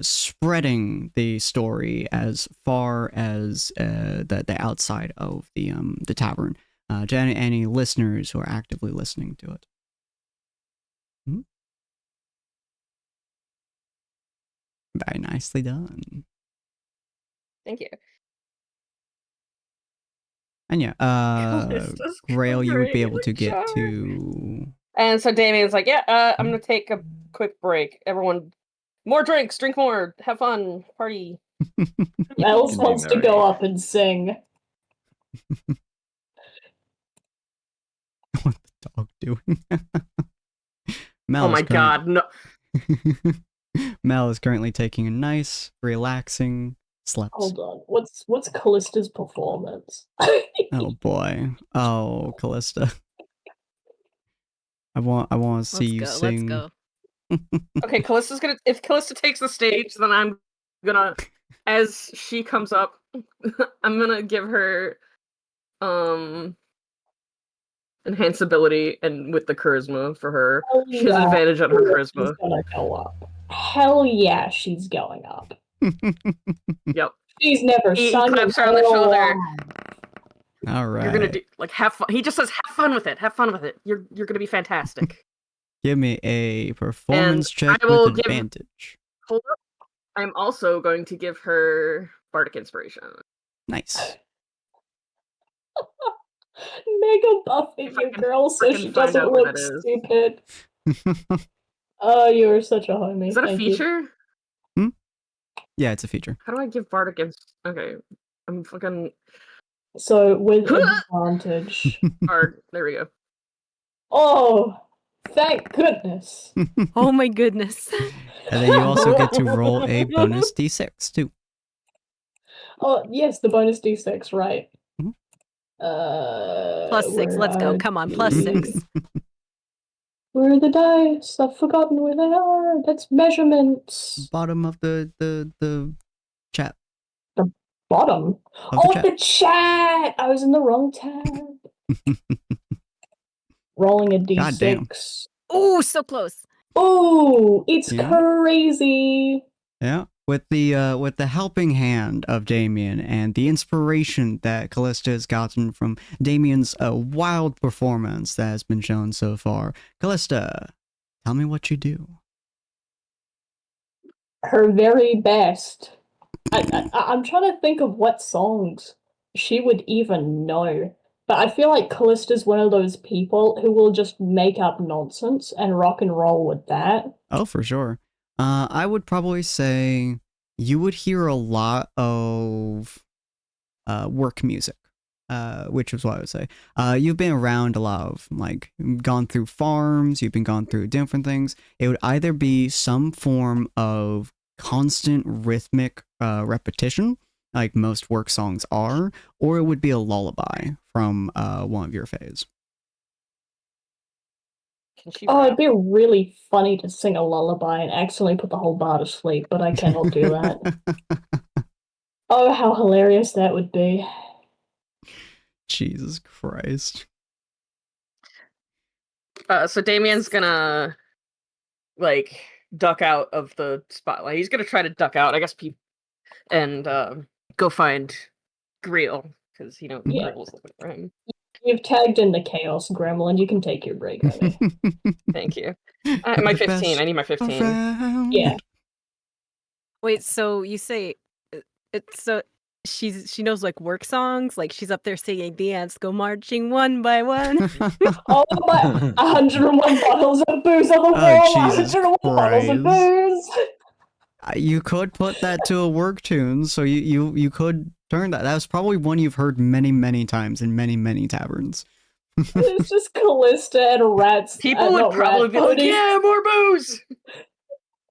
spreading the story as far as the outside of the tavern to any listeners who are actively listening to it. Very nicely done. Thank you. And yeah, Callista's Grail, you would be able to great, get Char. to. And so Damien's like, yeah, I'm gonna take a quick break. Everyone, more drinks, drink more, have fun, party. Mels Can be wants to merry. go up and sing. What the dog doing? Mel Oh my is current- god, no. Mel is currently taking a nice, relaxing sleep. Hold on. What's Callista's performance? Oh boy. Oh, Callista. I want to see you Let's sing. go. Okay, Callista's gonna. If Callista takes the stage, then I'm gonna, as she comes up, I'm gonna give her, enhance ability and with the charisma for her. Hell She has yeah, advantage on her Callista's charisma. gonna go up. Hell yeah, she's going up. Yep. She's never He sung claps in her on the her shoulder. life. All right. You're gonna do like have fun. He just says, "Have fun with it. Have fun with it. You're gonna be fantastic." Give me a performance check I will with give- advantage. Hold up. I'm also going to give her bardic inspiration. Nice. Mega buffing If I your can girl so frickin' she find doesn't out what look that is. stupid. Oh, you're such a homie. Is that a Thank you. feature? Yeah, it's a feature. How do I give bardic Okay, I'm fucking So with advantage. hard. There we go. Oh, thank goodness. Oh my goodness. And then you also get to roll a bonus d6 too. Oh yes, the bonus d6, right? Mhm. +6. where Let's go. are Come on. the- +6. Where are the dice? I've forgotten where they are. That's measurements. Bottom of the chat. Bottom. Of Oh, the the chat! I was in the wrong tab. Rolling a God damn. d6. Oh, so close. Oh, it's Yeah. crazy. Yeah, with the helping hand of Damien and the inspiration that Callista has gotten from Damien's wild performance that has been shown so far. Callista, tell me what you do. Her very best. I'm trying to think of what songs she would even know. But I feel like Callista's one of those people who will just make up nonsense and rock and roll with that. Oh, for sure. I would probably say you would hear a lot of work music, which is what I would say. You've been around a lot of, like, gone through farms, you've been gone through different things. It would either be some form of constant rhythmic repetition, like most work songs are, or it would be a lullaby from one of your faves. Can she Oh, rap? it'd be really funny to sing a lullaby and accidentally put the whole bar to sleep, but I cannot do that. Oh, how hilarious that would be. Jesus Christ. So Damien's gonna like duck out of the spotlight. He's gonna try to duck out, I guess, and go find Greel because Yeah. Greel's looking for him. You've tagged in the Chaos Gremlin. You can take your break, honey. Thank you. My 15. I need my 15. Yeah. Wait, so you say it's so she knows like work songs, like she's up there singing the ants go marching one by one. Oh my! 101 bottles of booze on the wall. Jesus 101 bottles of Christ. booze. You could put that to a work tune, so you could turn that. That's probably one you've heard many times in many taverns. It's just Callista and rats. People would probably be like, "Yeah, more booze."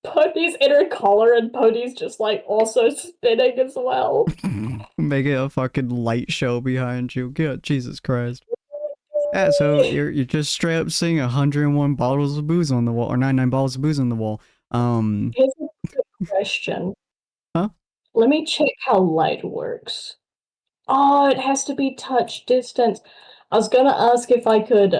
Pony's inner collar and Pony's just like also spinning as well. Make it a fucking light show behind you. God, Jesus Christ. Yeah, so you're just straight up seeing 101 bottles of booze on the wall, or 99 bottles of booze on the wall. Here's a good question. Huh? Let me check how light works. Oh, it has to be touch distance. I was gonna ask if I could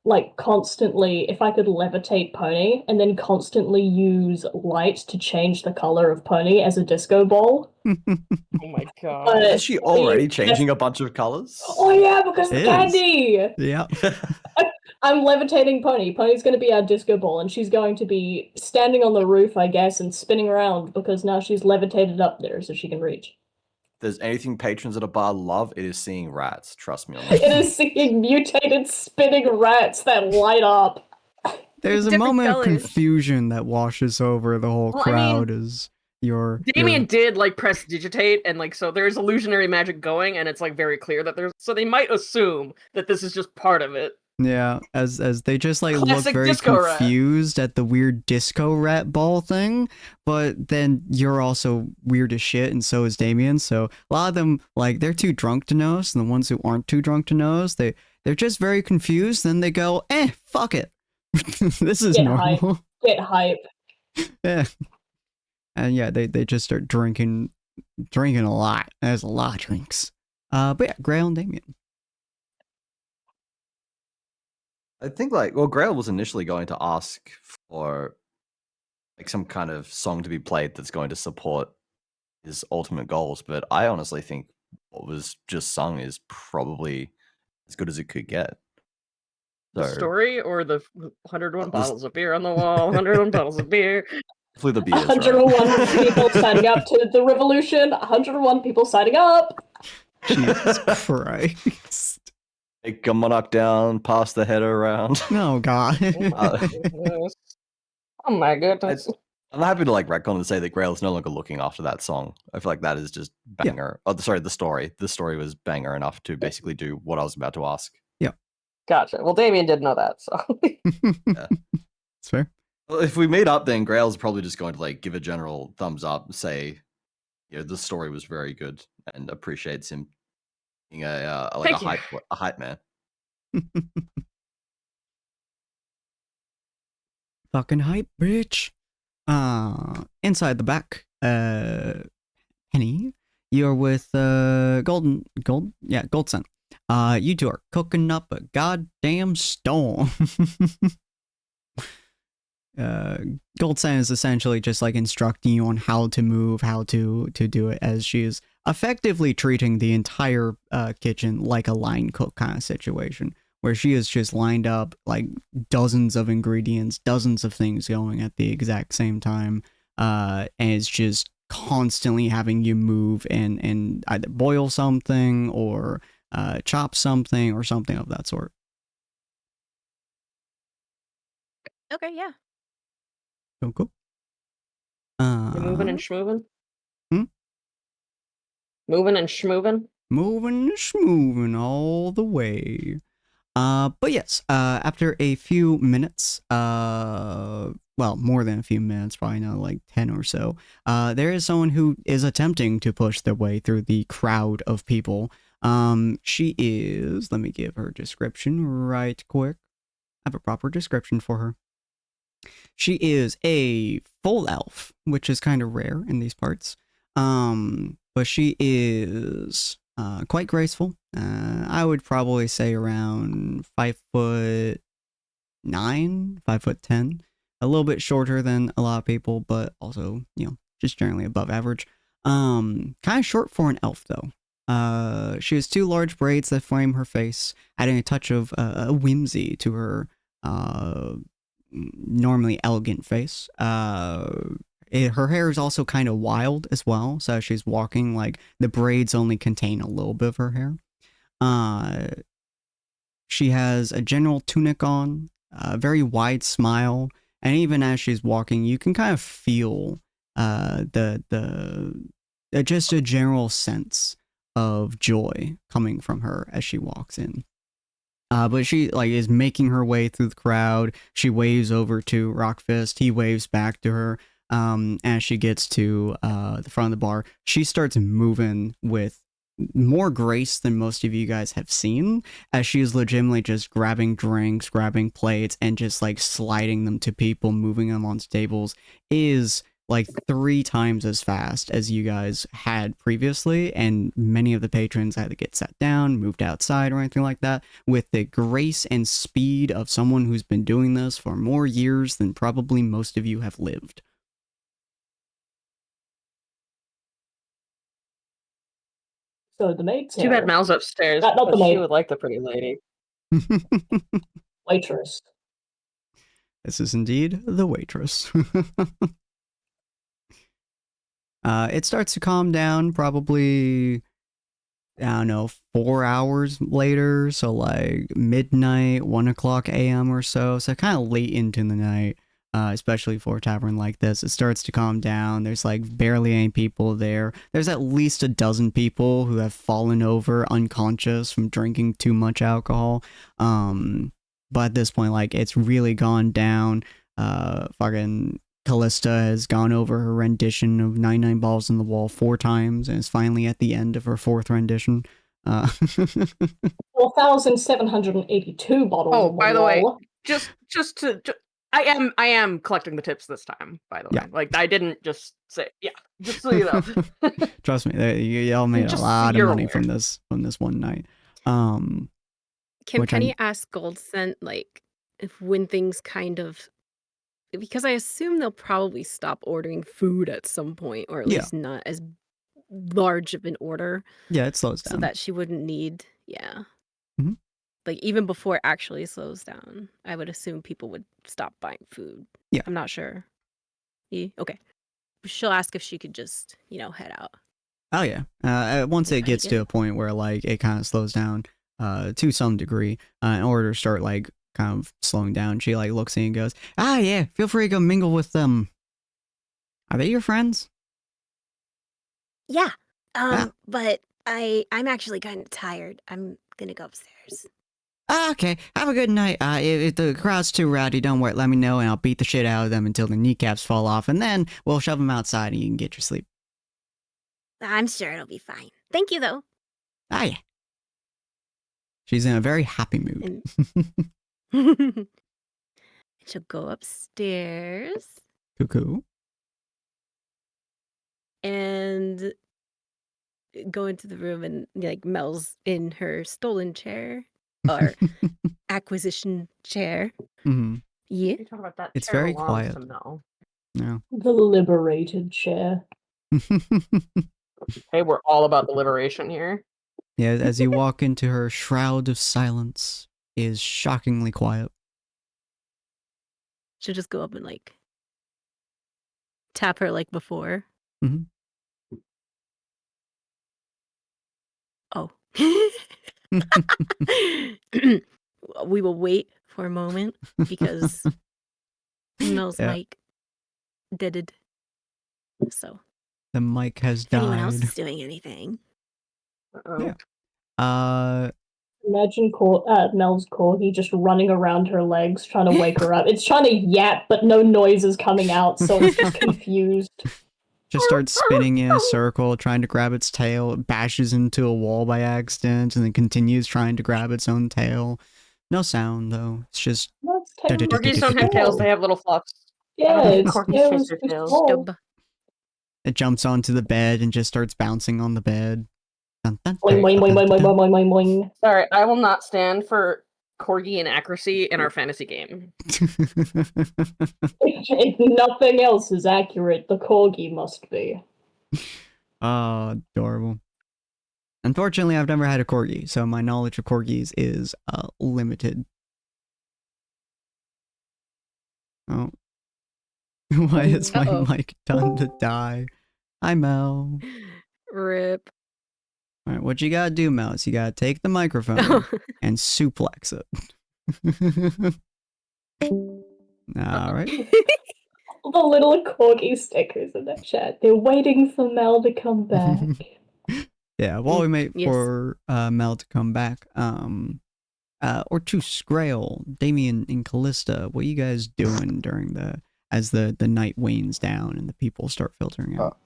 if I could levitate Pony and then constantly use light to change the color of Pony as a disco ball. Oh my god. But Is she already changing a bunch of colors? Oh yeah, because the It is. candy! Yeah. I'm levitating Pony. Pony's gonna be our disco ball, and she's going to be standing on the roof, I guess, and spinning around because now she's levitated up there so she can reach. If there's anything patrons at a bar love, it is seeing rats. Trust me on that. It is seeing mutated spinning rats that light up. There's a Different moment colors. of confusion that washes over the whole Well, I mean, crowd as your Damien did press digitate, and so there's illusionary magic going, and it's very clear that there's. So they might assume that this is just part of it. Yeah, as they just look Classic very disco rat. confused at the weird disco rat ball thing, but then you're also weird as shit, and so is Damien. So a lot of them they're too drunk to notice, and the ones who aren't too drunk to notice, they're just very confused. Then they go, fuck it, this is Get normal. hype. Get hype. Yeah, and yeah, they just start drinking a lot. There's a lot of drinks. But yeah, Grail and Damien. I think Grail was initially going to ask for some kind of song to be played that's going to support his ultimate goals, but I honestly think what was just sung is probably as good as it could get. The So, story or the 101 bottles of beer on the wall, 101 bottles of beer. hopefully the beers, 101 right? people signing up to the revolution. 101 people signing up. Jesus Christ. Take a monarch down, pass the head around. Oh God. Oh my goodness. I'm happy to retcon and say that Grail is no longer looking after that song. I feel like that is just banger. Yeah. Oh, sorry, the story. The story was banger enough to basically do what I was about to ask. Yeah. Gotcha. Well, Damien did know that, so. Yeah. That's fair. Well, if we meet up, then Grail's probably just going to give a general thumbs up, say, the story was very good, and appreciates him being a hype man. Fucking hype, bitch. Inside the back, Penny, you're with Gold, Goldson. You two are cooking up a goddamn storm. Goldson is essentially just instructing you on how to move, how to do it, as she is effectively treating the entire kitchen like a line cook kind of situation, where she is just lined up dozens of ingredients, dozens of things going at the exact same time, and it's just constantly having you move and either boil something or chop something or something of that sort. Okay, yeah. Cool. You moving and schmoving? Hmm? Moving and schmoving? Moving and schmoving all the way. But yes, after a few minutes, well, more than a few minutes, probably not 10 or so, there is someone who is attempting to push their way through the crowd of people. She is, let me give her a description right quick. I have a proper description for her. She is a full elf, which is kind of rare in these parts. But she is quite graceful. I would probably say around 5'9", 5'10", a little bit shorter than a lot of people, but also, just generally above average. Kind of short for an elf, though. She has 2 large braids that frame her face, adding a touch of whimsy to her normally elegant face. Her hair is also kind of wild as well, so as she's walking, like, the braids only contain a little bit of her hair. She has a general tunic on, a very wide smile, and even as she's walking, you can kind of feel just a general sense of joy coming from her as she walks in. But she is making her way through the crowd. She waves over to Rockfist. He waves back to her. As she gets to the front of the bar, she starts moving with more grace than most of you guys have seen, as she is legitimately just grabbing drinks, grabbing plates, and just sliding them to people, moving them onto tables, is 3 times as fast as you guys had previously, and many of the patrons had to get sat down, moved outside, or anything like that, with the grace and speed of someone who's been doing this for more years than probably most of you have lived. So the maid's Too bad here. Mal's upstairs. Not the But she maid. would like the pretty lady. Waitress. This is indeed the waitress. It starts to calm down probably, I don't know, 4 hours later. So midnight, 1 o'clock a.m. or so. So kind of late into the night, especially for a tavern like this. It starts to calm down. There's barely any people there. There's at least a dozen people who have fallen over unconscious from drinking too much alcohol. But at this point, it's really gone down. Fucking Callista has gone over her rendition of 99 Balls in the Wall 4 times and is finally at the end of her 4th rendition. 4,782 bottles. Oh, on by the way, wall. I am collecting the tips this time, by the way. Yeah. I didn't just say, just so you know. Trust me, y'all made a Just so lot of you're money aware. from this one night. Can Which Penny ask Goldscent, if when things because I assume they'll probably stop ordering food at some point, or at least not as large of an order. Yeah, it slows down. So that she wouldn't need, Mhm. Even before it actually slows down, I would assume people would stop buying food. Yeah. I'm not sure. Okay. She'll ask if she could just, head out. Oh yeah. Once it gets to a point where it kind of slows down to some degree, in order to start kind of slowing down, she looks in and goes, yeah, feel free to go mingle with them. Are they your friends? Yeah. But I'm actually kind of tired. I'm gonna go upstairs. Okay, have a good night. If the crowd's too rowdy, don't worry, let me know and I'll beat the shit out of them until the kneecaps fall off, and then we'll shove them outside and you can get your sleep. I'm sure it'll be fine. Thank you, though. Yeah. She's in a very happy mood. And she'll go upstairs Cuckoo. and go into the room, and Mel's in her stolen chair or acquisition chair. Mm-hmm. Yeah. You talk about that. It's chair very belongs quiet. to Mel. Yeah. The liberated chair. Hey, we're all about the liberation here. Yeah, as you walk into her shroud of silence, is shockingly quiet. She'll just go up and tap her like before. Mm-hmm. Oh. We will wait for a moment because Mel's mic deaded. So the mic has If died. anyone else is doing anything. Uh-oh. Yeah. Imagine Mel's corgi just running around her legs, trying to wake her up. It's trying to yap, but no noise is coming out, so it's just confused. Just starts spinning in a circle, trying to grab its tail. It bashes into a wall by accident, and then continues trying to grab its own tail. No sound, though. It's just... Corgis don't have tails, they have little fluffs. Yeah, its Corgis tail chase is their just tails. long. It jumps onto the bed and just starts bouncing on the bed. Dun, dun, Boing, dun, boing, boing, dun, boing, dun, boing, boing, boing, boing. Sorry, I will not stand for corgi and accuracy in our fantasy game. If nothing else is accurate, the corgi must be. Oh, adorable. Unfortunately, I've never had a corgi, so my knowledge of corgis is limited. Oh. Why is my mic done to die? Hi, Mel. Rip. All right, what you gotta do, Mel, is you gotta take the microphone and suplex it. All right. The little corgi stickers in the chat. They're waiting for Mel to come back. Yeah, while we wait Yes. for Mel to come back, or to Scrail, Damien and Callista, what are you guys doing during as the night wanes down and the people start filtering out?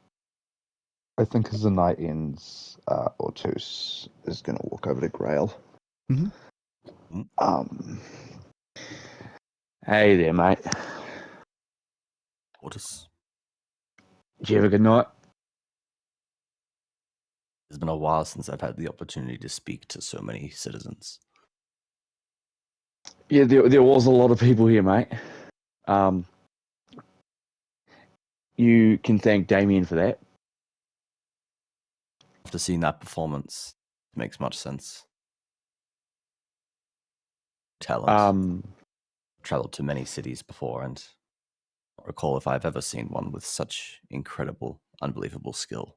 I think as the night ends, Ortus is going to walk over to Grail. Mm-hmm. Hey there, mate. Ortus. Did you have a good night? It's been a while since I've had the opportunity to speak to so many citizens. Yeah, there was a lot of people here, mate. You can thank Damien for that. After seeing that performance, it makes much sense. Talent. Traveled to many cities before and don't recall if I've ever seen one with such incredible, unbelievable skill.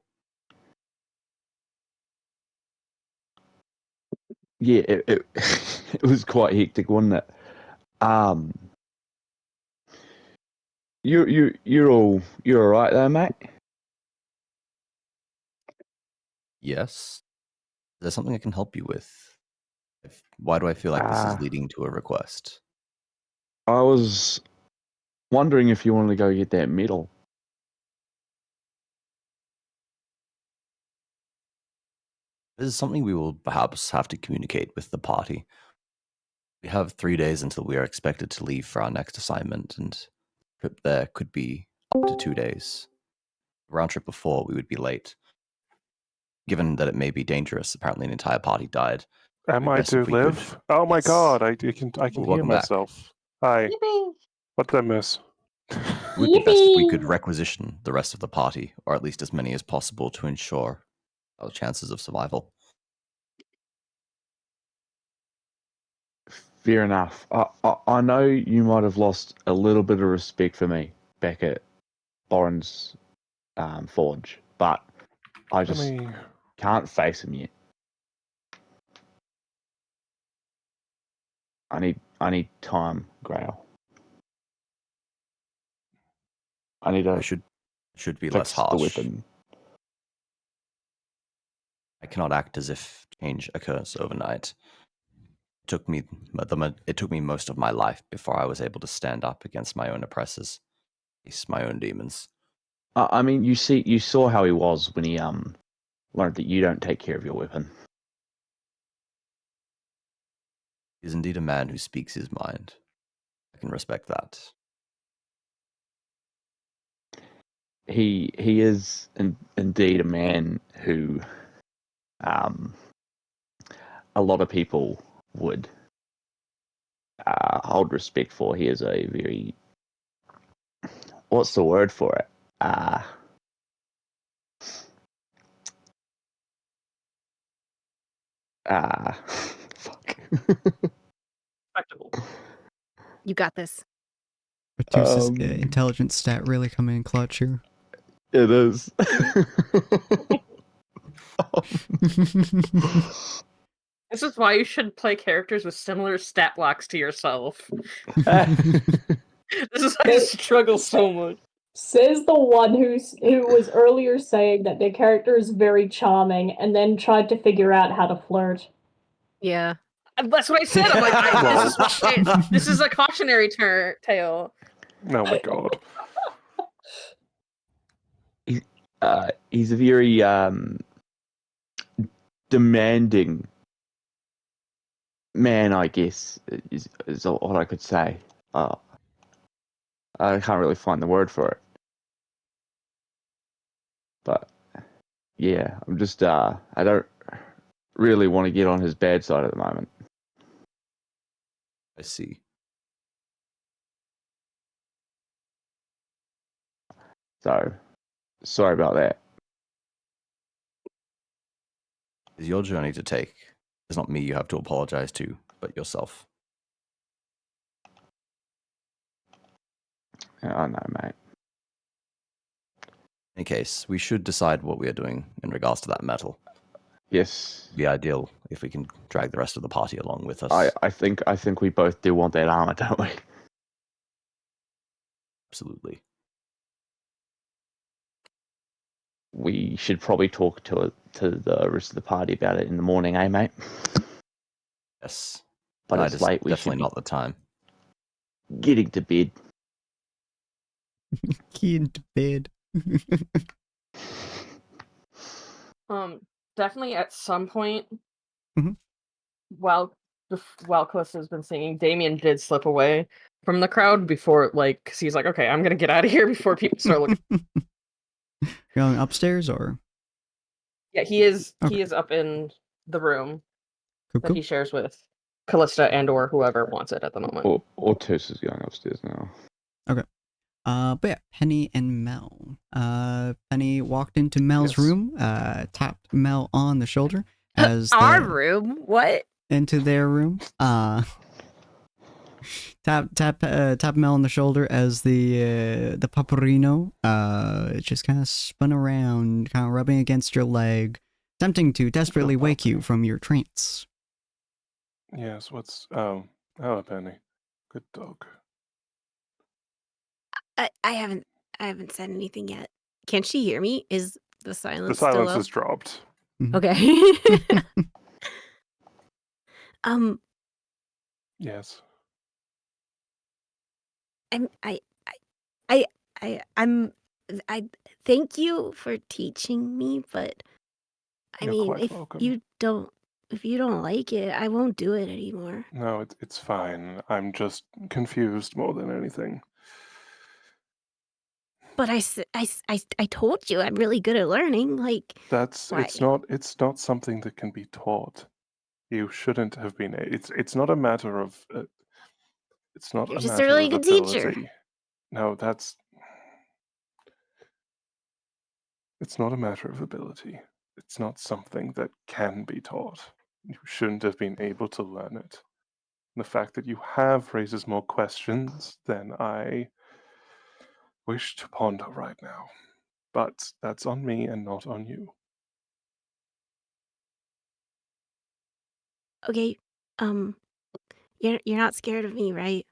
Yeah, it it was quite hectic, wasn't it? You're all right there, mate. Yes. Is there something I can help you with? Why do I feel like this is leading to a request? I was wondering if you wanted to go get that medal. This is something we will perhaps have to communicate with the party. We have 3 days until we are expected to leave for our next assignment, and the trip there could be up to 2 days. Round trip before, we would be late. Given that it may be dangerous, apparently an entire party died. Am I to live? Oh my god, I can hear Welcome back. myself. Hi. What did I miss? It would be best if we could requisition the rest of the party, or at least as many as possible, to ensure our chances of survival. Fair enough. I know you might have lost a little bit of respect for me back at Boren's Forge, but I just can't face him yet. I need time, Grail. I need to. I should be fix less harsh. the weapon. I cannot act as if change occurs overnight. It took me most of my life before I was able to stand up against my own oppressors, face my own demons. I mean, you saw how he was when he learned that you don't take care of your weapon. He is indeed a man who speaks his mind. I can respect that. He is indeed a man who a lot of people would hold respect for. He is a very, what's the word for it? Fuck. Respectable. You got this. Bertus's intelligence stat really coming in clutch here. It is. This is why you should play characters with similar stat blocks to yourself. This is why I struggle so much. Says the one who was earlier saying that their character is very charming and then tried to figure out how to flirt. Yeah. That's what I said. I'm like, this is a cautionary tale. Oh my god. He's a very demanding man, I guess, is what I could say. I can't really find the word for it. But yeah, I'm just I don't really want to get on his bad side at the moment. I see. So, sorry about that. It's your journey to take. It's not me you have to apologize to, but yourself. Yeah, I know, mate. In any case, we should decide what we are doing in regards to that metal. Yes, It'd be ideal if we can drag the rest of the party along with us. I think we both do want that armor, don't we? Absolutely. We should probably talk to the rest of the party about it in the morning, eh, mate? Yes. But Tonight it's is late. We should definitely be not the time. getting to bed. Key into bed. Definitely at some point, Mhm. while Callista has been singing, Damien did slip away from the crowd before, like, because he's like, okay, I'm gonna get out of here before people start looking. Going upstairs or? Yeah, he is. Okay. He is up in the room that Cuckoo. he shares with Callista and or whoever wants it at the moment. Or Tus is going upstairs now. But yeah, Penny and Mel. Penny walked into Mel's Yes. room, tapped Mel on the shoulder as Our the, room? What? into their room. Tap Mel on the shoulder as the Paparino just kind of spun around, kind of rubbing against your leg, attempting to desperately wake you from your trance. Yes, what's hello, Penny. Good dog. I haven't said anything yet. Can she hear me? Is the silence The still silence up? has dropped. Okay. Yes. I thank you for teaching me, but I You're mean, quite welcome. if you don't like it, I won't do it anymore. No, it's fine. I'm just confused more than anything. But I told you I'm really good at learning. Like, It's not something that can be taught. You shouldn't have been. It's not a matter of. It's not you're a just a matter really of good ability. teacher. No, it's not a matter of ability. It's not something that can be taught. You shouldn't have been able to learn it. The fact that you have raises more questions than I wish to ponder right now. But that's on me and not on you. Okay, you're not scared of me, right?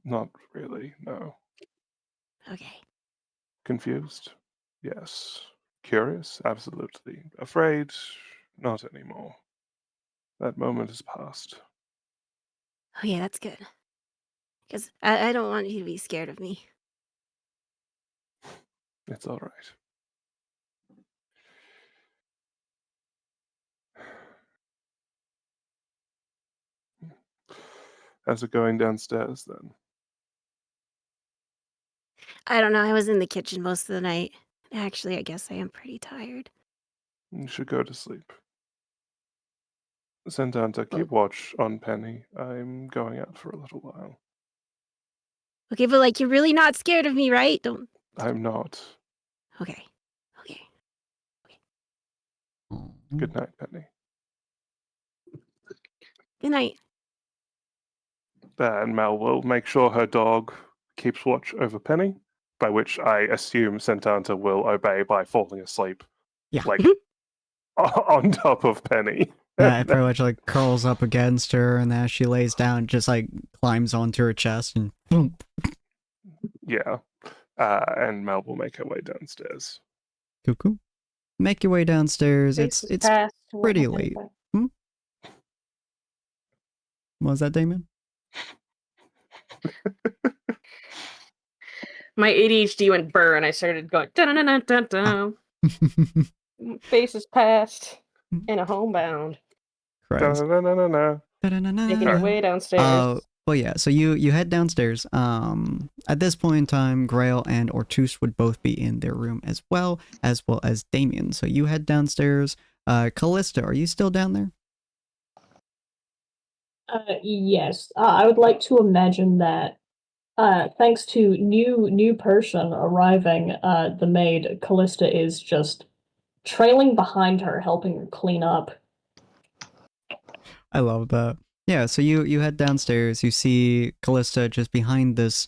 Not really, no. Okay. Confused? Yes. Curious? Absolutely. Afraid? Not anymore. That moment is past. Okay, that's good. Because I don't want you to be scared of me. It's all right. How's it going downstairs then? I don't know. I was in the kitchen most of the night. Actually, I guess I am pretty tired. You should go to sleep. Sentanta, keep watch on Penny. I'm going out for a little while. Okay, but like, you're really not scared of me, right? Don't. I'm not. Okay. Okay. Good night, Penny. Good night. And Mel will make sure her dog keeps watch over Penny, by which I assume Sentanta will obey by falling asleep. Yeah. Like, on top of Penny. It pretty much like curls up against her, and as she lays down, just like climbs onto her chest and boom. Yeah. And Mel will make her way downstairs. Cuckoo. Make your way downstairs. It's pretty late. What was that, Damon? My ADHD went burr, and I started going dun dun dun dun dun. Face is past in a homebound. Christ. Making your way downstairs. Well, yeah. So you head downstairs. At this point in time, Grail and Ortus would both be in their room as well as Damien. So you head downstairs. Callista, are you still down there? Yes. I would like to imagine that, thanks to new person arriving, the maid Callista is just trailing behind her, helping her clean up. I love that. Yeah, so you head downstairs, you see Callista just behind this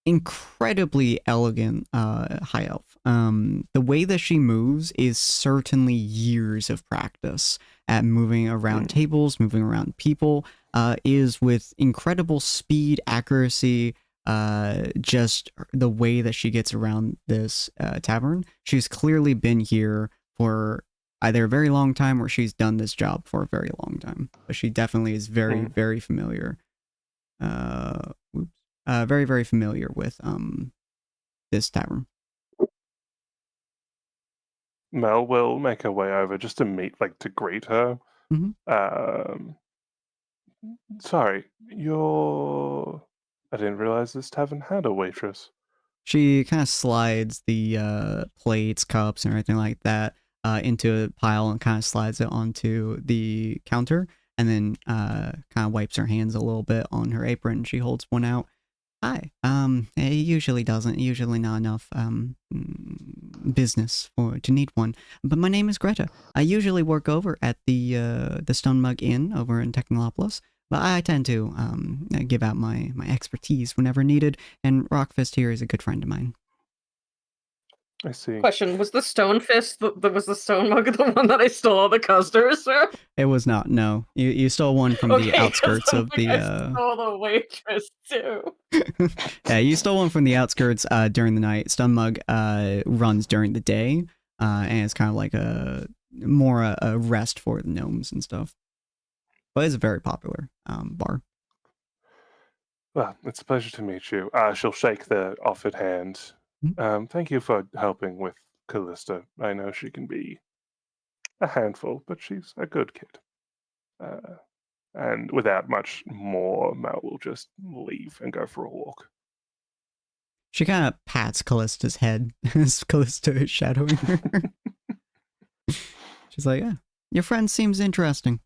incredibly elegant high elf. The way that she moves is certainly years of practice at moving around tables, moving around people, is with incredible speed, accuracy, just the way that she gets around this tavern. She's clearly been here for either a very long time or she's done this job for a very long time. But she definitely is very, very familiar. Very, very familiar with this tavern. Mel will make her way over just to meet, like, to greet her. Sorry, I didn't realize this tavern had a waitress. She kind of slides the plates, cups, and everything like that into a pile and kind of slides it onto the counter, and then kind of wipes her hands a little bit on her apron. She holds one out. Hi. It usually not enough business to need one. But my name is Greta. I usually work over at the Stone Mug Inn over in Technolopolis. But I tend to give out my expertise whenever needed, and Rockfist here is a good friend of mine. I see. Question: was the stone fist was the stone mug the one that I stole all the customers from? It was not. No, you stole one from the outskirts of the. I stole the waitress too. Yeah, you stole one from the outskirts during the night. Stone Mug runs during the day, and it's kind of like a rest for the gnomes and stuff. But it's a very popular bar. Well, it's a pleasure to meet you. She'll shake the offered hand. Thank you for helping with Callista. I know she can be a handful, but she's a good kid. And without much more, Mel will just leave and go for a walk. She kind of pats Callista's head as Callista is shadowing her. She's like, yeah, your friend seems interesting.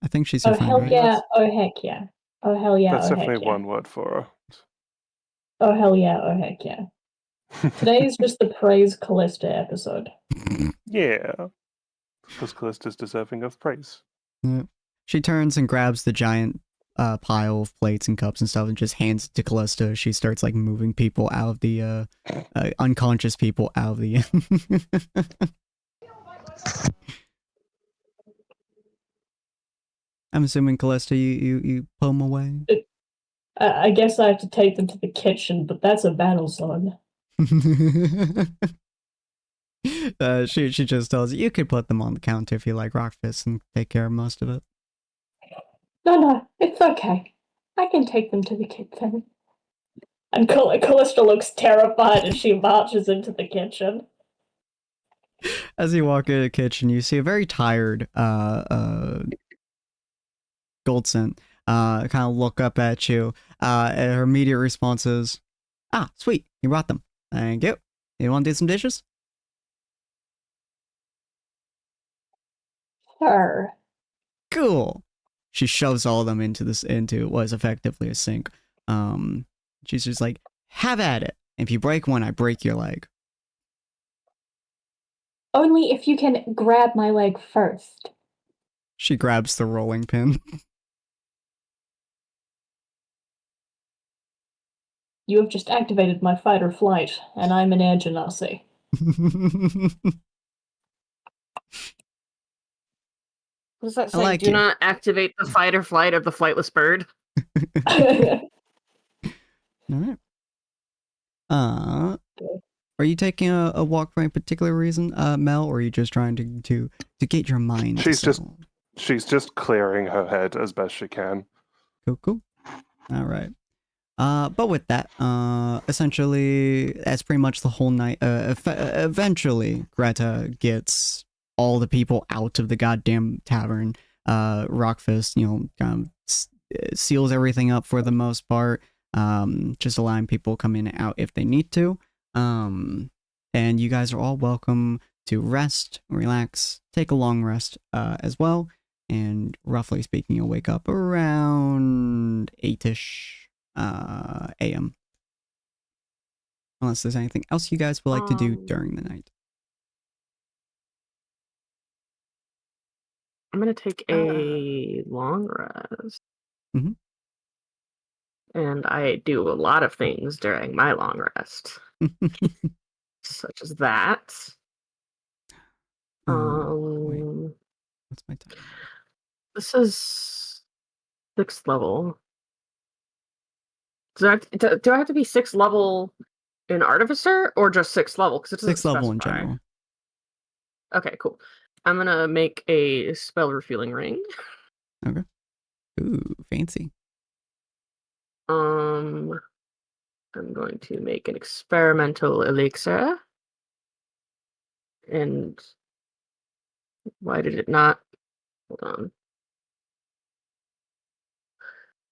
I think she's your friend, hell right? yeah. Oh, heck yeah. Oh, hell yeah. That's oh, definitely heck yeah. one word for her. Oh, hell yeah. Oh, heck yeah. Today is just the praise Callista episode. Yeah. Because Callista's deserving of praise. Yeah. She turns and grabs the giant pile of plates and cups and stuff and just hands it to Callista. She starts like moving people out of the unconscious people out of the I'm assuming, Callista, you pull them away? I guess I have to take them to the kitchen, but that's a battle zone. She just tells you could put them on the counter if you like Rockfist and take care of most of it. No, it's okay. I can take them to the kitchen. And Callista looks terrified as she marches into the kitchen. As you walk into the kitchen, you see a very tired Goldscent kind of look up at you. And her immediate response is, "Ah, sweet, you brought them. Thank you. You want to do some dishes?" Sure. Cool. She shoves all of them into what is effectively a sink. She's just like, have at it. If you break one, I break your leg. Only if you can grab my leg first. She grabs the rolling pin. You have just activated my fight or flight, and I'm an air genasi. What does that say? like Do it. not activate the fight or flight of the flightless bird. All right. Are you taking a walk for any particular reason, Mel, or are you just trying to get your mind? She's just clearing her head as best she can. Cool. All right. But with that, essentially, that's pretty much the whole night. Eventually, Greta gets all the people out of the goddamn tavern. Rockfist, kind of seals everything up for the most part. Just allowing people come in and out if they need to. And you guys are all welcome to rest, relax, take a long rest, as well. and roughly speaking, you'll wake up around 8-ish a.m. Unless there's anything else you guys would like to do during the night. I'm gonna take a long rest. Mhm. And I do a lot of things during my long rest. Such as that. Wait, what's my time? This is 6th level. Do I have to be 6th level in Artificer or just 6th level? Because it doesn't 6th level in specify. general. Okay, cool. I'm gonna make a spell refueling ring. Okay. Ooh, fancy. I'm going to make an experimental elixir. And why did it not? Hold on.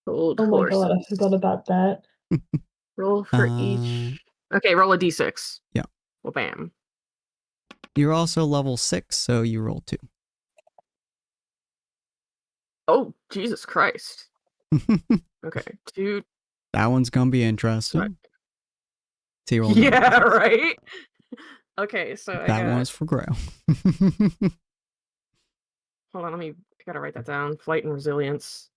Old Oh my horses. god, I forgot about that. Roll for each. Okay, roll a d6. Yeah. Well, bam. You're also level 6, so you roll 2. Oh, Jesus Christ. Okay, 2. That one's gonna be interesting. Right. So you roll Yeah, right? Okay, so I that got... one's for Grail. Hold on, I gotta write that down. Flight and resilience.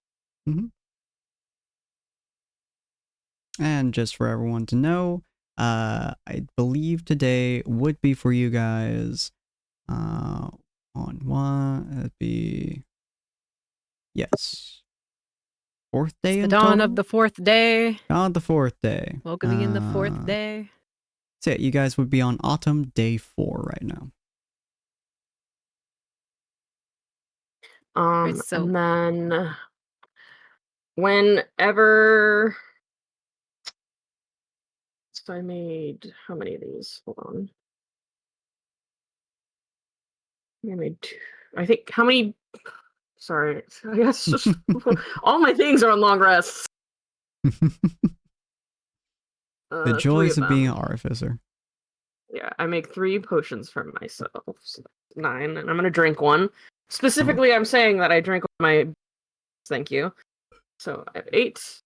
And just for everyone to know, I believe today would be for you guys on one. It'd be yes, 4th day The in dawn total? of the 4th day. On the 4th day. Welcoming in the 4th day. So yeah, you guys would be on autumn day 4 right now. So And then whenever... So I made how many of these? Hold on. I made 2. I think how many? Sorry, I guess just all my things are on long rests. The 3 joys of being an them. artificer. Yeah, I make 3 potions for myself. So that's 9, and I'm gonna drink one. Specifically, I'm saying that I drink my. Thank you. So I have 8.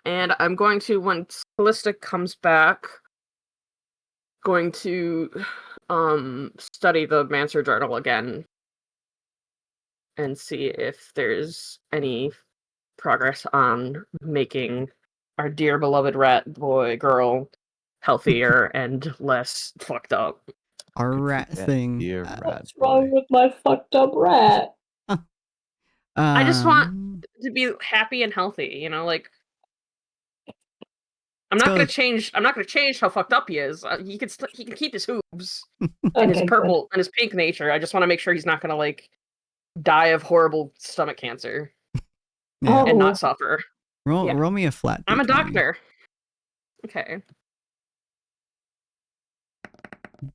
And I'm going to, when Callista comes back, going to study the Mancer journal again and see if there's any progress on making our dear beloved rat boy girl healthier and less fucked up. Our rat thing. What's wrong with my fucked up rat? I just want to be happy and healthy, you know, like I'm not gonna change how fucked up he is. He can keep his hooves and his purple and his pink nature. I just want to make sure he's not gonna like die of horrible stomach cancer and not suffer. Roll me a flat. I'm a doctor. Okay.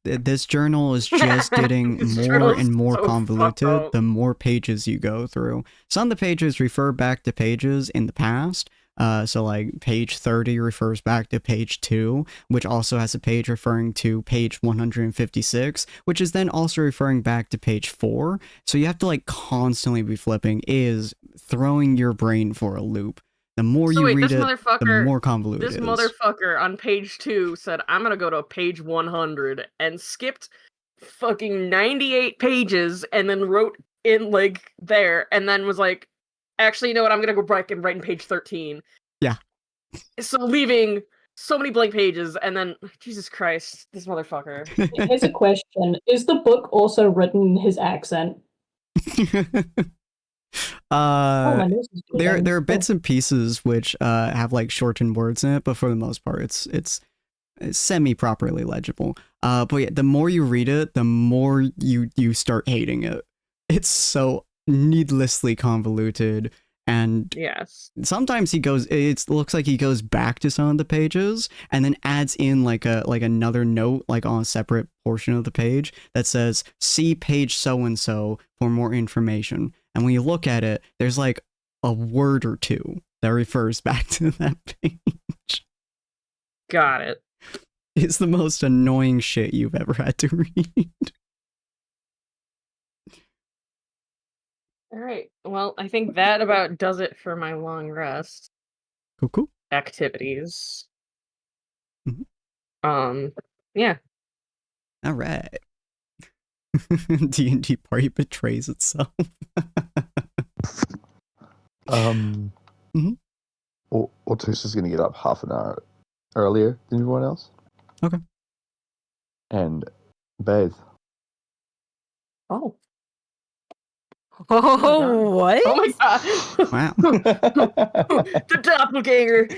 This journal is just getting more and more convoluted the more pages you go through. Some of the pages refer back to pages in the past. So like page 30 refers back to page 2, which also has a page referring to page 156, which is then also referring back to page 4. So you have to like constantly be flipping, is throwing your brain for a loop. The more you read it, the more convoluted it is. This motherfucker on page 2 said, I'm gonna go to page 100 and skipped fucking 98 pages and then wrote in like there and then was like, actually, you know what? I'm gonna go back and write in page 13. Yeah. So leaving so many blank pages and then, Jesus Christ, this motherfucker. Here's a question. Is the book also written in his accent? There are bits and pieces which have like shortened words in it, but for the most part it's semi-properly legible. But yeah, the more you read it, the more you start hating it. It's so needlessly convoluted, and yes, sometimes it looks like he goes back to some of the pages and then adds in like another note like on a separate portion of the page that says see page so and so for more information. And when you look at it, there's like a word or two that refers back to that page. Got it. It's the most annoying shit you've ever had to read. All right. Well, I think that about does it for my long rest Cool. activities. Mhm. Yeah. All right. D&D party betrays itself. Mhm. Ortus is going to get up half an hour earlier than everyone else. Okay. And bathe. Oh. Oh, what? Oh my god. Wow. The doppelganger.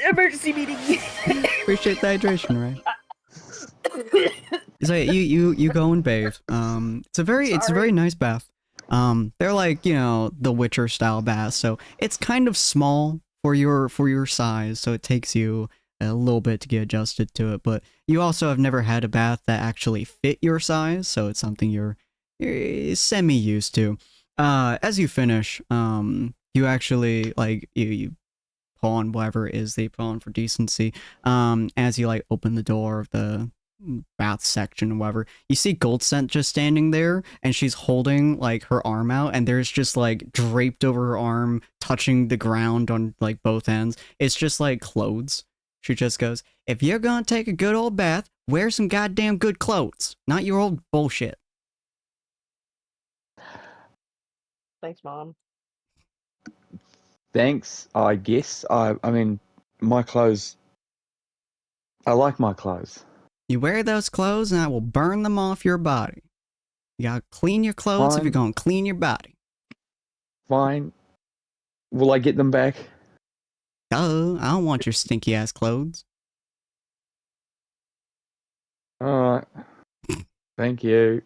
Emergency meeting. Appreciate the hydration, right? So you go and bathe. It's a very nice bath. They're like, the Witcher style baths, so it's kind of small for your size, so it takes you a little bit to get adjusted to it, but you also have never had a bath that actually fit your size, so it's something you're semi used to. As you finish, you actually like you pull on whatever it is they put on for decency. As you like open the door of the bath section or whatever, you see Goldscent just standing there, and she's holding like her arm out, and there's just like draped over her arm, touching the ground on like both ends. It's just like clothes. She just goes, "If you're gonna take a good old bath, wear some goddamn good clothes, not your old bullshit." Thanks, Mom. Thanks, I guess. I mean, my clothes. I like my clothes. You wear those clothes, and I will burn them off your body. You gotta clean your clothes if you're gonna clean your body. Fine. Will I get them back? Duh, I don't want your stinky ass clothes. Alright. Thank you.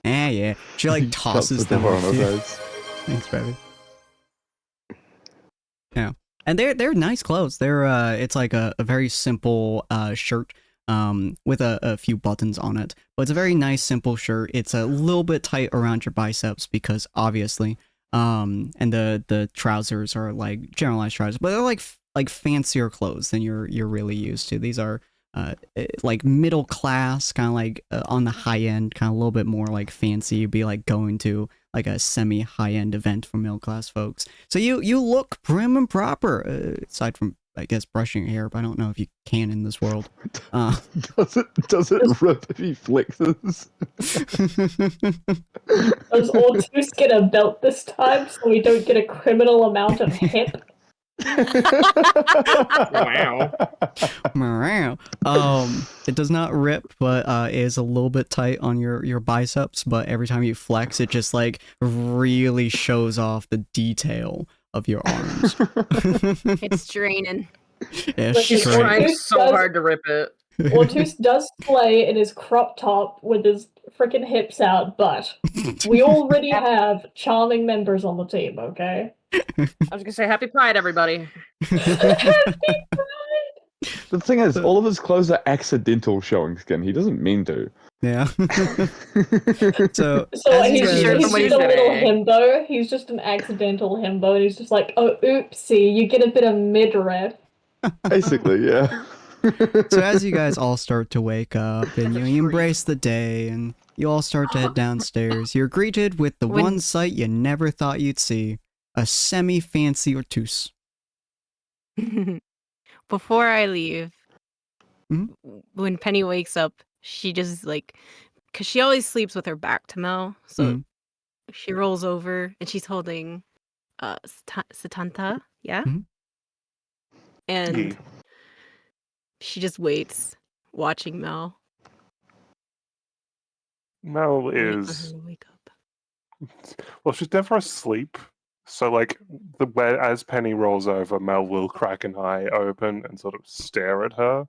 Yeah. She like tosses them off to you. Thanks, baby. Yeah, and they're nice clothes. They're it's like a very simple shirt with a few buttons on it, but it's a very nice simple shirt. It's a little bit tight around your biceps because obviously, and the trousers are like generalized trousers, but they're like fancier clothes than you're really used to. These are like middle class, kind of like on the high end, kind of a little bit more like fancy. You'd be like going to like a semi high end event for middle class folks. So you look prim and proper, aside from I guess brushing your hair, but I don't know if you can in this world. Does it rip if he flexes? Does Ortus get a belt this time so we don't get a criminal amount of hip? Wow. It does not rip, but it is a little bit tight on your biceps, but every time you flex, it just like really shows off the detail of your arms. It's draining. Yeah, Listen, She's trying so hard to rip it. Ortus does slay in his crop top with his freaking hips out, but we already have charming members on the team, okay? I was gonna say happy Pride, everybody. Happy Pride! The thing is, all of his clothes are accidental showing skin. He doesn't mean to. Yeah. So he's you guys- just a little himbo. He's just an accidental himbo, and he's just like, oh, oopsie, you get a bit of midriff. Basically, yeah. So as you guys all start to wake up and you embrace the day and you all start to head downstairs, you're greeted with the one sight you never thought you'd see, a semi-fancy Ortus. Before I leave, Mhm. when Penny wakes up, she just like, because she always sleeps with her back to Mel, so Mhm. she rolls over and she's holding Satanta, yeah? Mhm. And Yeah. she just waits, watching Mel. Mel wait for her is to wake up. well, she's never asleep. So like as Penny rolls over, Mel will crack an eye open and sort of stare at her.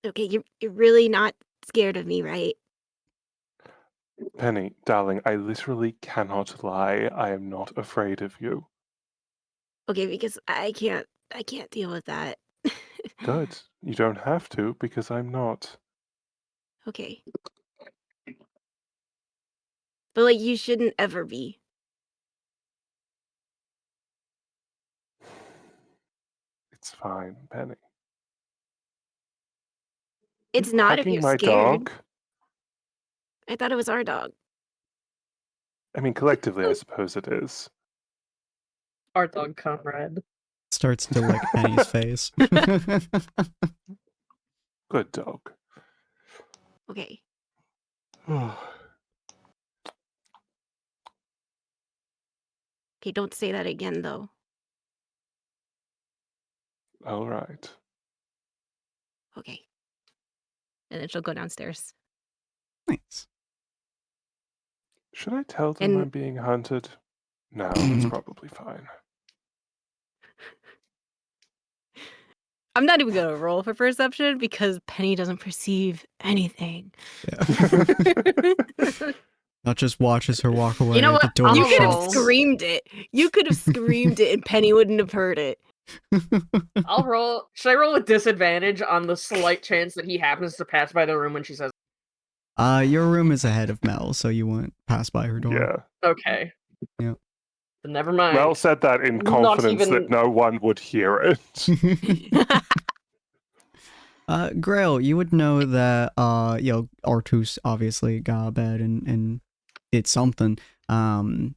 Okay, you're really not scared of me, right? Penny, darling, I literally cannot lie. I am not afraid of you. Okay, because I can't deal with that. Good. You don't have to because I'm not. Okay. But like you shouldn't ever be. It's fine, Penny. It's not if Hugging you're my scared. dog. I thought it was our dog. I mean, collectively, I suppose it is. Our dog comrade. Starts to lick Penny's face. Good dog. Okay. Okay, don't say that again, though. All right. Okay. And then she'll go downstairs. Nice. Should I tell them And- I'm being hunted? No, it's probably fine. I'm not even gonna roll for perception because Penny doesn't perceive anything. Yeah. Not just watches her walk away. know at the what? door I'm You a could have roll. screamed it. You could have screamed it and Penny wouldn't have heard it. I'll roll. Should I roll with disadvantage on the slight chance that he happens to pass by the room when she says, Your room is ahead of Mel, so you won't pass by her door. Yeah. okay. Yeah. Then never mind. Mel said that in Not confidence even- that no one would hear it. Grail, you would know that Artus obviously got out of bed and did something long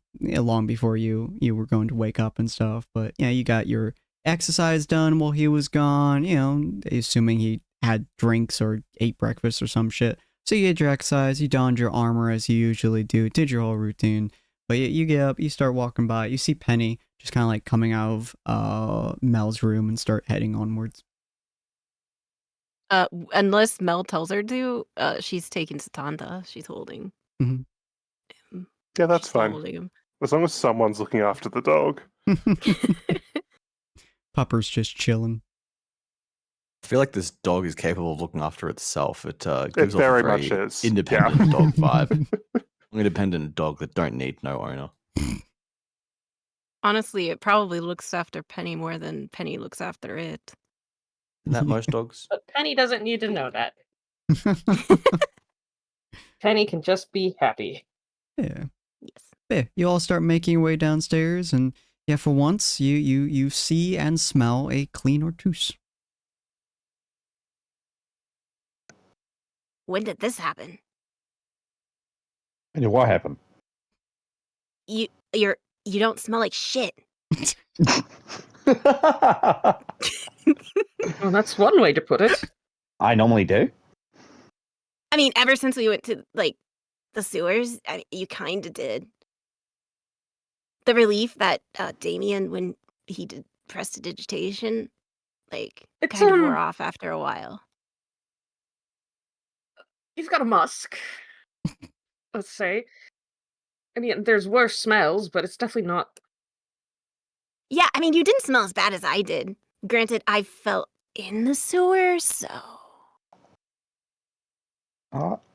before you were going to wake up and stuff. But yeah, you got your exercise done while he was gone, assuming he had drinks or ate breakfast or some shit. So you did your exercise, you donned your armor as you usually do, did your whole routine. But you get up, you start walking by, you see Penny just kind of like coming out of Mel's room and start heading onwards. Unless Mel tells her to, she's taking Satanta. She's holding. Mhm. him. Yeah, that's She's still fine. holding him. As long as someone's looking after the dog. Pupper's just chilling. I feel like this dog is capable of looking after itself. It It gives off very a very much is. independent Yeah. dog vibe. An independent dog that don't need no owner. Honestly, it probably looks after Penny more than Penny looks after it. Isn't that most dogs? But Penny doesn't need to know that. Penny can just be happy. Yeah. Yes. Yeah, you all start making your way downstairs, and yeah, for once, you see and smell a clean Artus. When did this happen? And what happened? You don't smell like shit. Well, that's one way to put it. I normally do. I mean, ever since we went to the sewers, you kind of did. The relief that Damien, when he did prestidigitation, It's, kind of wore off after a while. He's got a musk. Let's say. I mean, there's worse smells, but it's definitely not. Yeah, I mean, you didn't smell as bad as I did. Granted, I fell in the sewer, so.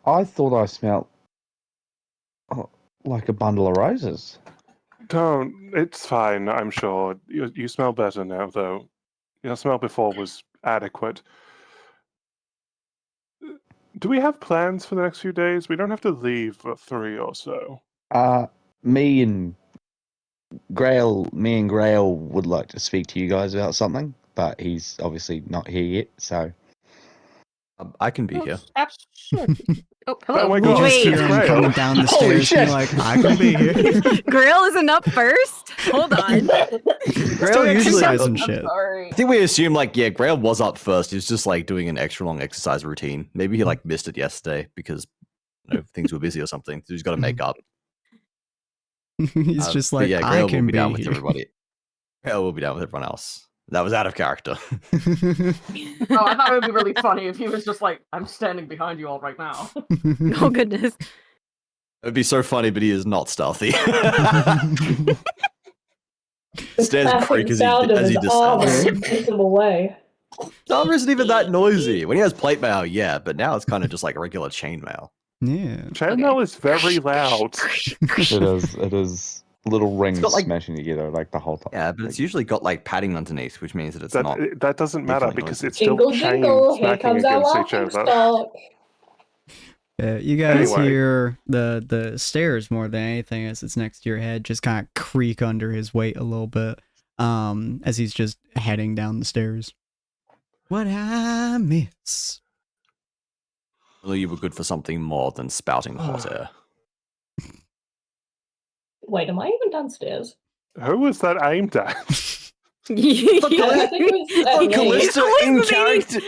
I thought I smelled like a bundle of roses. Don't. It's fine, I'm sure. You smell better now, though. Your smell before was adequate. Do we have plans for the next few days? We don't have to leave for 3 or so. Me and Grail would like to speak to you guys about something, but he's obviously not here yet, so. I can be here. Absolutely. Oh, hello. Oh my You God, just Wait. hear it's him Grail. coming down the Holy stairs and you're shit. like, I can be here. Grail isn't up first? Hold on. Grail doing usually. exercise I and shit. Sorry. think we assume Grail was up first. He was just doing an extra long exercise routine. Maybe he missed it yesterday because things were busy or something. So he's got to make up. He's just But like, yeah, I Grail can will be down with here. everybody. Grail will be down with everyone else. That was out of character. Oh, I thought it would be really funny if he was just like, I'm standing behind you all right now. Oh, goodness. It would be so funny, but he is not stealthy. The Stairs classic creak sound of as he his armor descends. keeps him away. Armor isn't even that noisy. When he has plate mail, yeah, but now it's kind of just like regular chainmail. Yeah. Chainmail is very loud. It is little rings got, smashing together the whole time. Yeah, but it's usually got padding underneath, which means that it's not. That doesn't matter definitely because noisy. it's still Jingle, chains jingle, here smacking comes our against each walking other. stock. Yeah, you guys Anyway. hear the stairs more than anything as it's next to your head just kind of creak under his weight a little bit as he's just heading down the stairs. What I miss. Well, you were good for something more than spouting hot air. Wait, am I even downstairs? Who was that aimed at? I think it was at me. Callista in character.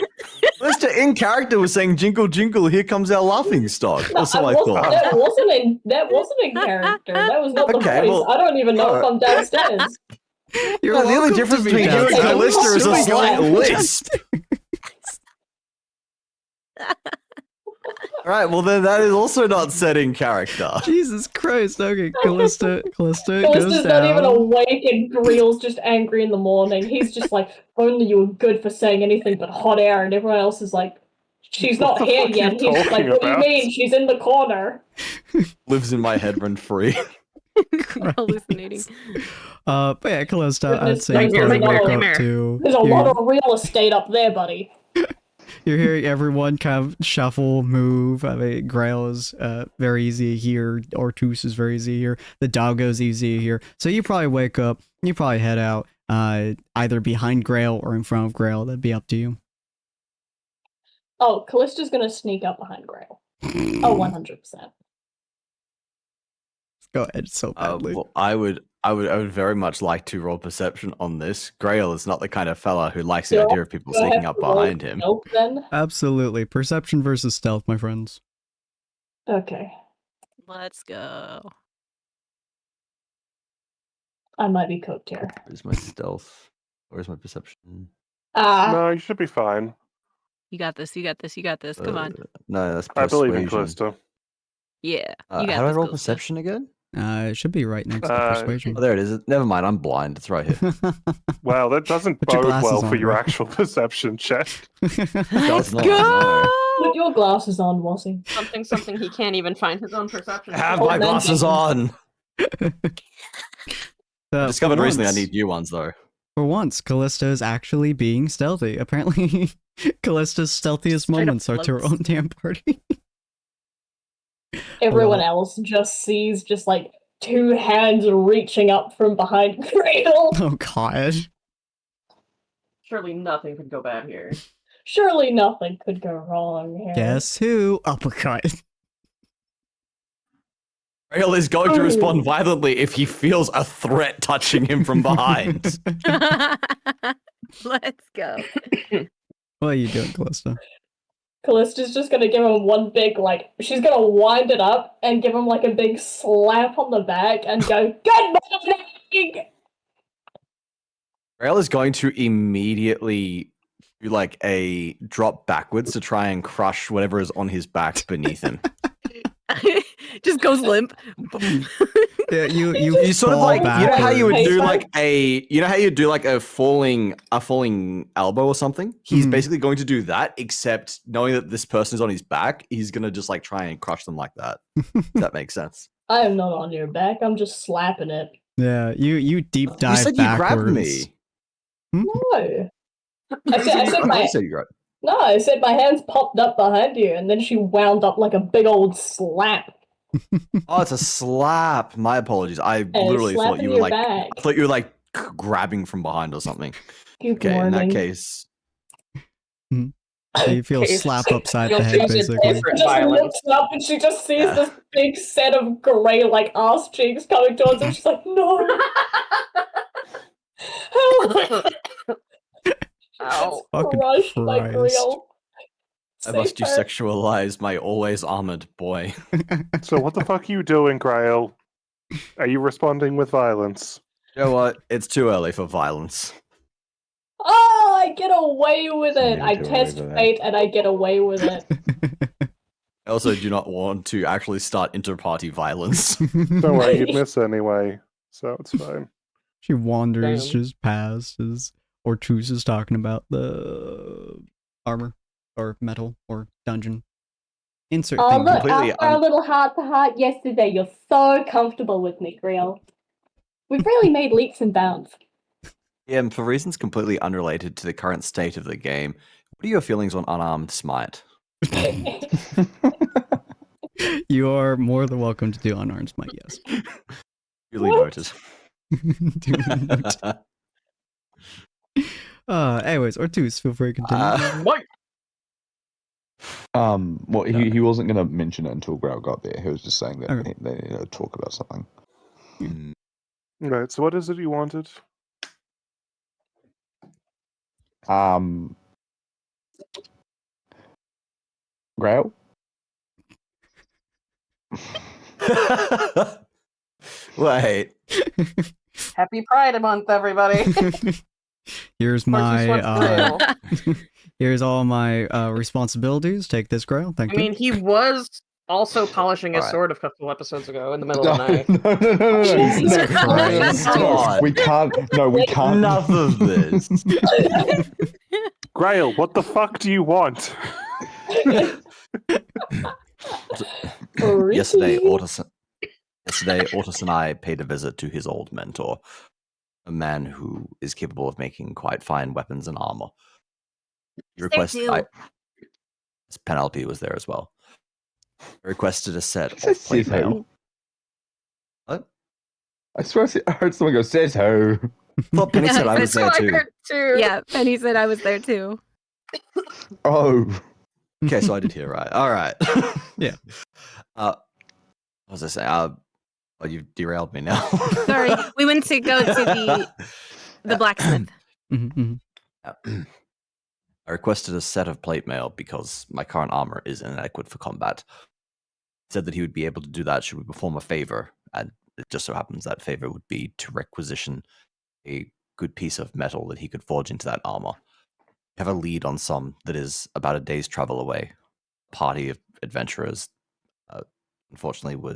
Callista in character was saying, "Jingle, jingle, here comes our laughing stock." No, That's what I thought. That wasn't in character. That was not the Okay, voice. well, I don't even know if I'm downstairs. You're No, the only welcome to difference be between you and downstairs. Callista is a Doing slight that. lisp. All right, well then that is also not set in character. Jesus Christ. Okay, Callista goes Callista's not even down. awake and Greel's just angry in the morning. He's just like, only you were good for saying anything but hot air, and everyone else is like, she's What not the here fuck are yet. you He's like, talking what do you about? mean? She's in the corner. Lives in my head rent free. Hallucinating. But yeah, Callista, I'd Goodness say you gracious, probably no. wake up to... There's a lot of real estate up there, buddy. You're hearing everyone kind of shuffle, move. I mean, Grail is very easy here. Ortus is very easy here. The doggo's easy here. So you probably wake up. You probably head out either behind Grail or in front of Grail. That'd be up to you. Oh, Callista's gonna sneak up behind Grail. Oh, 100%. Go ahead, so badly. Well, I would very much like to roll perception on this. Grail is not the kind of fella who likes the Yeah, idea of people Do I sneaking have up to roll behind him. stealth then? Absolutely. Perception versus stealth, my friends. Okay. Let's go. I might be cooked here. Where's my stealth? Where's my perception? No, you should be fine. You got this. You got this. You got this. Come on. No, that's I believe in persuasion. Callista. Yeah. How You do got I this. roll Calista. perception again? It should be right next to Uh, persuasion. Oh, there it is. Never mind, I'm blind. It's right here. Well, that doesn't Put your bode glasses well for on, your bro. actual perception check. Does Let's not, go. no. Put your glasses on, Wazzy. Something he can't even find his own perception. Have Oh, my man, glasses thank on. I discovered for recently I once- need new ones though. For once, Callista is actually being stealthy. Apparently, Callista's stealthiest Straight up moments are to her floats. own damn party. Everyone Wow. else just sees just like two hands reaching up from behind Cradle. Oh god. Surely nothing could go bad here. Surely nothing could go wrong here. Guess who? Uppercut. Rail is going to Ooh. respond violently if he feels a threat touching him from behind. Let's go. What are you doing, Callista? Callista's just gonna give him one big, like, she's gonna wind it up and give him, like, a big slap on the back and go, good motherfucking! Rail is going to immediately do like a drop backwards to try and crush whatever is on his back beneath him. Just goes limp. Yeah, you You sort of fall like you know how you would do backwards. like a falling elbow or something. He's Mhm. basically going to do that, except knowing that this person is on his back, he's gonna just like try and crush them like that. If that makes sense. I am not on your back, I'm just slapping it. Yeah, you deep dive You said you backwards. grabbed me. No. I You said thought my you said you grabbed. no, I said my hands popped up behind you, and then she wound up like a big old slap. Oh, it's a slap. My apologies. I And literally thought slapping you were your like back. I thought you were like grabbing from behind or something. Good Okay, in that morning. case, So you feel Case. slap upside You'll the head, choose a basically. different She just violence. looks up and she just sees Yeah. this big set of grey, like, ass cheeks coming towards her. She's like, no! Help! Ow. Fucking Crushed by Christ. Grill. I must Save her. desexualize my always armored boy. So what the fuck are you doing, Grail? Are you responding with violence? You know what? It's too early for violence. Oh, I get away with it! Yeah, I too test early for that. fate and I get away with it. I also do not want to actually start inter-party violence. Don't worry, you'd miss anyway, so it's fine. She wanders Damn. just past as Ortus is talking about the armor or metal or dungeon. Insert Oh, thing. look, completely after our little heart-to-heart yesterday, you're so comfortable with me, Grill. We've really made leaps and bounds. Yeah, and for reasons completely unrelated to the current state of the game, what are your feelings on unarmed smite? You are more than welcome to do unarmed smite, yes. Really What? noted. Duly noted. Anyways, Ortus, feel free to continue. Well, he wasn't going to mention it until Growl got there. He was just saying that Okay. they needed to talk about something. Right. So what is it you wanted? Grail? Wait. Happy Pride Month, everybody. Here's Horses wants my Grail. here's all my responsibilities. Take this Grail. Thank I you. mean, he was also polishing his Alright. sword a couple episodes ago in the middle No, of the night. no. Jesus Christ. No, we can't. No, we can't. Enough of this. Grail, what the fuck do you want? Yesterday, Freaky. Ortis and I paid a visit to his old mentor, a man who is capable of making quite fine weapons and armor. He requested. Penelope was there as well. He requested a set Says of plate says who? mail. What? I swear I heard someone go, says who? Thought Penny said I was That's there what I too. heard too. Yeah, Penny said I was there too. Oh. Okay, so I did hear right. All right. Yeah. What was I saying? Oh, you've derailed me now. Sorry, we went to go to the blacksmith. Mhm, mhm. I requested a set of plate mail because my current armor is inadequate for combat. He said that he would be able to do that should we perform a favor, and it just so happens that favor would be to requisition a good piece of metal that he could forge into that armor. We have a lead on some that is about a day's travel away. A party of adventurers, unfortunately,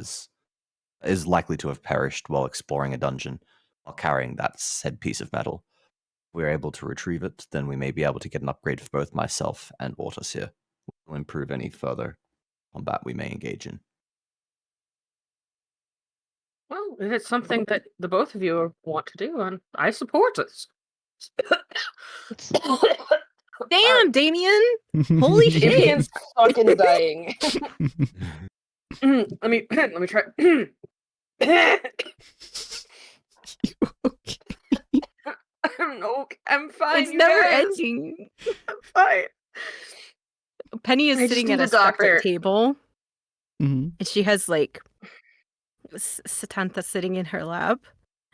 is likely to have perished while exploring a dungeon while carrying that said piece of metal. If we're able to retrieve it, then we may be able to get an upgrade for both myself and Ortus here. We'll improve any further combat we may engage in. Well, if it's something that the both of you want to do, and I support this. Damn, Damien! Holy shit! Damien's fucking dying. let me try. I'm fine. It's you never guys. ending. I'm fine. Penny is I just sitting need at a a separate doctor. table, Mhm. and she has like Satantha sitting in her lap,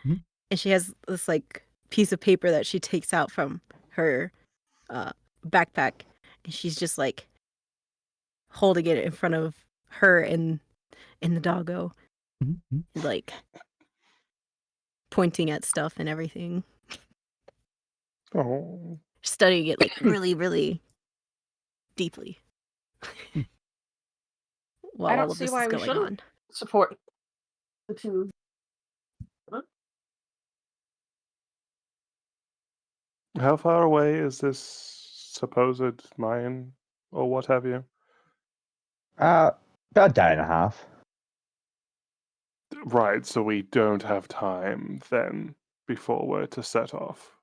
Mhm. and she has this like piece of paper that she takes out from her backpack, and she's just like holding it in front of her and the doggo, Mhm. like pointing at stuff and everything, Oh. studying it like really, really deeply. While I don't all of see this why is we going shouldn't on. support the two. How far away is this supposed mine or what have you? About a day and a half. Right, so we don't have time then before we're to set off.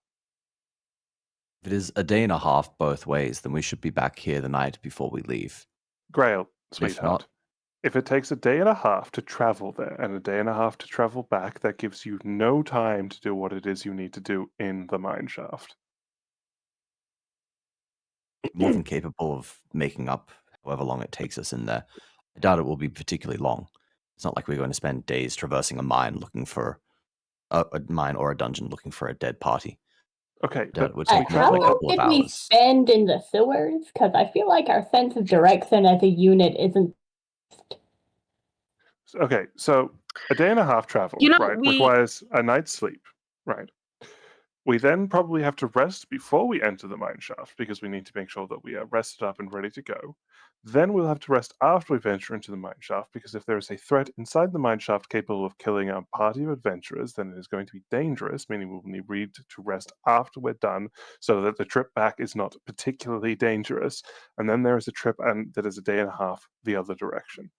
If it is a day and a half both ways, then we should be back here the night before we leave. Grail, If sweetheart. not, If it takes a day and a half to travel there and a day and a half to travel back, that gives you no time to do what it is you need to do in the mine shaft. more than capable of making up however long it takes us in there. I doubt it will be particularly long. It's not like we're going to spend days traversing a mine looking for a mine or a dungeon looking for a dead party. Okay, That but would to take be more How than a clear, long couple of did we hours. spend in the sewers? Because I feel like our sense of direction as a unit isn't. okay, so a day and a half travel, You know, right, requires a night's sleep, right? We then probably have to rest before we enter the mine shaft because we need to make sure that we are rested up and ready to go. Then we'll have to rest after we venture into the mine shaft because if there is a threat inside the mine shaft capable of killing a party of adventurers, then it is going to be dangerous, meaning we'll need to rest after we're done so that the trip back is not particularly dangerous. And then there is a trip and that is a day and a half the other direction.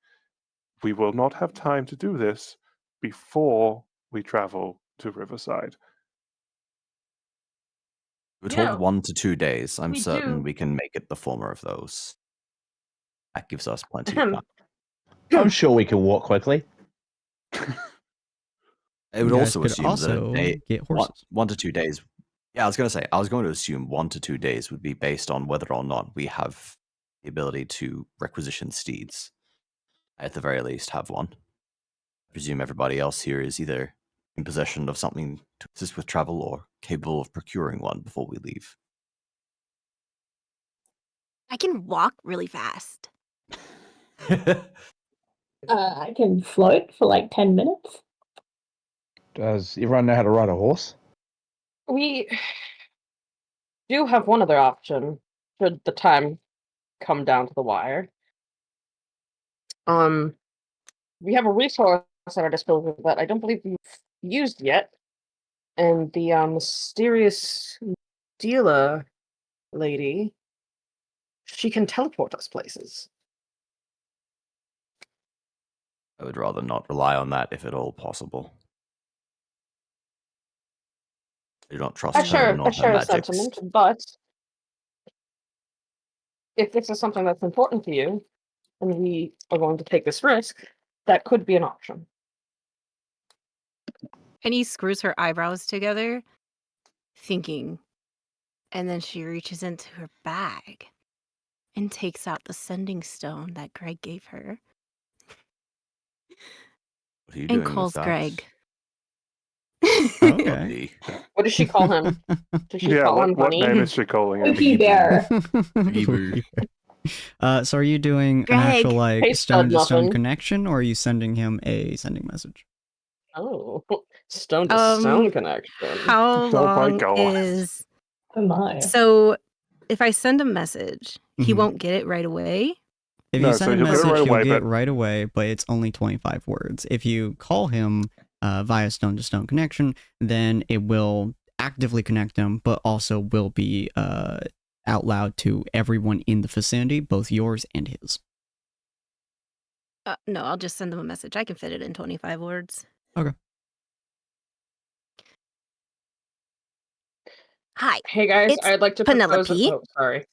We will not have time to do this before we travel to Riverside. We're You told know, 1 to 2 days. I'm we certain do- we can make it the former of those. That gives us plenty of time. I'm sure we can walk quickly. It would You guys also could assume that also a day, get horses. 1 to 2 days. Yeah, I was going to assume 1 to 2 days would be based on whether or not we have the ability to requisition steeds. At the very least, have one. presume everybody else here is either in possession of something to assist with travel or capable of procuring one before we leave. I can walk really fast. I can float for like 10 minutes. Does everyone know how to ride a horse? We do have one other option should the time come down to the wire. We have a resource at our disposal that I don't believe we've used yet, and the mysterious dealer lady, she can teleport us places. I would rather not rely on that if at all possible. I do not trust her nor I her share a magics. sentiment, but if this is something that's important to you, and we are going to take this risk, that could be an option. Penny screws her eyebrows together, thinking, and then she reaches into her bag and takes out the sending stone that Greg gave her What are you and doing calls with that? Greg. Okay. Buddy. What does she call him? Does she Yeah, call him what Bunny? name is she calling him? Cookie bear. So are you doing an Greg. actual like Hey, stone to Stud stone Muffin. connection, or are you sending him a sending message? Oh, stone to stone connection. How Oh my long God. is... Oh my. So if I send a message, he Mhm. won't get it right away? If No, you so send a he'll get it message, right he'll away, get but- right away, but it's only 25 words. If you call him via stone to stone connection, then it will actively connect him, but also will be out loud to everyone in the vicinity, both yours and his. No, I'll just send him a message. I can fit it in 25 words. Hi. Hey guys, It's I'd like to propose. Penelope. Oh, sorry.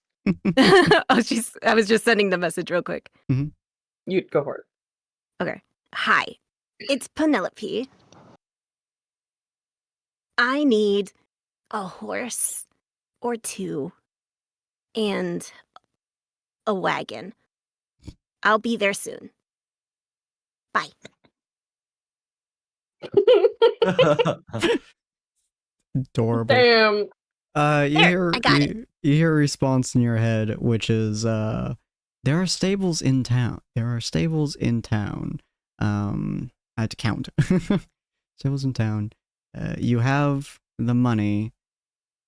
I was just sending the message real quick. You go for it. Hi. It's Penelope. I need a horse or two and a wagon. I'll be there soon. Bye. Adorable. Damn. You There, hear I got you hear a response in your head, which is there are stables in town. There are stables in town. I had to count. Stables in town. You have the money.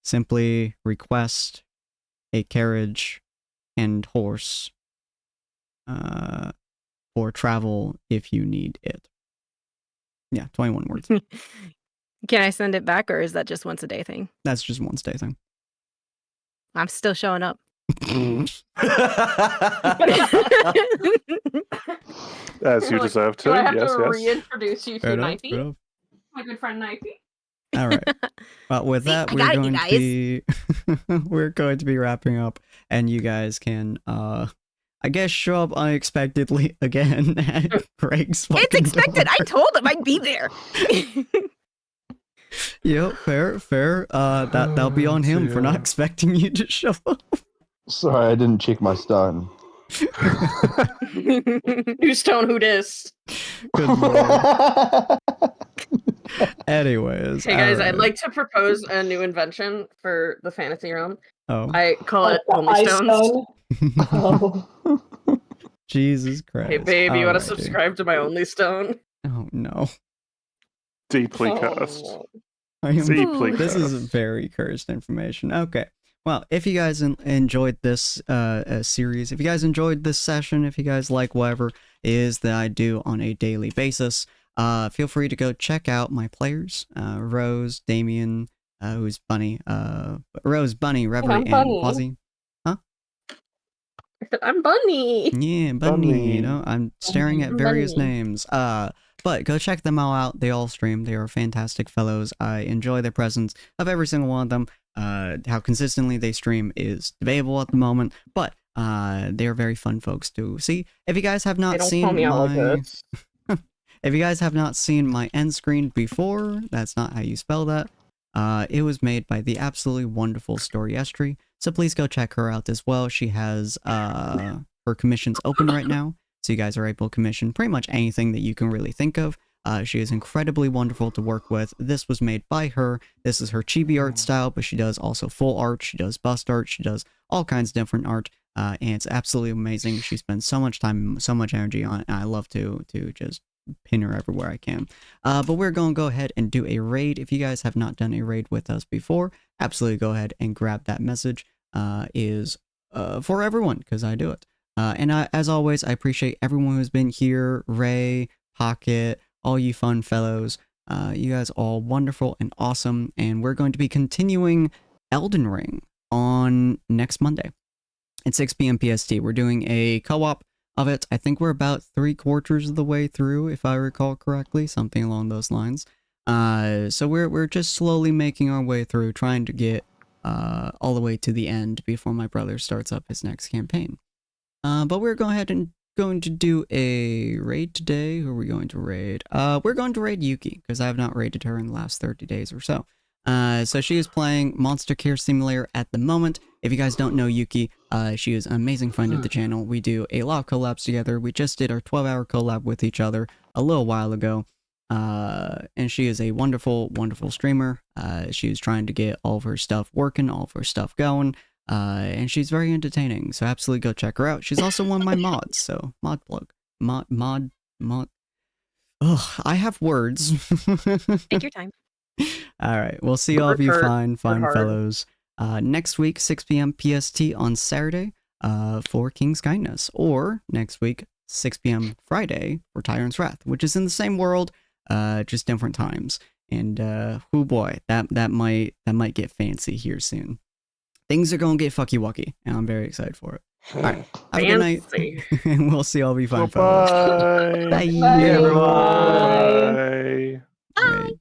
Simply request a carriage and horse for travel if you need it. Yeah, 21 words. Can I send it back, or is that just once a day thing? That's just one stay thing. I'm still showing up. As you Like, deserve to. Do I have Yes, to yes. reintroduce you Fair to enough, fair Knifey? enough. My good friend Knifey? All right. Well, with See, that, I we're got it, you going to guys. be we're going to be wrapping up, and you guys can, I guess, show up unexpectedly again at Greg's fucking It's expected. door. I told him I'd be there. Yep, fair. That'll be on him for not dear. expecting you to show up. Sorry, I didn't check my stone. New stone who dis. Good lord. Anyways, Hey guys, all I'd right. like to propose a new invention for the fantasy realm. Oh, I call it The Only ice Stones. stone. Oh. Jesus Christ. Hey babe, you want to Alrighty. subscribe to my Only Stone? Oh no. Deeply Oh, cursed. no. I am Deeply This is cursed. very cursed information. Okay. Well, if you guys enjoyed this series, if you guys enjoyed this session, if you guys like whatever it is that I do on a daily basis, feel free to go check out my players, Rose, Damien, who's Bunny, Rose, Bunny, Reverie, I'm and Bunny. Quasi. I'm Bunny. Yeah, Bunny, you Bunny. know, I'm staring at various Bunny. names. But go check them all out. They all stream. They are fantastic fellows. I enjoy the presence of every single one of them. How consistently they stream is debatable at the moment, but they are very fun folks to see. If you guys have They not don't seen call me out like my this. if you guys have not seen my end screen before, that's not how you spell that. It was made by the absolutely wonderful Story Estry, so please go check her out as well. She has her commissions open right now, so you guys are able to commission pretty much anything that you can really think of. She is incredibly wonderful to work with. This was made by her. This is her chibi art style, but she does also full art. She does bust art. She does all kinds of different art, and it's absolutely amazing. She spends so much time, so much energy on it, and I love to just pin her everywhere I can. But we're going to go ahead and do a raid. If you guys have not done a raid with us before, absolutely go ahead and grab that message. Is for everyone, because I do it. And as always, I appreciate everyone who's been here, Ray, Pocket, all you fun fellows. You guys all wonderful and awesome. And we're going to be continuing Elden Ring on next Monday at 6 p.m. PST. We're doing a co-op of it. I think we're about 3/4 of the way through, if I recall correctly, something along those lines. So we're just slowly making our way through, trying to get all the way to the end before my brother starts up his next campaign. But we're going to do a raid today. Who are we going to raid? We're going to raid Yuki, because I have not raided her in the last 30 days or so. So she is playing Monster Care Simulator at the moment. If you guys don't know Yuki, she is an amazing friend of the channel. We do a lot of collabs together. We just did our 12-hour collab with each other a little while ago. And she is a wonderful, wonderful streamer. She is trying to get all of her stuff working, all of her stuff going. And she's very entertaining, so absolutely go check her out. She's also one of my mods, so mod plug. Mod. Ugh, I have words. Take your time. All right, we'll see all of you fine fellows next week, 6 p.m. PST on Saturday for King's Kindness, or next week, 6 p.m. Friday for Tyrant's Wrath, which is in the same world, just different times. And oh boy, that might get fancy here soon. Things are gonna get fucky wucky, and I'm very excited for it. All right, have a good night, and we'll see all of you fine fellows. Bye. Bye, Bye. everyone. Bye. Bye. Great.